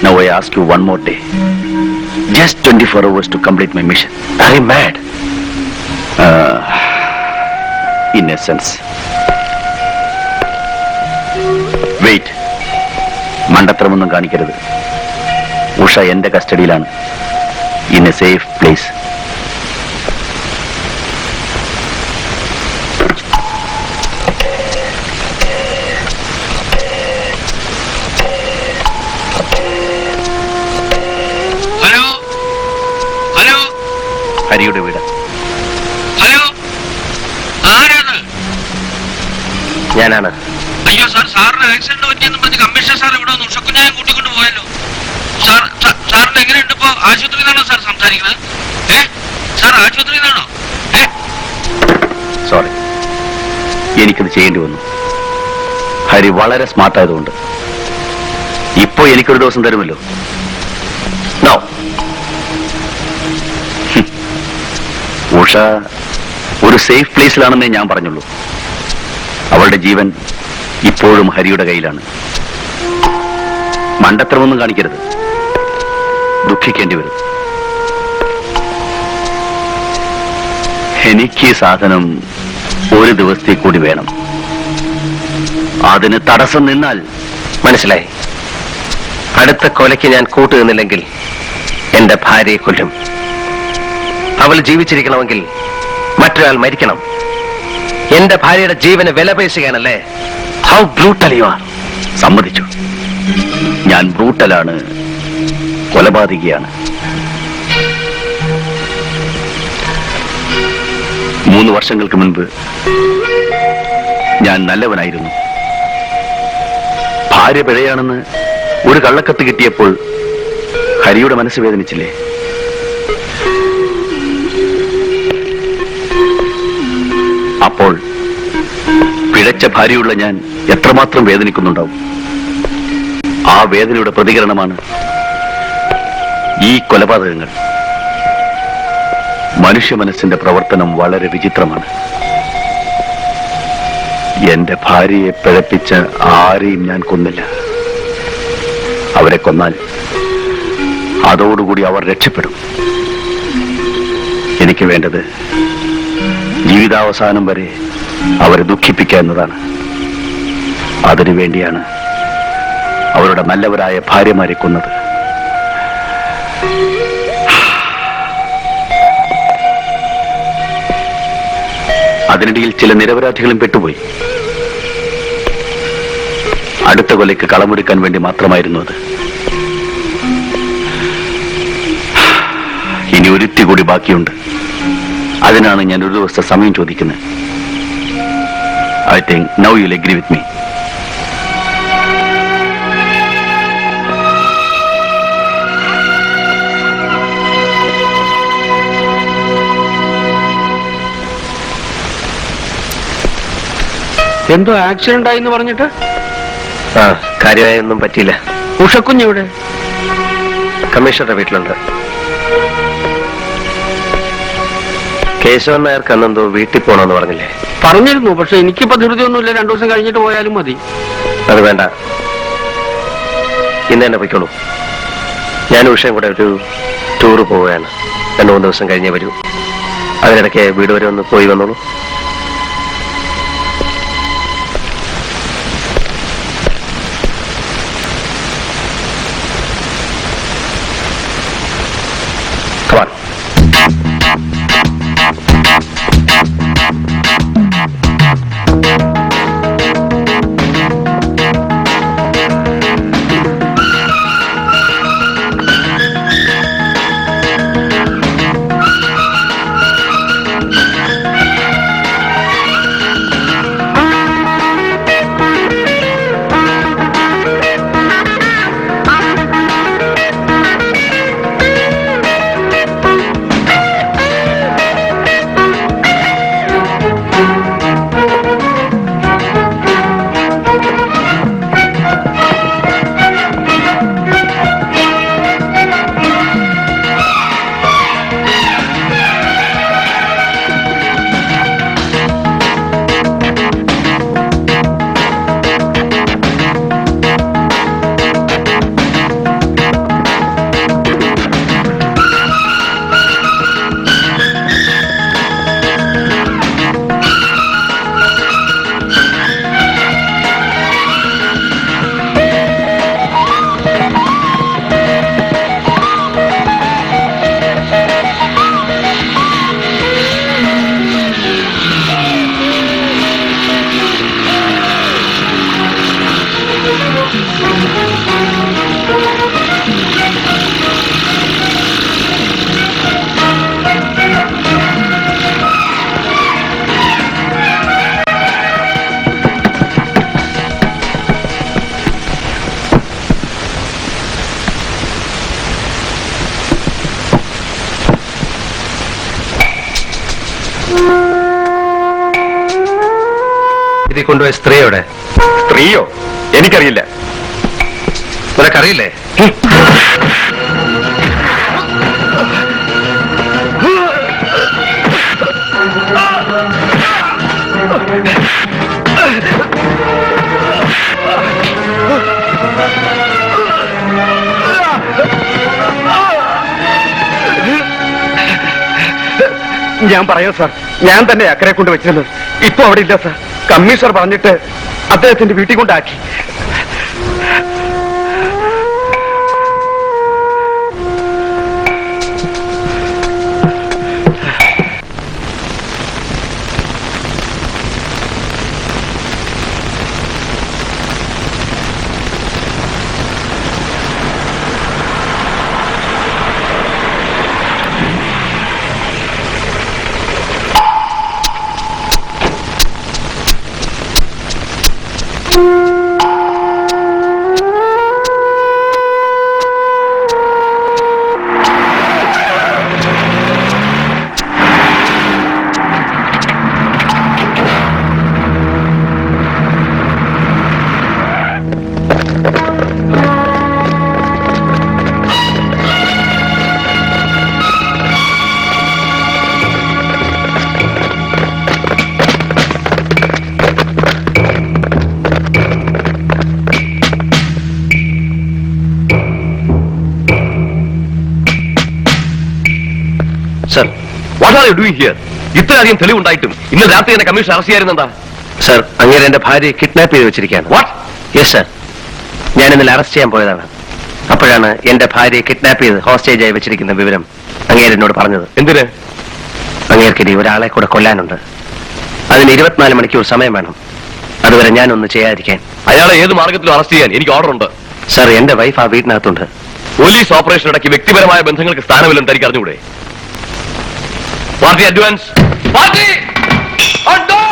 Now I ask you one more day. Just 24 hours to complete my mission. Are you mad? In a sense. Wait. മണ്ടത്തരമൊന്നും കാണിക്കരുത്. ഉഷ എന്റെ കസ്റ്റഡിയിലാണ്. In a safe place. ഹരിയുടെ വീട്. ഹലോ, ആരാണ്? ഞാനാണ്. അയ്യോ സാർ, സാറിന് ആക്സിഡന്റ് പറ്റിയെന്ന് പറഞ്ഞ് കമ്മീഷണർ സാർ ഇവിടെ ഒന്ന് ഉഷക്കുഞ്ഞായം കൂട്ടിക്കൊണ്ട് പോയല്ലോ. സാറിന് എങ്ങനെയുണ്ട്? ഇപ്പോ ആശുപത്രിയിൽ നിന്നാണോ സാർ സംസാരിക്കുന്നത്? സാർ ആശുപത്രിയിൽ നിന്നാണോ? സോറി, എനിക്കത് ചെയ്യേണ്ടി വന്നു. ഹരി വളരെ സ്മാർട്ടായതുകൊണ്ട്. ഇപ്പോ അപ്പോ എനിക്കൊരു ദിവസം തരുമല്ലോ? നോ. ഉഷ ഒരു സേഫ് പ്ലേസിലാണെന്നേ ഞാൻ പറഞ്ഞുള്ളൂ. അവളുടെ ജീവൻ ഇപ്പോഴും ഹരിയുടെ കയ്യിലാണ്. മണ്ടത്തരമൊന്നും കാണിക്കരുത്, ദുഃഖിക്കേണ്ടി വരും. എനിക്ക് ഈ സാധനം ഒരു ദിവസത്തേക്ക് കൂടി വേണം. അതിന് തടസ്സം നിന്നാൽ മനസ്സിലായി. അടുത്ത കൊലയ്ക്ക് ഞാൻ കൂട്ടുനിന്നില്ലെങ്കിൽ എന്റെ ഭാര്യയെ കൊല്ലും. അവൾ ജീവിച്ചിരിക്കണമെങ്കിൽ മറ്റൊരാൾ മരിക്കണം. എന്റെ ഭാര്യയുടെ ജീവന് വില പേശുകയാണല്ലേ? How brutal you are. സമ്മതിച്ചു, ഞാൻ ബ്രൂട്ടലാണ്, കൊലപാതകിയാണ്. 3 വർഷങ്ങൾക്ക് മുൻപ് ഞാൻ നല്ലവനായിരുന്നു. ഭാര്യ പിഴയാണെന്ന് ഒരു കള്ളക്കത്ത് കിട്ടിയപ്പോൾ ഹരിയുടെ മനസ്സ് വേദനിച്ചില്ലേ? അപ്പോൾ പിഴച്ച ഭാര്യയുള്ള ഞാൻ എത്രമാത്രം വേദനിക്കുന്നുണ്ടാവും. ആ വേദനയുടെ പ്രതികരണമാണ് ഈ കൊലപാതകങ്ങൾ. മനുഷ്യ മനസ്സിന്റെ പ്രവർത്തനം വളരെ വിചിത്രമാണ്. എന്റെ ഭാര്യയെ പിഴപ്പിച്ച ആരെയും ഞാൻ കൊന്നില്ല. അവരെ കൊന്നാൽ അതോടുകൂടി അവർ രക്ഷപ്പെടും. എനിക്ക് വേണ്ടത് ജീവിതാവസാനം വരെ അവരെ ദുഃഖിപ്പിക്കുക എന്നതാണ്. അതിനു വേണ്ടിയാണ് അവരുടെ നല്ലവരായ ഭാര്യമാരെ കൊന്നത്. അതിനിടയിൽ ചില നിരപരാധികളും പെട്ടുപോയി. അടുത്ത കൊലയ്ക്ക് കളമെടുക്കാൻ വേണ്ടി മാത്രമായിരുന്നു അത്. ഇനി ഒരുത്തി കൂടി ബാക്കിയുണ്ട്. അതിനാണ് ഞാൻ ഒരു ദിവസത്തെ സമയം ചോദിക്കുന്നത്. I think now you will agree with me. എന്തോ ആക്സിഡന്റ് ആയി എന്ന് പറഞ്ഞിട്ട്? കാര്യമായൊന്നും പറ്റിയില്ല. ഉഷക്കുഞ്ഞിവിടെ? കമ്മീഷണറുടെ വീട്ടിലുണ്ട്. കേശവൻ നായർക്ക് അന്നെന്തോ വീട്ടിൽ പോകണമെന്ന് പറഞ്ഞില്ലേ? പറഞ്ഞിരുന്നു, പക്ഷെ എനിക്കിപ്പോ ധൃതിയൊന്നുമില്ല. 2 ദിവസം കഴിഞ്ഞിട്ട് പോയാലും മതി. അത് വേണ്ട, ഇന്ന് തന്നെ പോയിക്കോളൂ. ഞാൻ ഉഷയും കൂടെ ഒരു ടൂറ് പോവുകയാണ്. 2-3 ദിവസം കഴിഞ്ഞേ വരൂ. അതിനിടയ്ക്ക് വീട് വരെ ഒന്ന് പോയി വന്നോളൂ. Come on. ഇതിൽ കൊണ്ടുപോയ സ്ത്രീയോടെ? സ്ത്രീയോ? എനിക്കറിയില്ല. നിനക്കറിയില്ലേ? ഞാൻ പറയാം സാർ, ഞാൻ തന്നെ അക്കരെ കൊണ്ട് വെച്ചിരുന്നത്. ഇപ്പൊ അവിടെ ഇല്ല സാർ. കമ്മീഷണർ പറഞ്ഞിട്ട് അദ്ദേഹത്തിന്റെ വീട്ടിൽ കൊണ്ടാക്കി. Sir, what are you doing here? ഇത്രയധികം തെളിവുണ്ടായിട്ടും ഇന്ന് രാത്രി എന്നെ കമ്മീഷൻ അറസ്റ്റ് ചെയ്യായിരുന്നെന്താ? സർ, അങ്ങേരെ എന്റെ ഭാര്യയെ കിഡ്നാപ്പ് ചെയ്ത് വെച്ചിരിക്കുകയാണ്. വാട്ട്? യെസ് സർ, ഞാൻ ഇന്നലെ അറസ്റ്റ് ചെയ്യാൻ പോയതാണ്. അപ്പോഴാണ് എന്റെ ഭാര്യയെ കിഡ്നാപ്പ് ചെയ്ത് ഹോസ്റ്റേജായി വെച്ചിരിക്കുന്ന വിവരം അങ്ങേര് എന്നോട് പറഞ്ഞത്. എന്തിന്? അങ്ങേർക്കിനി ഒരാളെ കൂടെ കൊല്ലാനുണ്ട്. അതിന് 24 മണിക്കൂർ സമയം വേണം. അതുവരെ ഞാനൊന്നും ചെയ്യാതിരിക്കാൻ. അയാളെ ഏത് മാർഗത്തിലും അറസ്റ്റ് ചെയ്യാൻ എനിക്ക് ഓർഡർ ഉണ്ട്. സർ, എന്റെ വൈഫ് ആ വീട്ടിനകത്തുണ്ട്. പോലീസ് ഓപ്പറേഷൻ ഇടയ്ക്ക് വ്യക്തിപരമായ ബന്ധങ്ങൾക്ക് സ്ഥാനമില്ലെന്ന് തനിക്ക് അറിഞ്ഞുകൂടെ? Party advance, party advance.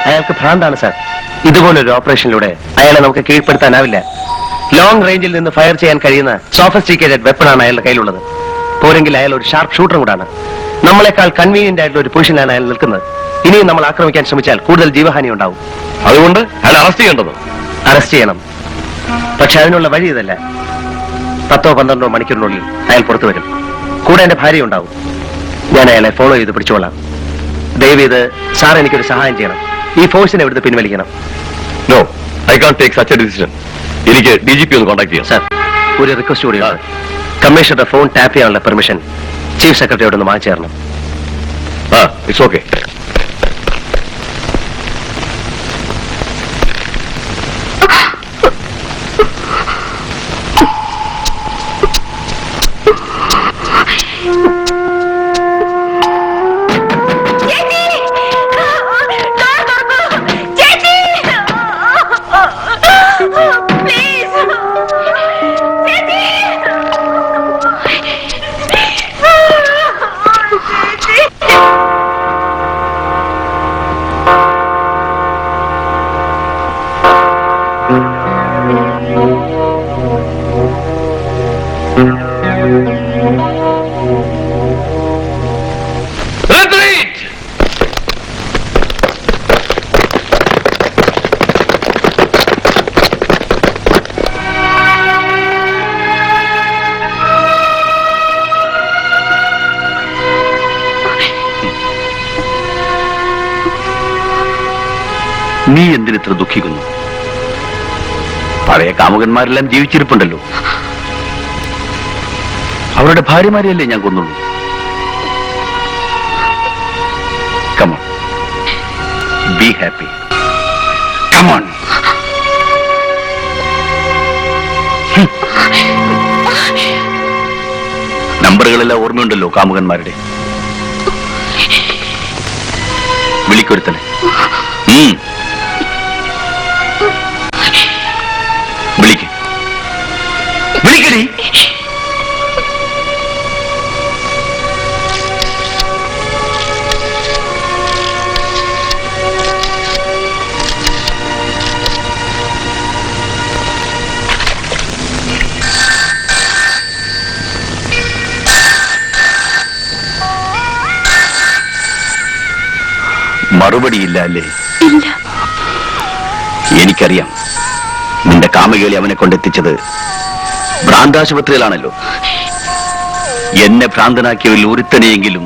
അയാൾക്ക് ഭ്രാന്താണ് സാർ. ഇതുപോലൊരു ഓപ്പറേഷനിലൂടെ അയാളെ നമുക്ക് കീഴ്പ്പെടുത്താനാവില്ല. ലോങ് റേഞ്ചിൽ നിന്ന് ഫയർ ചെയ്യാൻ കഴിയുന്ന സോഫിസ്റ്റിക്കേറ്റഡ് വെപ്പണാണ് അയാളുടെ കയ്യിലുള്ളത്. പോരെങ്കിൽ അയാൾ ഒരു ഷാർപ്പ് ഷൂട്ടറും കൂടാണ്. നമ്മളെക്കാൾ കൺവീനിയന്റ് ആയിട്ടുള്ള ഒരു പൊസിഷനിലാണ് അയാൾ നിൽക്കുന്നത്. ഇനിയും നമ്മൾ ആക്രമിക്കാൻ ശ്രമിച്ചാൽ കൂടുതൽ ജീവഹാനി ഉണ്ടാവും. അതുകൊണ്ട് അയാൾ അറസ്റ്റ് ചെയ്യേണ്ടത്. അറസ്റ്റ് ചെയ്യണം. പക്ഷെ അതിനുള്ള വഴി ഇതല്ല. 10-12 മണിക്കൂറിനുള്ളിൽ അയാൾ പുറത്തു വരും. കൂടെ എന്റെ ഭാര്യ ഉണ്ടാവും. ഞാൻ അയാളെ ഫോളോ ചെയ്ത് പിടിച്ചോളാം. ദയവ് ചെയ്ത് സാർ എനിക്കൊരു സഹായം ചെയ്യണം. ഈ ഫോഴ്സിനെ ഇവിടുന്ന് പിൻവലിക്കണം. No, I can take such a decision. എനിക്ക് DGP ഒന്ന് കോൺടാക്ട് ചെയ്യാം. സാർ, ഒരു റിക്വസ്റ്റ് കൂടിയാണ്. കമ്മീഷണറുടെ ഫോൺ ടാപ്പ് ചെയ്യാനുള്ള പെർമിഷൻ ചീഫ് സെക്രട്ടറിയോട് ഒന്ന് വാങ്ങിച്ചു തരണം. It's okay. നീ എന്തിനിത്ര ദുഃഖിക്കുന്നു? പഴയ കാമുകന്മാരെല്ലാം ജീവിച്ചിരിപ്പുണ്ടല്ലോ. അവരുടെ ഭാര്യമാരെയല്ലേ ഞാൻ കൊന്നുള്ളൂ. Come on. Be happy. Come on. നമ്പറുകളെല്ലാം ഓർമ്മയുണ്ടല്ലോ കാമുകന്മാരുടെ. വിളിക്കൊരുത്തനെ. വിളിക്കടി. മറുപടിയില്ല അല്ലേ? ഇല്ല. എനിക്കറിയാം, നിന്റെ കാമകേളി അവനെ കൊണ്ടെത്തിച്ചത് ഭ്രാന്താശുപത്രിയിലാണല്ലോ. എന്നെ ഭ്രാന്തനാക്കിയവരിൽ ഒരുത്തനെയെങ്കിലും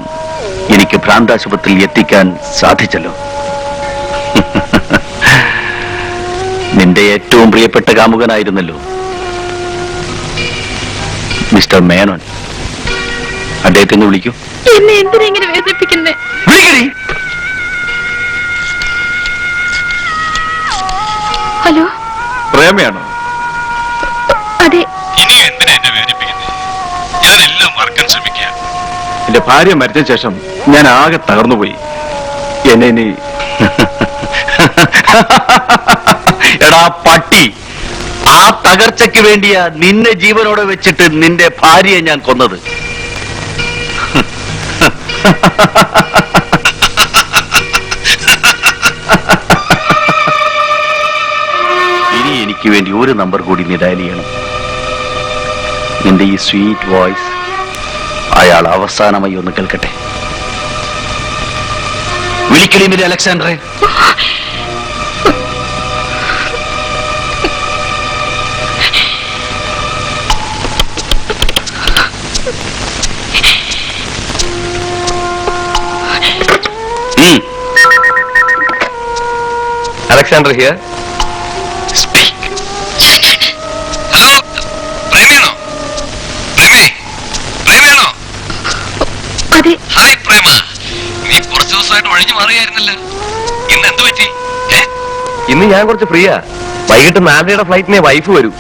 എനിക്ക് ഭ്രാന്താശുപത്രിയിൽ എത്തിക്കാൻ സാധിച്ചല്ലോ. നിന്റെ ഏറ്റവും പ്രിയപ്പെട്ട കാമുകനായിരുന്നല്ലോ മിസ്റ്റർ മേനോൻ. അദ്ദേഹത്തെ ഒന്ന് വിളിക്കൂ. എന്നെ എന്തിനാ ഇങ്ങനെ വേദനിപ്പിക്കുന്നേ? വിളിക്കടി. ഹലോ, പ്രേമയാണോ? അതെ. ഇനി എന്തിനാ എന്നെ വേദനിപ്പിക്കുന്നത്? ഞാൻ എല്ലാം മറക്കാൻ ശ്രമിക്കുക. എന്റെ ഭാര്യ മരിച്ച ശേഷം ഞാൻ ആകെ തകർന്നുപോയി. എന്നെ ഇനി എടാ പട്ടി, ആ തകർച്ചയ്ക്ക് വേണ്ടിയാ നിന്നെ ജീവനോടെ വെച്ചിട്ട് നിന്റെ ഭാര്യയെ ഞാൻ കൊന്നത്. ഇനി എനിക്ക് വേണ്ടി ഒരു നമ്പർ കൂടി നീ ഡയൽ ചെയ്യണം. നിന്റെ ഈ സ്വീറ്റ് വോയിസ് അയാൾ അവസാനമായി ഒന്ന് കേൾക്കട്ടെ. വിളിക്കണി മിലി അലക്സാണ്ടറെ. Alexander here. ഹലോ, പ്രേമയാണോ? പ്രേമയാണോ? അതെ. ഹായ് പ്രേമ, നീ കുറച്ച് ദിവസമായിട്ട് ഒഴിഞ്ഞു മാറിയായിരുന്നല്ലോ. ഇന്ന് എന്ത് പറ്റി? ഇന്ന് ഞാൻ കുറച്ച് ഫ്രീയാ. വൈകിട്ട് 4:30 ഫ്ലൈറ്റിനെ വൈഫ് വരൂ.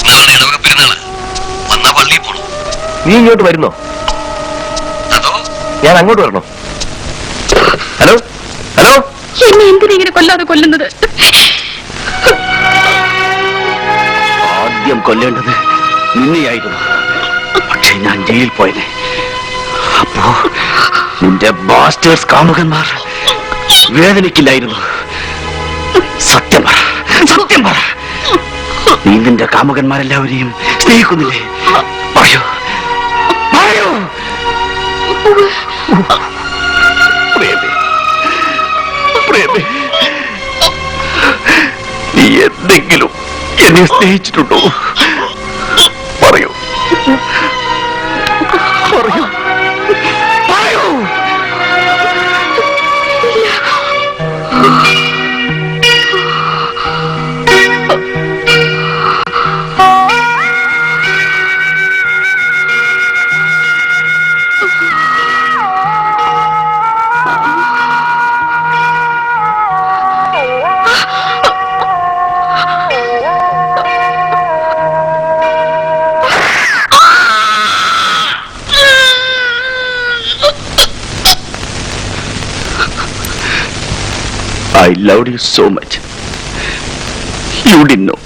നാളെ ഇടവക പെരുന്നാള്. വന്നാ പള്ളിയിൽ പോണം. നീ ഇങ്ങോട്ട് വരുന്നോ? അതോ ഞാൻ അങ്ങോട്ട് വരണോ? ഹലോ ഹലോ, എന്നെ എന്തിനാ ഇങ്ങനെ കൊല്ലാതെ കൊല്ലുന്നത്? ആദ്യം കൊല്ലേണ്ടത് നിന്നെയായിരുന്നു. പക്ഷേ ഞാൻ ജയിലിൽ പോയനെ. അപ്പോ നിന്റെ ബാസ്റ്റേഴ്സ് കാമുകന്മാർ വേദനിക്കില്ലായിരുന്നു. സത്യം പറ, സത്യം പറ. നീ നിന്റെ കാമുകന്മാരെല്ലാവരെയും സ്നേഹിക്കുന്നില്ലേ? പറയൂ, പറയൂ. പ്രേമേ, പ്രേമേ, നീ എന്തെങ്കിലും എന്നെ സ്നേഹിച്ചിട്ടുണ്ടോ? പറയൂ, പറയൂ, പറയൂ. I loved you so much. You didn't know.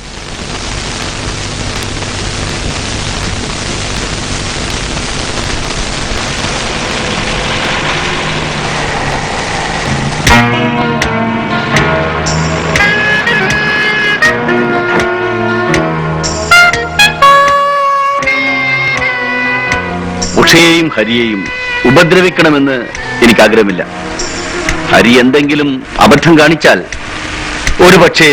ഉഷയെയും ഹരിയെയും ഉപദ്രവിക്കണമെന്ന് എനിക്ക് ആഗ്രഹമില്ല. ഹരി എന്തെങ്കിലും അബദ്ധം കാണിച്ചാൽ ഒരുപക്ഷേ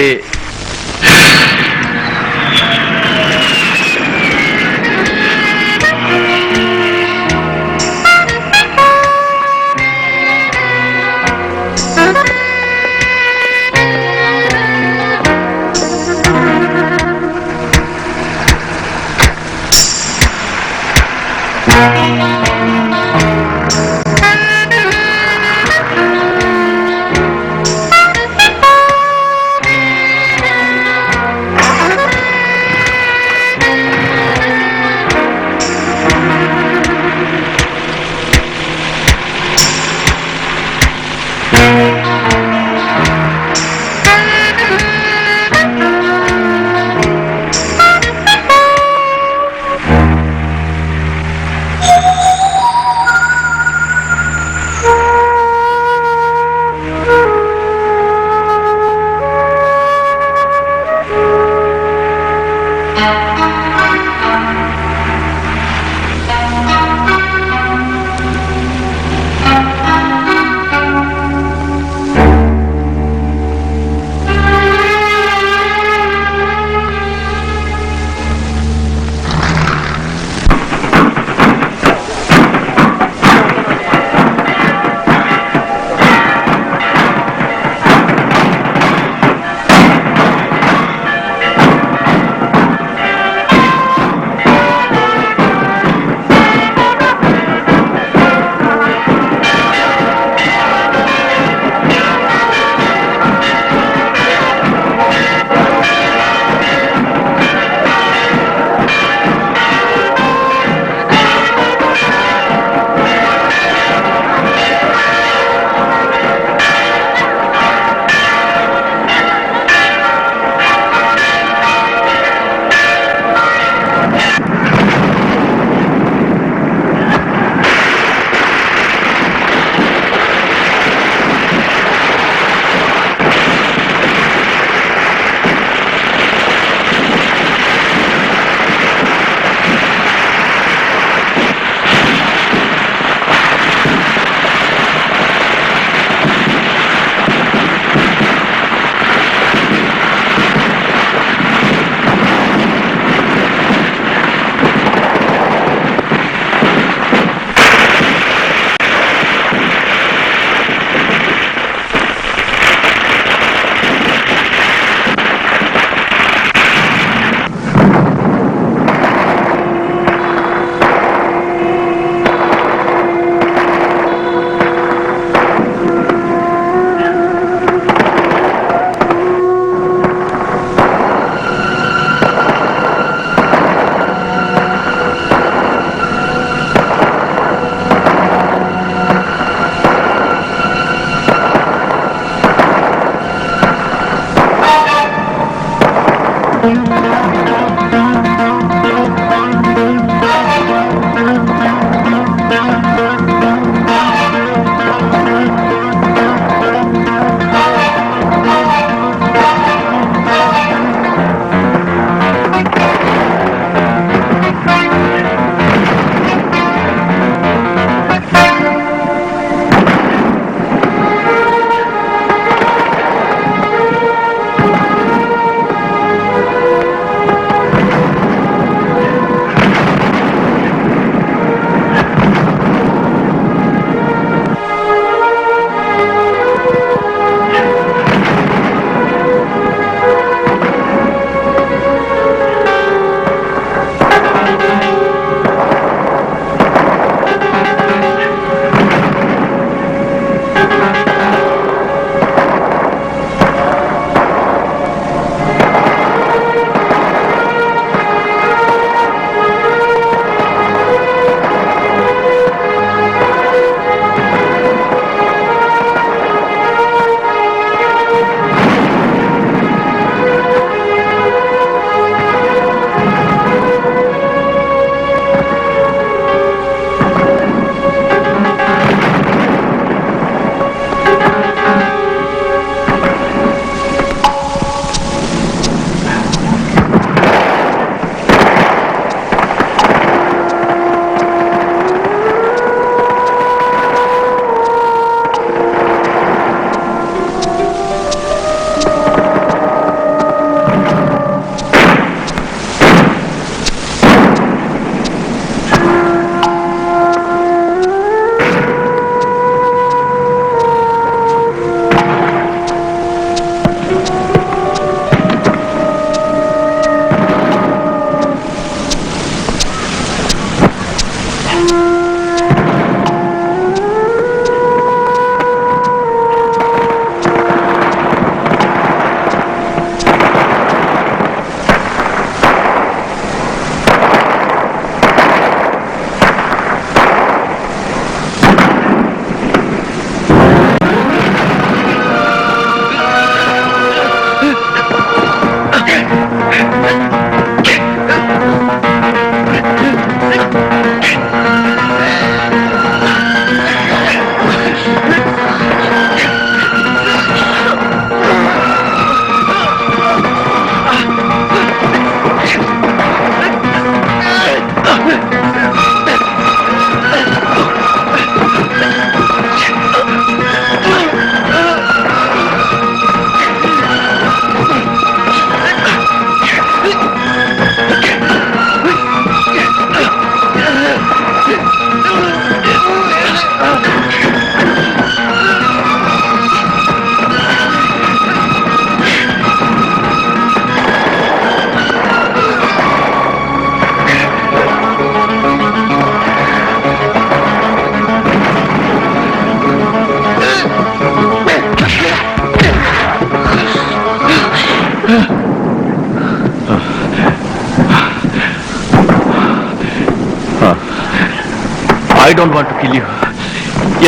I don't want to kill you.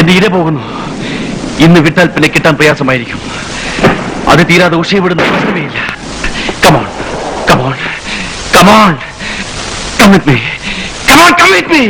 എന്റെ ഇര പോകുന്നു. ഇന്ന് വിട്ടാൽ പിന്നെ കിട്ടാൻ പ്രയാസമായിരിക്കും. അത് തീരാതെ ഉഷയെ വിടുന്ന പ്രശ്നമേയില്ല. Come on come on come on come with me. Come on come with me.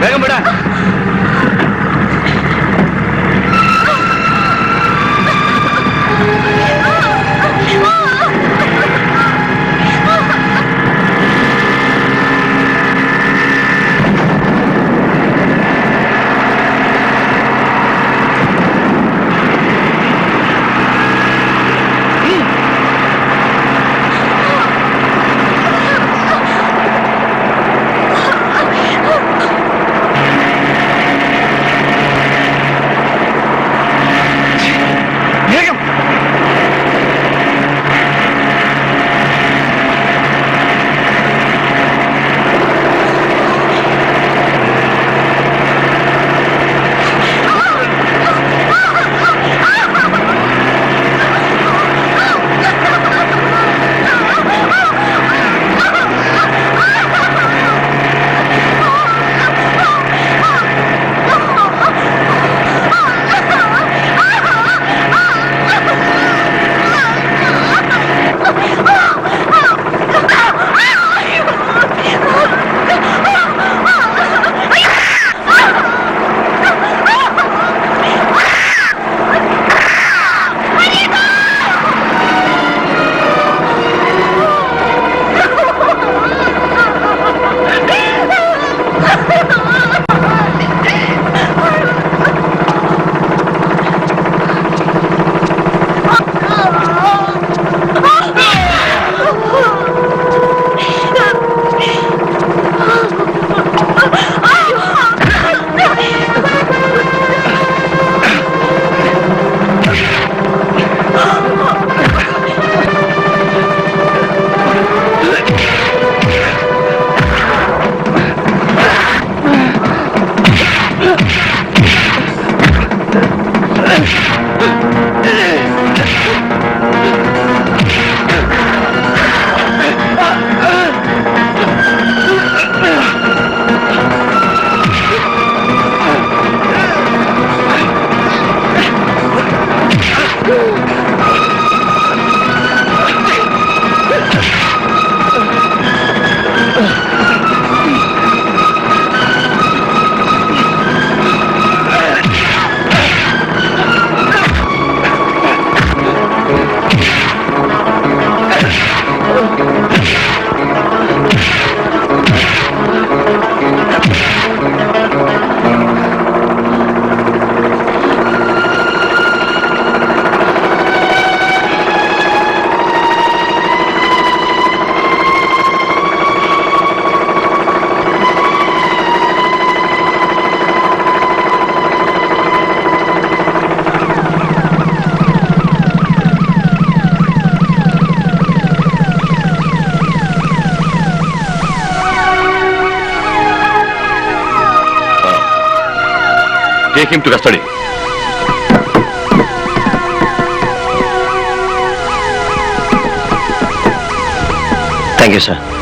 വേഗം വിടാ. Take him to custody. Thank you, sir.